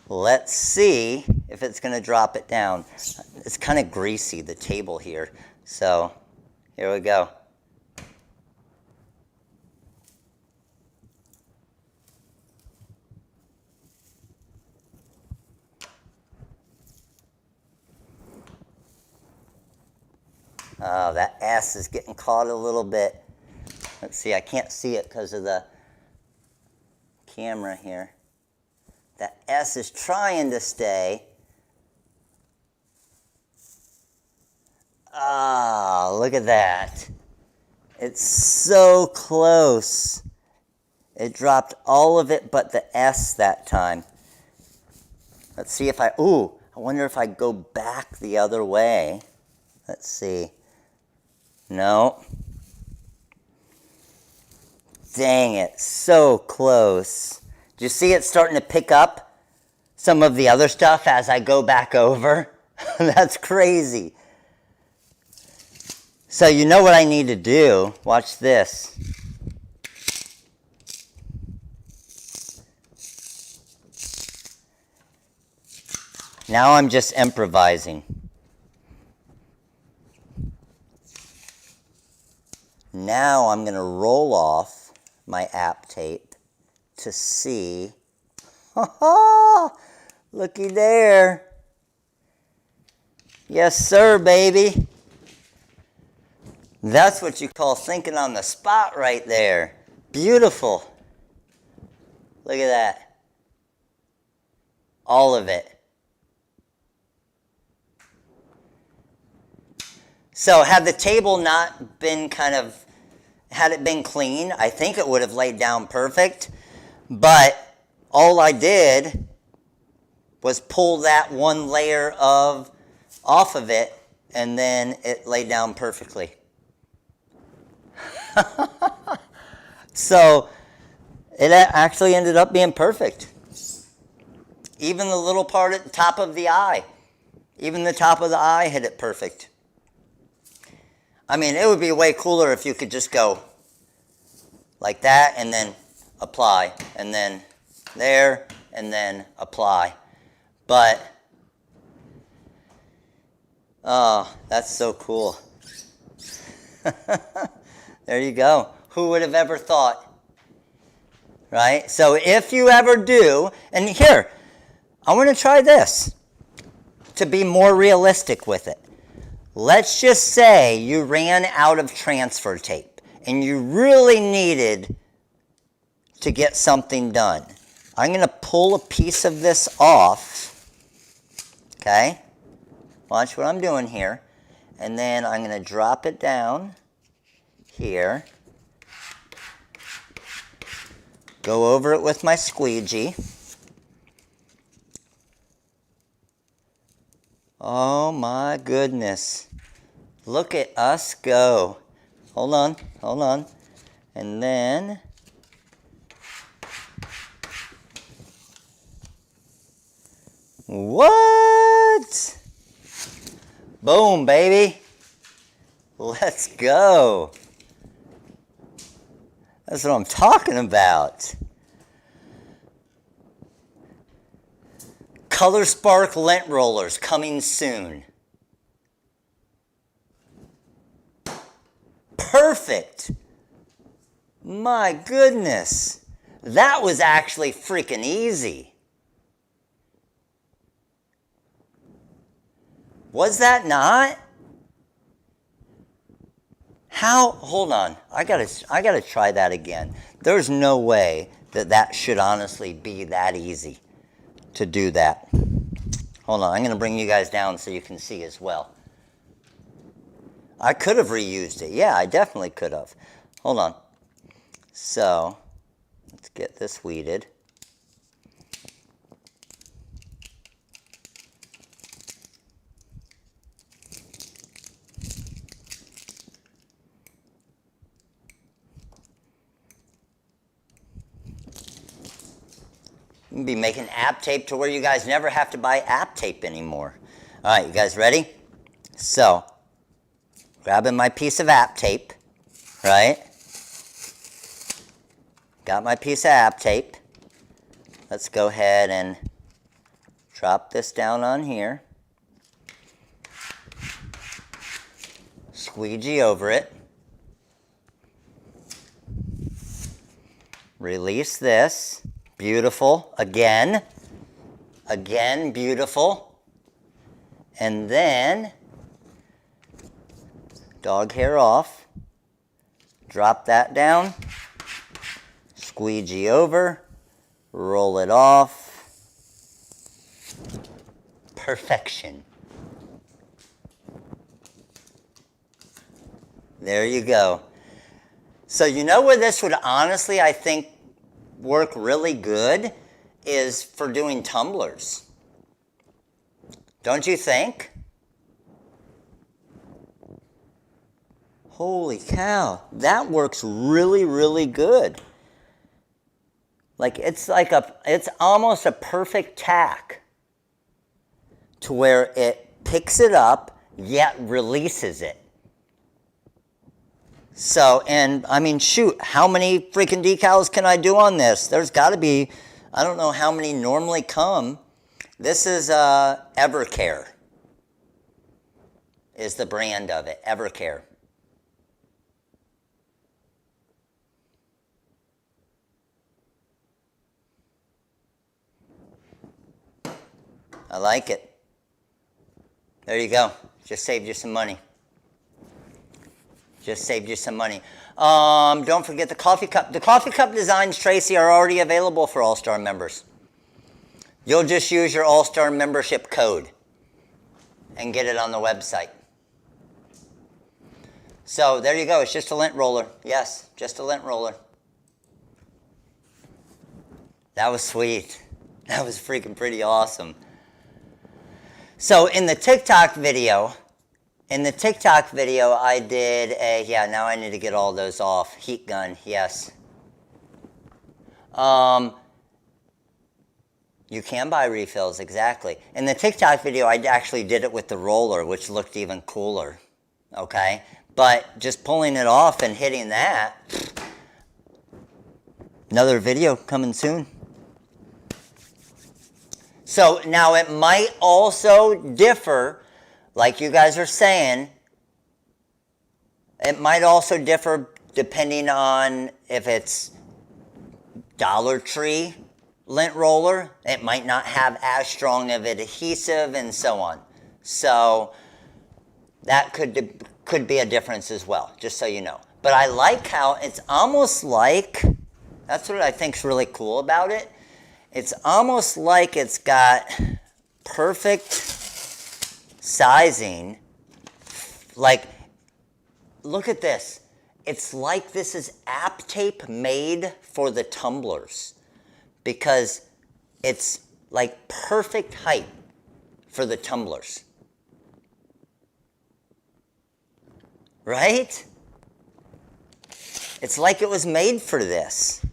let's see if it's going to drop it down. It's kind of greasy, the table here. So here we go. Oh, that S is getting caught a little bit. Let's see, I can't see it because of the camera here. That S is trying to stay. Ah, look at that. It's so close. It dropped all of it but the S that time. Let's see if I wonder if I go back the other way. Let's see. No. Dang it, so close. Do you see it starting to pick up some of the other stuff as I go back over? That's crazy. So you know what I need to do. Watch this. Now I'm just improvising. Now I'm going to roll off my app tape to see. Looky there. Yes, sir, baby. That's what you call thinking on the spot right there. Beautiful. Look at that. All of it. So had the table not been had it been clean, I think it would have laid down perfect. But all I did was pull that one layer off of it, and then it laid down perfectly. So it actually ended up being perfect. Even the little part at the top of the eye. Even the top of the eye hit it perfect. I mean, it would be way cooler if you could just go like that and then apply, and then there and then apply. But, oh, that's so cool. There you go. Who would have ever thought? Right? So if you ever do, and here, I want to try this to be more realistic with it. Let's just say you ran out of transfer tape and you really needed to get something done. I'm going to pull a piece of this off. Okay? Watch what I'm doing here. And then I'm going to drop it down here. Go over it with my squeegee. Oh my goodness. Look at us go. Hold on, hold on. And then what? Boom, baby. Let's go. That's what I'm talking about. ColorSpark lint rollers coming soon. Perfect. My goodness. That was actually freaking easy. Was that not? How? Hold on. I gotta try that again. There's no way that that should honestly be that easy to do that. Hold on. I'm gonna bring you guys down so you can see as well. I could have reused it. Yeah, I definitely could have. Hold on. So, let's get this weeded. You can be making app tape to where you guys never have to buy app tape anymore. All right, you guys ready? So, grabbing my piece of app tape, right? Got my piece of app tape. Let's go ahead and drop this down on here. Squeegee over it. Release this. Beautiful. Again. Again, beautiful. And then, dog hair off. Drop that down. Squeegee over. Roll it off. Perfection. There you go. So you know where this would honestly, I think, work really good is for doing tumblers. Don't you think? Holy cow, that works really, really good. Like it's almost a perfect tack to where it picks it up yet releases it. So, and I mean, shoot, how many freaking decals can I do on this? There's got to be, I don't know how many normally come. This is Evercare is the brand of it, Evercare. I like it. There you go. Just saved you some money. Just saved you some money. Don't forget the coffee cup. The coffee cup designs, Tracy, are already available for All-Star members. You'll just use your All-Star membership code and get it on the website. So there you go. It's just a lint roller. Yes, just a lint roller. That was sweet. That was freaking pretty awesome. So in the TikTok video, I did a, yeah, now I need to get all those off. Heat gun, yes. You can buy refills, exactly. In the TikTok video, I actually did it with the roller, which looked even cooler, okay? But just pulling it off and hitting that, another video coming soon. So now it might also differ, like you guys are saying, It might also differ depending on if it's Dollar Tree lint roller. It might not have as strong of an adhesive and so on. So that could be a difference as well, just so you know. But I like how it's almost like, that's what I think is really cool about it. It's almost like it's got perfect sizing. Like, look at this. It's like this is app tape made for the tumblers because it's like perfect height for the tumblers. Right? It's like it was made for this.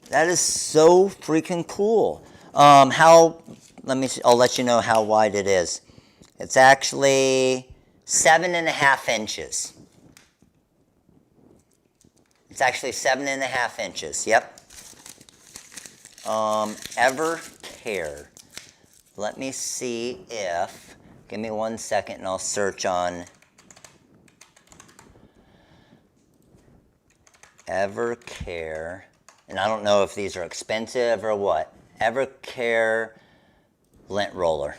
That is so freaking cool. I'll let you know how wide it is. It's actually 7.5 inches. It's actually 7.5 inches. Yep. Evercare. Let me see if, give me 1 second and I'll search on Evercare. And I don't know if these are expensive or what. Evercare lint roller.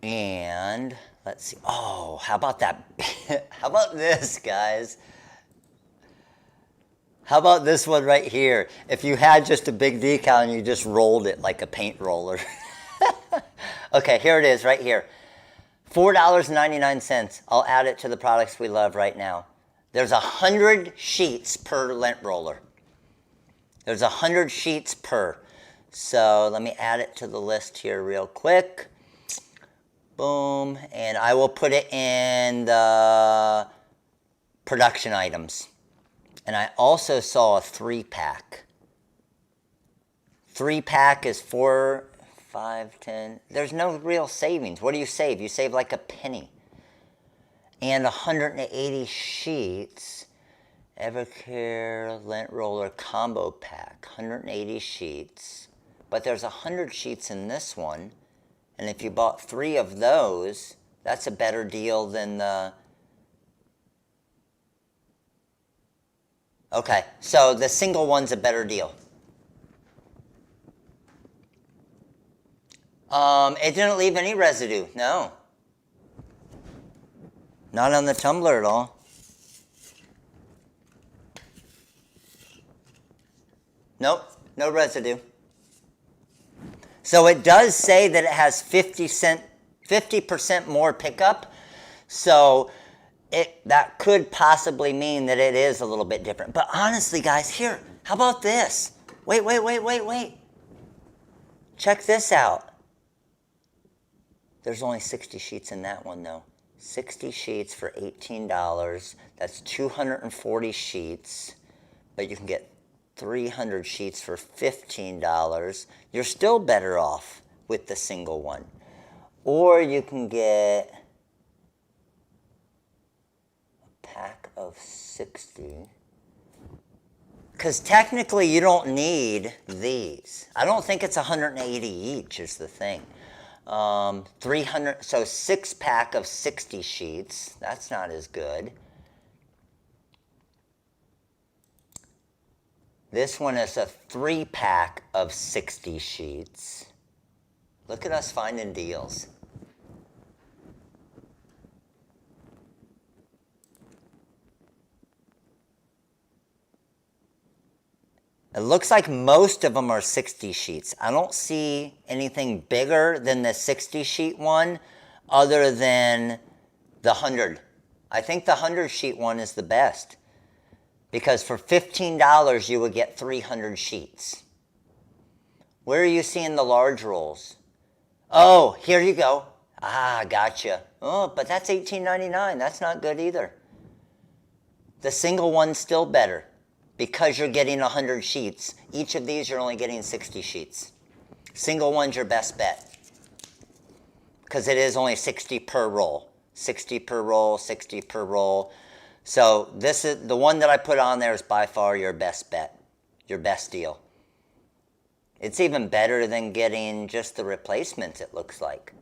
And let's see. Oh, how about that? How about this, guys? How about this one right here? If you had just a big decal and you just rolled it like a paint roller. Okay, here it is right here. $4.99. I'll add it to the products we love right now. There's 100 sheets per lint roller. There's 100 sheets per. So let me add it to the list here real quick. Boom. And I will put it in the production items. And I also saw a 3-pack. 3-pack is 4, 5, 10. There's no real savings. What do you save? You save like a penny. And 180 sheets. Evercare lint roller combo pack. 180 sheets. But there's 100 sheets in this one. And if you bought 3 of those, that's a better deal than the... Okay, so the single one's a better deal. It didn't leave any residue, no. Not on the tumbler at all. Nope, no residue. So it does say that it has 50% more pickup. So that could possibly mean that it is a little bit different. But honestly, guys, here, how about this? Wait. Check this out. There's only 60 sheets in that one, though. 60 sheets for $18. That's 240 sheets. But you can get 300 sheets for $15. You're still better off with the single one. Or you can get a pack of 60. Because technically you don't need these. I don't think it's 180 each is the thing. 300, so 6-pack of 60 sheets. That's not as good. This one is a 3-pack of 60 sheets. Look at us finding deals. It looks like most of them are 60 sheets. I don't see anything bigger than the 60 sheet one other than the 100. I think the 100 sheet one is the best. Because for $15, you would get 300 sheets. Where are you seeing the large rolls? Oh, here you go. Ah, gotcha. Oh, but that's $18.99. That's not good either. The single one's still better because you're getting 100 sheets. Each of these, you're only getting 60 sheets. Single one's your best bet because it is only 60 per roll. 60 per roll, 60 per roll. So this is the one that I put on there is by far your best bet, your best deal. It's even better than getting just the replacements, it looks like.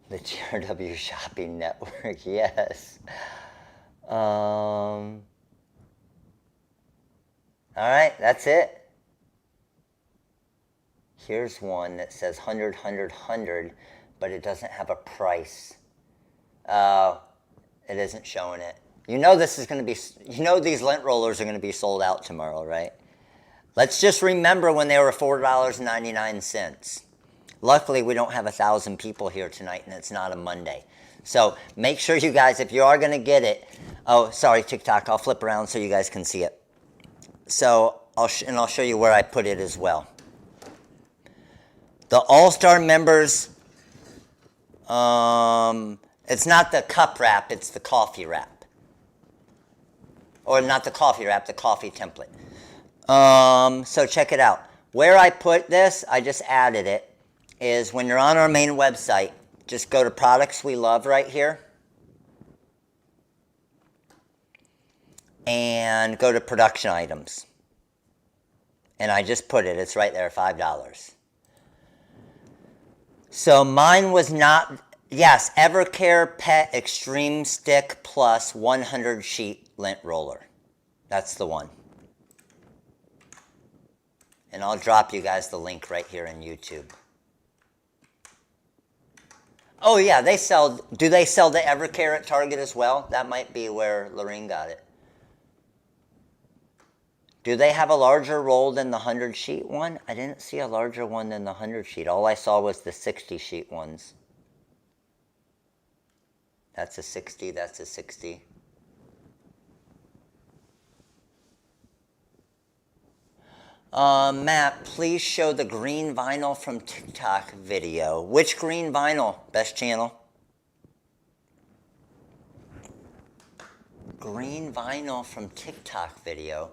The GRW Shopping Network, yes. All right, that's it. Here's one that says 100, 100, 100, but it doesn't have a price. It isn't showing it. You know this is going to be, you know these lint rollers are going to be sold out tomorrow, right? Let's just remember when they were $4.99. Luckily, we don't have 1,000 people here tonight, and it's not a Monday. So make sure you guys, if you are going to get it, oh, sorry, TikTok, I'll flip around so you guys can see it. So, I'll show you where I put it as well. The All-Star members, it's not the cup wrap, it's the coffee wrap. Or not the coffee wrap, the coffee template. So check it out. Where I put this, I just added it, is when you're on our main website, just go to Products We Love right here. And go to Production Items. And I just put it, it's right there, $5. So mine was not, yes, Evercare Pet Extreme Stick Plus 100 Sheet Lint Roller. That's the one. And I'll drop you guys the link right here in YouTube. Oh yeah, they sell, do they sell the Evercare at Target as well? That might be where Lorene got it. Do they have a larger roll than the 100 sheet one? I didn't see a larger one than the 100 sheet. All I saw was the 60 sheet ones. That's a 60, that's a 60. Matt, please show the green vinyl from TikTok video. Which green vinyl? Best channel. Green vinyl from TikTok video.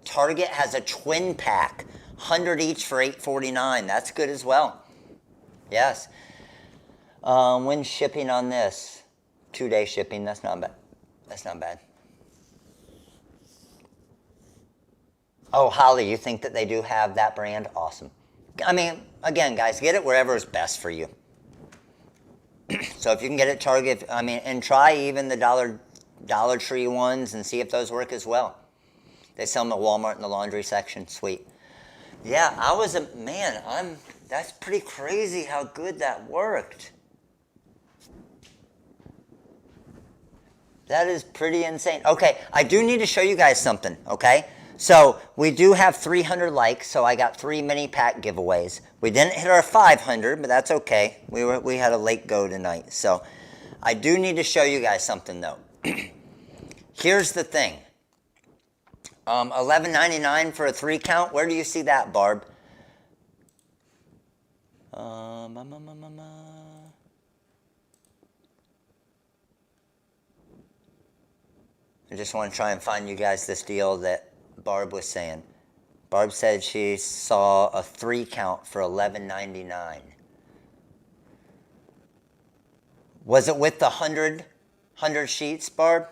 Target has a twin pack. 100 each for $8.49. That's good as well. Yes. When's shipping on this? 2-day shipping. That's not bad. That's not bad. Oh, Holly, you think that they do have that brand? Awesome. I mean, again, guys, get it wherever is best for you. So if you can get it at Target, I mean, and try even the Dollar Tree ones and see if those work as well. They sell them at Walmart in the laundry section. Sweet. Yeah, I was a, man, that's pretty crazy how good that worked. That is pretty insane. Okay, I do need to show you guys something, okay? So we do have 300 likes, so I got 3 mini pack giveaways. We didn't hit our 500, but that's okay. We had a late go tonight. So I do need to show you guys something though. Here's the thing. $11.99 for a 3 count. Where do you see that, Barb? I just want to try and find you guys this deal that Barb was saying. Barb said she saw a 3 count for $11.99. Was it with the 100 sheets, Barb?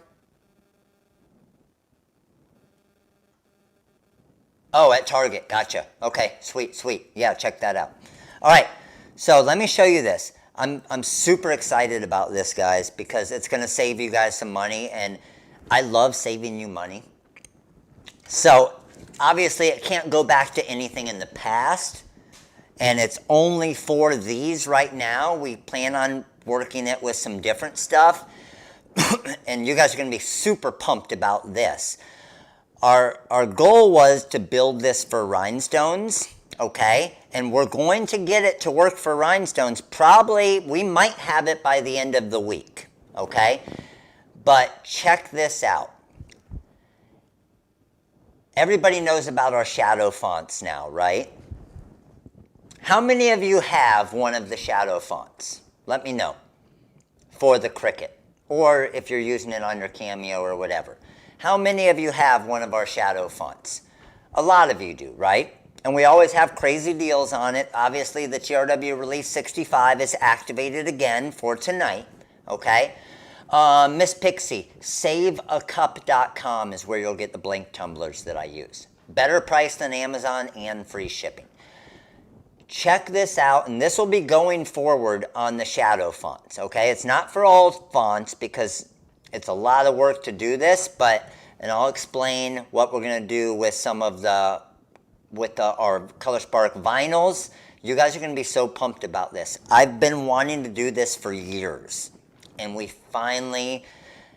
Oh, at Target. Gotcha. Okay, sweet, sweet. Yeah, check that out. All right, so let me show you this. I'm super excited about this, guys, because it's going to save you guys some money, and I love saving you money. So, obviously, it can't go back to anything in the past, and it's only for these right now. We plan on working it with some different stuff, and you guys are going to be super pumped about this. Our goal was to build this for rhinestones, okay? And we're going to get it to work for rhinestones. Probably, we might have it by the end of the week, okay? But check this out. Everybody knows about our shadow fonts now, right? How many of you have one of the shadow fonts? Let me know. For the Cricut. Or if you're using it on your Cameo or whatever. How many of you have one of our shadow fonts? A lot of you do, right? And we always have crazy deals on it. Obviously, the TRW Release 65 is activated again for tonight, okay? Miss Pixie, saveacup.com is where you'll get the blank tumblers that I use. Better price than Amazon and free shipping. Check this out, and this will be going forward on the shadow fonts, okay? It's not for all fonts because it's a lot of work to do this, and I'll explain what we're going to do with some of our ColorSpark vinyls. You guys are going to be so pumped about this. I've been wanting to do this for years, and we finally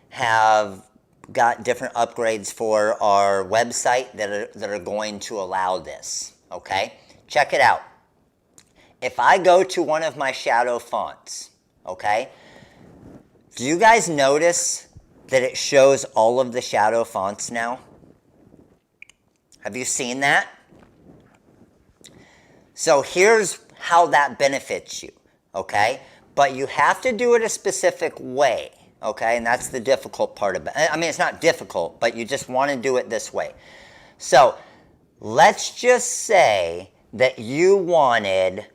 have got different upgrades for our website that are going to allow this, okay? Check it out. If I go to one of my shadow fonts, okay, do you guys notice that it shows all of the shadow fonts now? Have you seen that? So here's how that benefits you, okay? But you have to do it a specific way, okay? And that's the difficult part about it. I mean, it's not difficult, but you just want to do it this way. So let's just say that you wanted,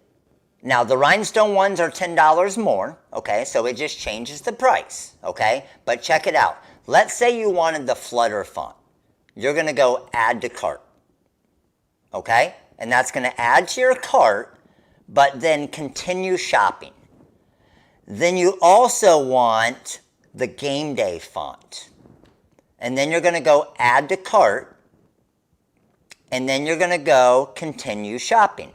now the rhinestone ones are $10 more, okay? So it just changes the price, okay? But check it out. Let's say you wanted the Flutter font. You're going to go add to cart, okay? And that's going to add to your cart, but then continue shopping. Then you also want the Game Day font. And then you're going to go add to cart, and then you're going to go continue shopping.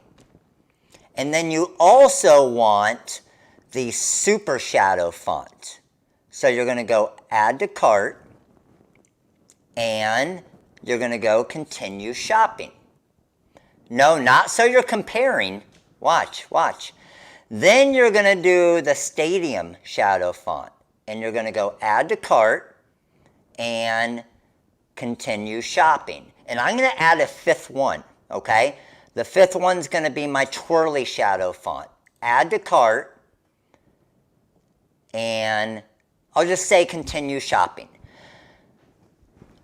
And then you also want the Super Shadow font. So you're going to go add to cart, and you're going to go continue shopping. No, not so you're comparing. Watch, watch. Then you're going to do the Stadium Shadow font. And you're going to go add to cart and continue shopping. And I'm going to add a fifth one, okay? The fifth one's going to be my Twirly Shadow font. Add to cart, and I'll just say continue shopping.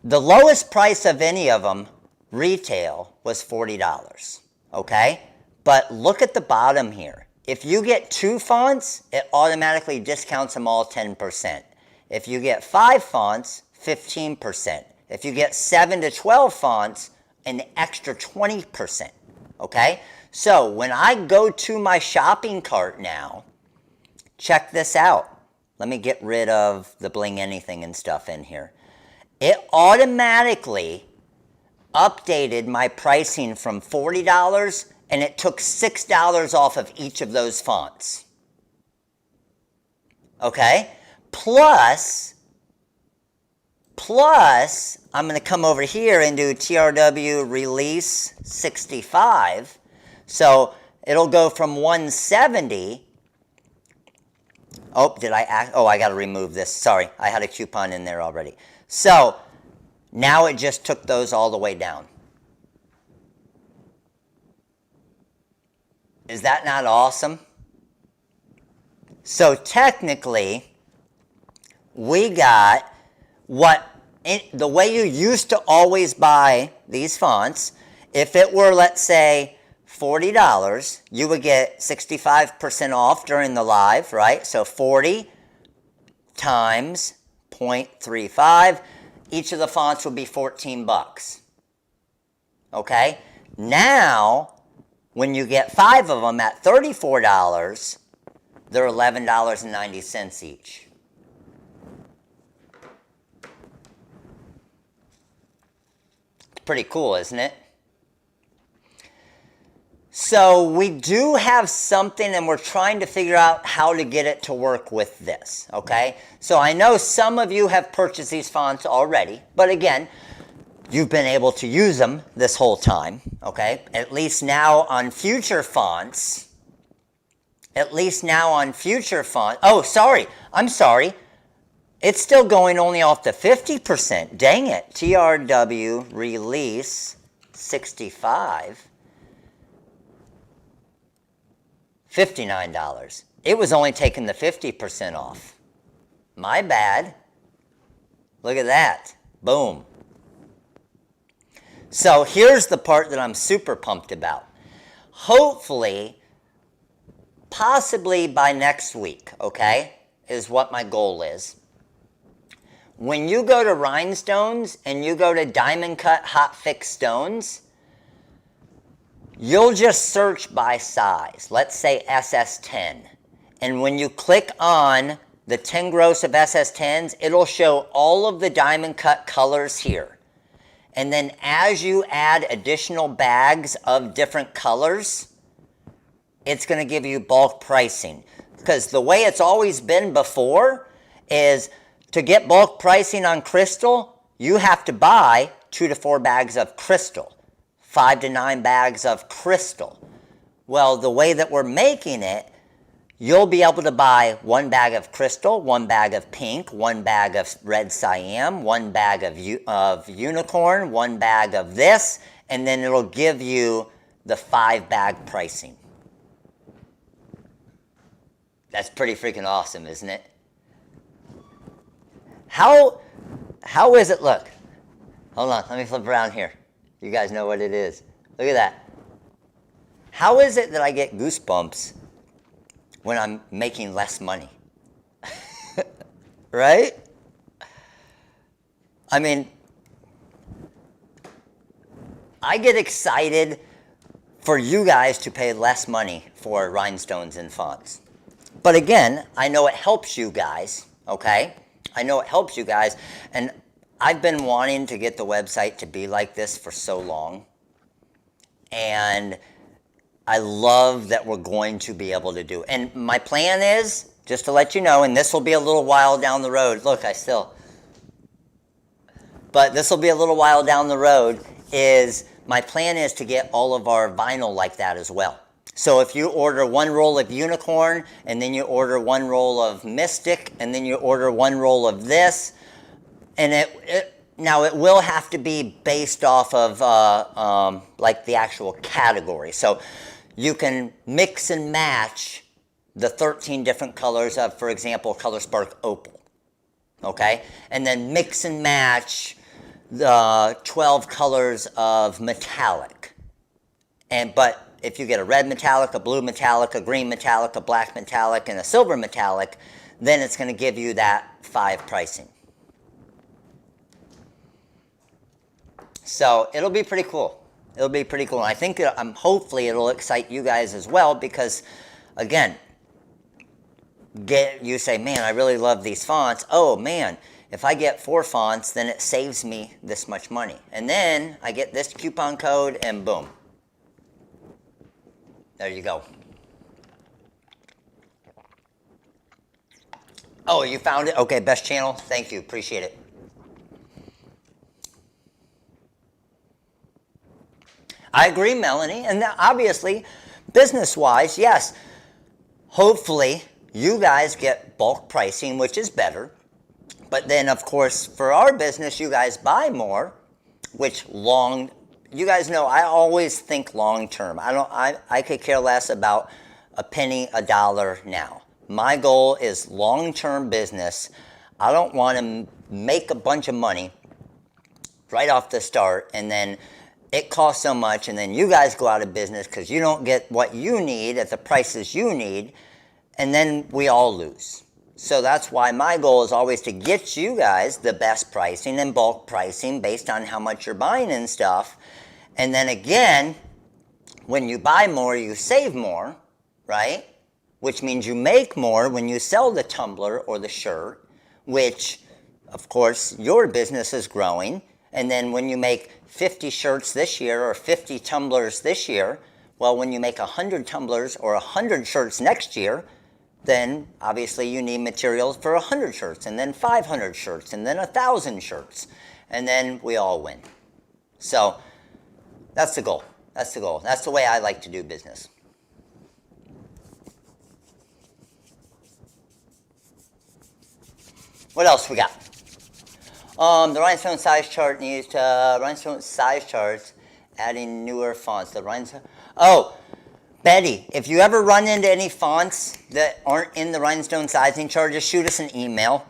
The lowest price of any of them, retail, was $40, okay? But look at the bottom here. If you get 2 fonts, it automatically discounts them all 10%. If you get 5 fonts, 15%. If you get 7 to 12 fonts, an extra 20%. Okay? So when I go to my shopping cart now, check this out. Let me get rid of the bling anything and stuff in here. It automatically updated my pricing from $40, and it took $6 off of each of those fonts. Okay? Plus, I'm going to come over here and do TRW release 65. So it'll go from 170. Oh, I got to remove this. Sorry, I had a coupon in there already. So now it just took those all the way down. Is that not awesome? So technically, we got the way you used to always buy these fonts. If it were, let's say, $40, you would get 65% off during the live, right? So 40 times 0.35. Each of the fonts would be 14 bucks. Okay? Now, when you get 5 of them at $34, they're $11.90 each. It's pretty cool, isn't it? So we do have something, and we're trying to figure out how to get it to work with this, okay? So I know some of you have purchased these fonts already, but again, you've been able to use them this whole time, okay? At least now on future fonts. Oh, sorry. I'm sorry. It's still going only off the 50%. Dang it. TRW release 65. $59. It was only taking the 50% off. My bad. Look at that. Boom. So here's the part that I'm super pumped about. Hopefully, possibly by next week, okay, is what my goal is. when you go to rhinestones and you go to diamond cut hot fix stones, you'll just search by size. Let's say SS10. And when you click on the 10 gross of SS10s, it'll show all of the diamond cut colors here. And then as you add additional bags of different colors, it's going to give you bulk pricing. Because the way it's always been before is to get bulk pricing on crystal, you have to buy 2 to 4 bags of crystal, 5 to 9 bags of crystal. Well, the way that we're making it, you'll be able to buy 1 bag of crystal, 1 bag of pink, 1 bag of red cyan, 1 bag of unicorn, 1 bag of this, and then it'll give you the 5 bag pricing. That's pretty freaking awesome, isn't it? How is it look? Hold on, let me flip around here. You guys know what it is. Look at that. How is it that I get goosebumps when I'm making less money? Right? I mean, I get excited for you guys to pay less money for rhinestones and fonts. But again, I know it helps you guys, okay? I know it helps you guys, and I've been wanting to get the website to be like this for so long, and I love that we're going to be able to do it. And my plan is, just to let you know, and this will be a little while down the road. Look, but this will be a little while down the road, is my plan is to get all of our vinyl like that as well. So if you order 1 roll of unicorn, and then you order 1 roll of mystic, and then you order 1 roll of this, and now it will have to be based off of like the actual category. So you can mix and match the 13 different colors of, for example, ColorSpark Opal, okay? And then mix and match the 12 colors of metallic. But if you get a red metallic, a blue metallic, a green metallic, a black metallic, and a silver metallic, then it's going to give you that 5 pricing. So it'll be pretty cool. It'll be pretty cool. And I think hopefully it'll excite you guys as well, because again, you say, man, I really love these fonts. Oh man, if I get 4 fonts, then it saves me this much money. And then I get this coupon code and boom. There you go. Oh, you found it? Okay, best channel. Thank you. Appreciate it. I agree, Melanie. And obviously, business-wise, yes, hopefully you guys get bulk pricing, which is better. But then, of course, for our business, you guys buy more, which you guys know I always think long term. I could care less about a penny, a dollar now. My goal is long term business. I don't want to make a bunch of money right off the start, and then it costs so much, and then you guys go out of business because you don't get what you need at the prices you need, and then we all lose. So that's why my goal is always to get you guys the best pricing and bulk pricing based on how much you're buying and stuff. And then again, when you buy more, you save more, right? Which means you make more when you sell the tumbler or the shirt, which, of course, your business is growing. And then when you make 50 shirts this year or 50 tumblers this year, well, when you make 100 tumblers or 100 shirts next year, then obviously you need materials for 100 shirts, and then 500 shirts, and then 1,000 shirts. And then we all win. So that's the goal. That's the goal. That's the way I like to do business. What else we got? The rhinestone size chart needs to, rhinestone size charts, adding newer fonts. The rhinestone, oh, Betty, if you ever run into any fonts that aren't in the rhinestone sizing chart, just shoot us an email.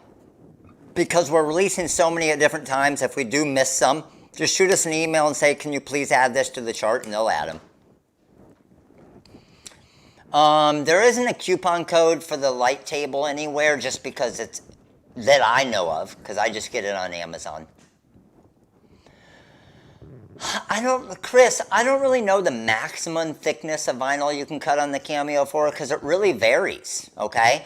Because we're releasing so many at different times, if we do miss some, just shoot us an email and say, can you please add this to the chart, and they'll add them. There isn't a coupon code for the light table anywhere, just because that I know of, because I just get it on Amazon. Chris, I don't really know the maximum thickness of vinyl you can cut on the Cameo for, because it really varies, okay?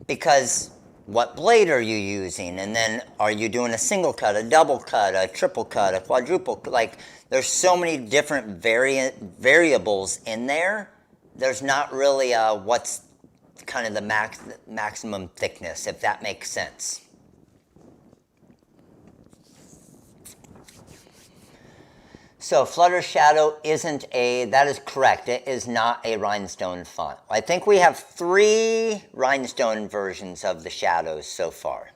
Because what blade are you using? And then are you doing a single cut, a double cut, a triple cut, a quadruple? Like, there's so many different variables in there. There's not really what's kind of the maximum thickness, if that makes sense. So Flutter Shadow isn't that is correct, it is not a rhinestone font. I think we have 3 rhinestone versions of the shadows so far.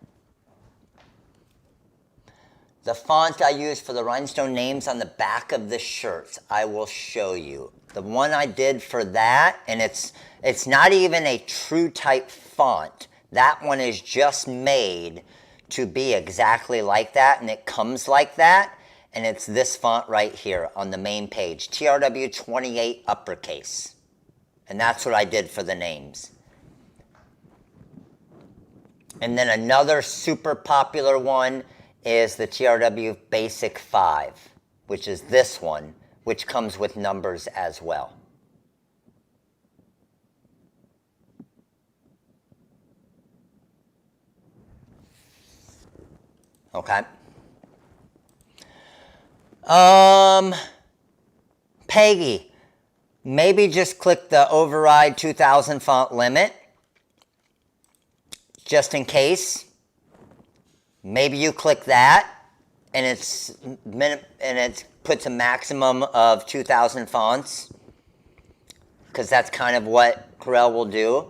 The font I use for the rhinestone names on the back of the shirts, I will show you. The one I did for that, and it's not even a true type font. That one is just made to be exactly like that, and it comes like that. And it's this font right here on the main page, TRW28 uppercase. And that's what I did for the names. And then another super popular one is the TRW Basic 5, which is this one, which comes with numbers as well. Okay. Peggy, maybe just click the override 2000 font limit, just in case. Maybe you click that, and it puts a maximum of 2000 fonts, because that's kind of what Corel will do.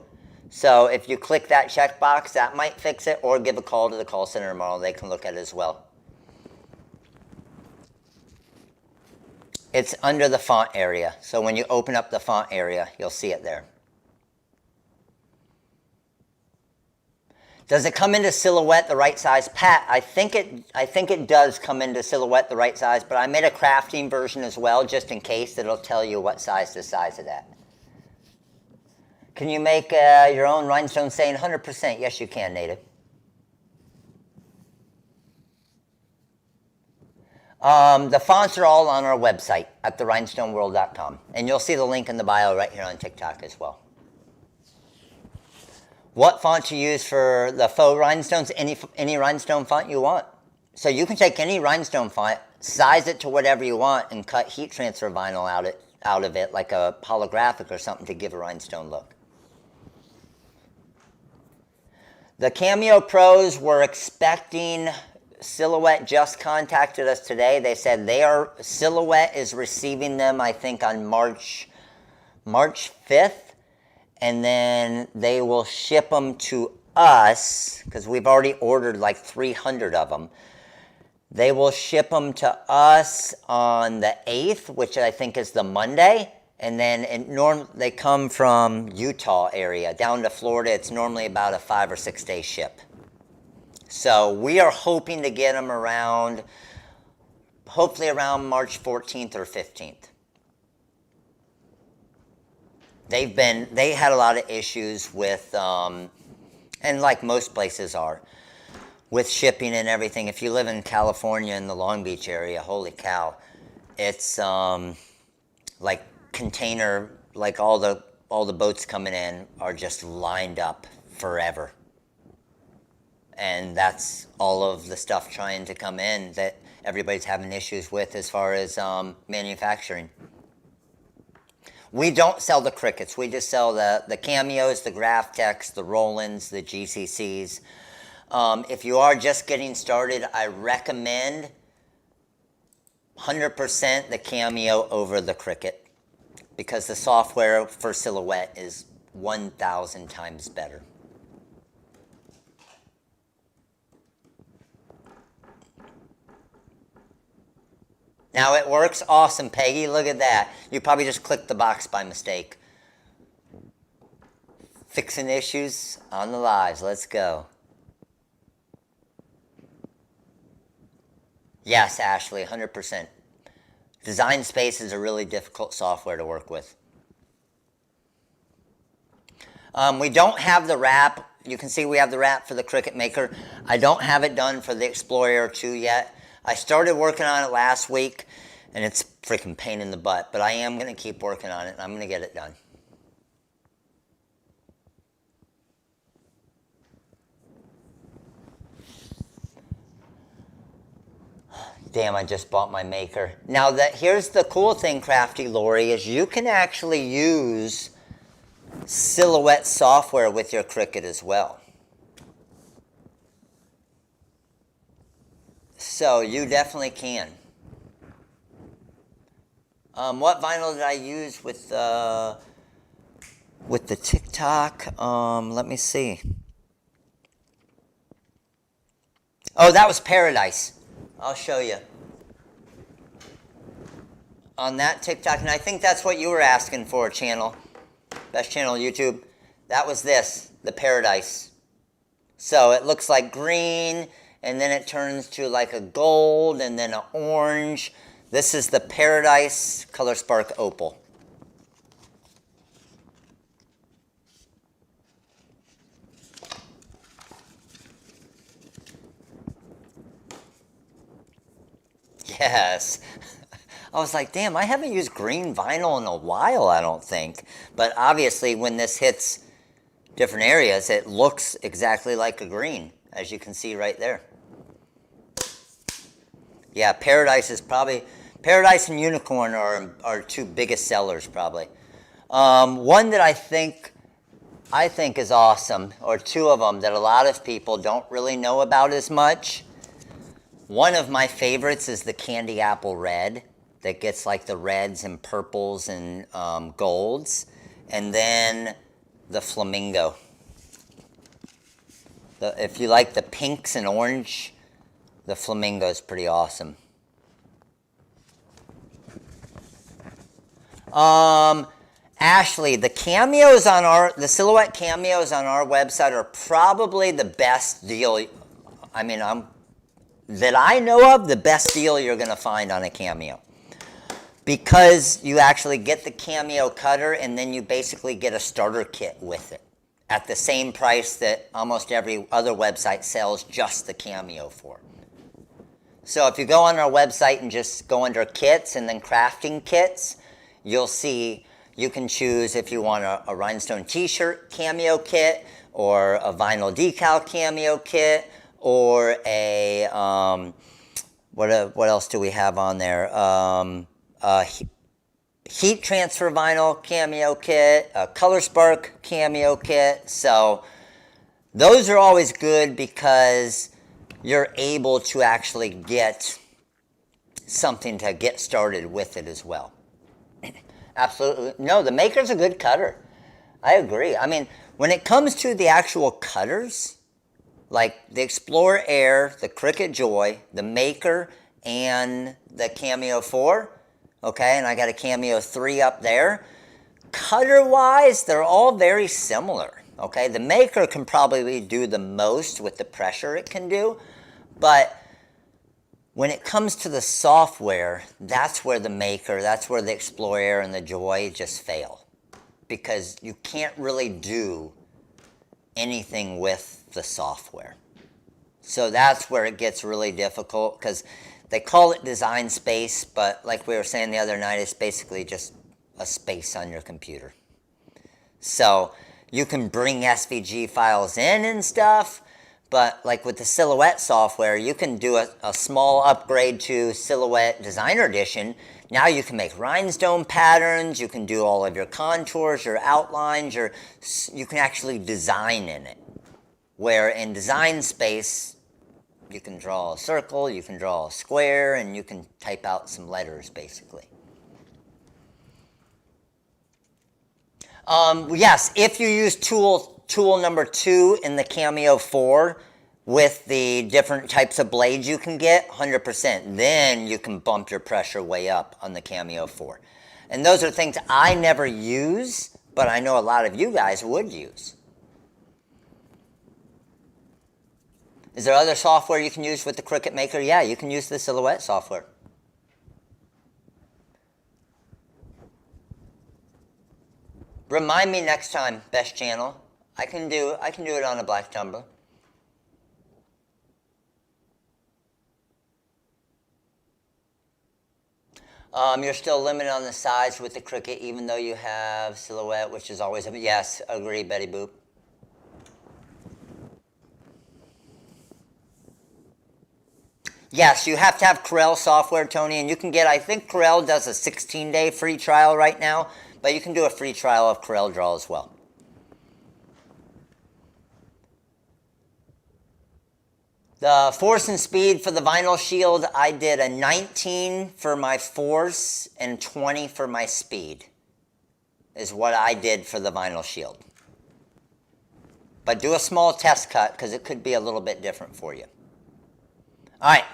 So if you click that checkbox, that might fix it, or give a call to the call center tomorrow. They can look at it as well. It's under the font area. So when you open up the font area, you'll see it there. Does it come into silhouette the right size? Pat, I think it does come into silhouette the right size, but I made a crafting version as well, just in case, that'll tell you what size to size it at. Can you make your own rhinestone saying 100%? Yes, you can, Native. The fonts are all on our website at therhinestoneworld.com, and you'll see the link in the bio right here on TikTok as well. What font to use for the faux rhinestones? Any rhinestone font you want. So you can take any rhinestone font, size it to whatever you want, and cut heat transfer vinyl out of it, like a holographic or something, to give a rhinestone look. The Cameo pros were expecting Silhouette just contacted us today. They said Silhouette is receiving them, I think, on March 5th. And then they will ship them to us, because we've already ordered like 300 of them. They will ship them to us on the 8th, which I think is the Monday. And then they come from Utah area down to Florida. It's normally about a 5 or 6 day ship. So we are hoping to get them hopefully around March 14th or 15th. They had a lot of issues with, and like most places are, with shipping and everything. If you live in California in the Long Beach area, holy cow, it's like container, like all the boats coming in are just lined up forever. And that's all of the stuff trying to come in that everybody's having issues with as far as manufacturing. We don't sell the Cricuts. We just sell the Cameos, the Graphtecs, the Rolands, the GCCs. If you are just getting started, I recommend 100% the Cameo over the Cricut, because the software for Silhouette is 1,000 times better. Now it works awesome, Peggy. Look at that. You probably just clicked the box by mistake. Fixing issues on the lives. Let's go. Yes, Ashley, 100%. Design Space is a really difficult software to work with. We don't have the wrap. You can see we have the wrap for the Cricut Maker. I don't have it done for the Explorer 2 yet. I started working on it last week, and it's a freaking pain in the butt, but I am going to keep working on it, and I'm going to get it done. Damn, I just bought my maker. Now, here's the cool thing, Crafty Lori, is you can actually use Silhouette software with your Cricut as well. So you definitely can. What vinyl did I use with the TikTok? Let me see. Oh, that was Paradise. I'll show you. On that TikTok, and I think that's what you were asking for, channel. Best channel on YouTube. That was this, the Paradise. So it looks like green, and then it turns to like a gold, and then an orange. This is the Paradise ColorSpark Opal. Yes. I was like, damn, I haven't used green vinyl in a while, I don't think. But obviously, when this hits different areas, it looks exactly like a green, as you can see right there. Yeah, Paradise is probably, Paradise and Unicorn are our two biggest sellers, probably. One that I think is awesome, or two of them that a lot of people don't really know about as much. One of my favorites is the Candy Apple Red, that gets like the reds and purples and golds. And then the Flamingo. If you like the pinks and orange, the Flamingo is pretty awesome. Ashley, the cameos on the Silhouette cameos on our website are probably the best deal. I mean, that I know of, the best deal you're going to find on a Cameo. Because you actually get the Cameo cutter, and then you basically get a starter kit with it at the same price that almost every other website sells just the Cameo for. So if you go on our website and just go under kits and then crafting kits, you'll see you can choose if you want a rhinestone t-shirt Cameo kit, or a vinyl decal Cameo kit, or a, what else do we have on there? Heat transfer vinyl Cameo kit, a ColorSpark Cameo kit. So those are always good because you're able to actually get something to get started with it as well. Absolutely. No, the Maker's a good cutter. I agree. I mean, when it comes to the actual cutters, like the Explorer Air, the Cricut Joy, the Maker, and the Cameo 4, okay, and I got a Cameo 3 up there. Cutter-wise, they're all very similar, okay? The Maker can probably do the most with the pressure it can do, but when it comes to the software, that's where the Maker, that's where the Explorer and the Joy just fail, because you can't really do anything with the software. So that's where it gets really difficult, because they call it design space, but like we were saying the other night, it's basically just a space on your computer. So you can bring SVG files in and stuff, but like with the Silhouette software, you can do a small upgrade to Silhouette Designer Edition. Now you can make rhinestone patterns, you can do all of your contours, your outlines, you can actually design in it. Where in design space, you can draw a circle, you can draw a square, and you can type out some letters, basically. Yes, if you use tool number 2 in the Cameo 4 with the different types of blades you can get, 100%, then you can bump your pressure way up on the Cameo 4. And those are things I never use, but I know a lot of you guys would use. Is there other software you can use with the Cricut Maker? Yeah, you can use the Silhouette software. Remind me next time, Best Channel. I can do it on a black tumbler. You're still limited on the size with the Cricut, even though you have silhouette, which is always a yes. Agree, Betty Boop. Yes, you have to have Corel software, Tony, and you can get, I think Corel does a 16-day free trial right now, but you can do a free trial of Corel Draw as well. The force and speed for the vinyl shield, I did a 19 for my force and 20 for my speed, is what I did for the vinyl shield. But do a small test cut because it could be a little bit different for you. All right,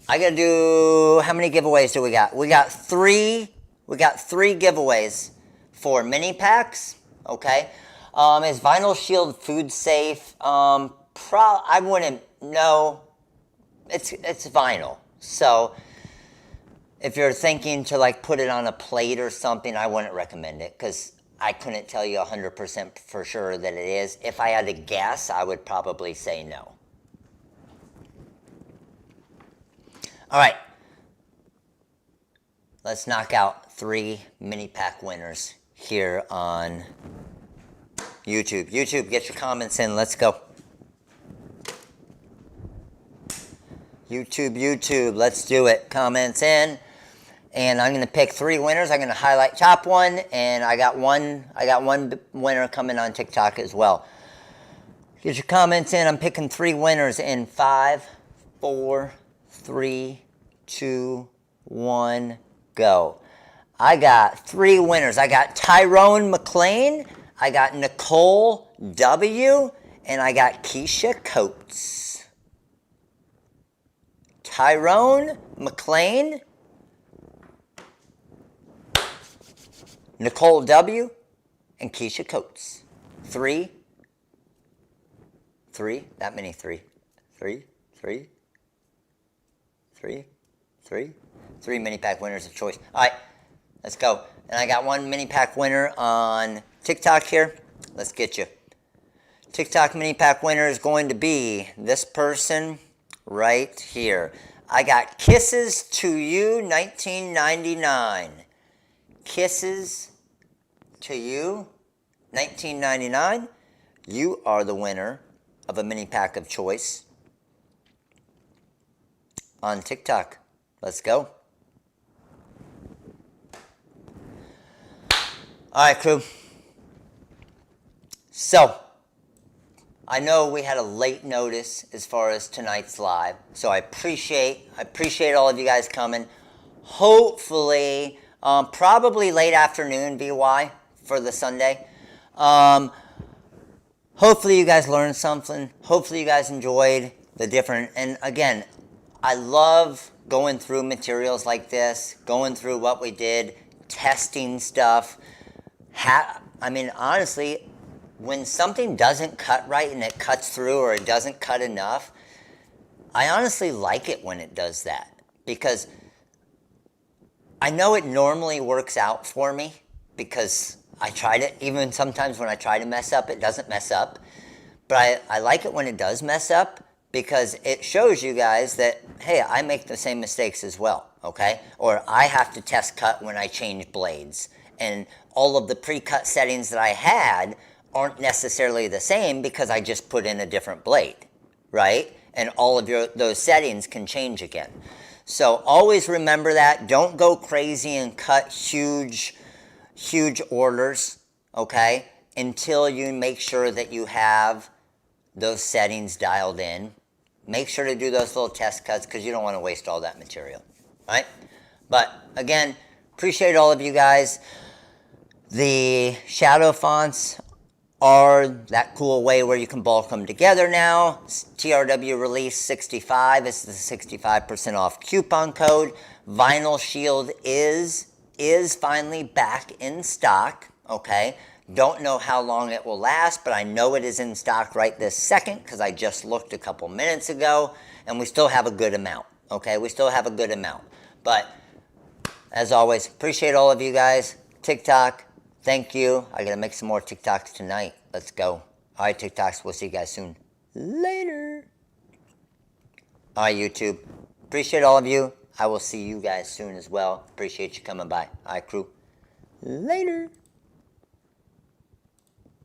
I gotta do, how many giveaways do we got? We got three giveaways for mini packs, okay? Is vinyl shield food safe? I wouldn't know. It's vinyl. So if you're thinking to like put it on a plate or something, I wouldn't recommend it because I couldn't tell you 100% for sure that it is. If I had to guess, I would probably say no. All right. Let's knock out 3 mini pack winners here on YouTube. YouTube, get your comments in. Let's go. YouTube, let's do it. Comments in. And I'm going to pick 3 winners. I'm going to highlight top one, and I got one winner coming on TikTok as well. Get your comments in. I'm picking 3 winners in 5, 4, 3, 2, 1, go. I got 3 winners. I got Tyrone McLean, I got Nicole W, and I got Keisha Coates. Tyrone McLean, Nicole W, and Keisha Coates. 3, that many 3. 3 mini pack winners of choice. All right, let's go. And I got 1 mini pack winner on TikTok here. Let's get you. TikTok mini pack winner is going to be this person right here. I got Kisses to You 1999. Kisses to You 1999. You are the winner of a mini pack of choice on TikTok. Let's go. All right, crew. So, I know we had a late notice as far as tonight's live, so I appreciate all of you guys coming. Hopefully, probably late afternoon VY for the Sunday. Hopefully you guys learned something. Hopefully you guys enjoyed the different, and again, I love going through materials like this, going through what we did, testing stuff. I mean, honestly, when something doesn't cut right and it cuts through or it doesn't cut enough, I honestly like it when it does that because I know it normally works out for me because I tried it. Even sometimes when I try to mess up, it doesn't mess up. But I like it when it does mess up because it shows you guys that, hey, I make the same mistakes as well, okay? Or I have to test cut when I change blades. And all of the pre-cut settings that I had aren't necessarily the same because I just put in a different blade, right? And all of those settings can change again. So always remember that. Don't go crazy and cut huge orders, okay? Until you make sure that you have those settings dialed in. Make sure to do those little test cuts because you don't want to waste all that material, right? But again, appreciate all of you guys. The shadow fonts are that cool way where you can bulk them together now. TRW release 65 is the 65% off coupon code. Vinyl Shield is finally back in stock, okay? Don't know how long it will last, but I know it is in stock right this second because I just looked a couple minutes ago, and we still have a good amount, okay? We still have a good amount. But as always, appreciate all of you guys. TikTok, thank you. I got to make some more TikToks tonight. Let's go. All right, TikToks, we'll see you guys soon. Later. All right, YouTube. Appreciate all of you. I will see you guys soon as well. Appreciate you coming by. All right, crew. Later.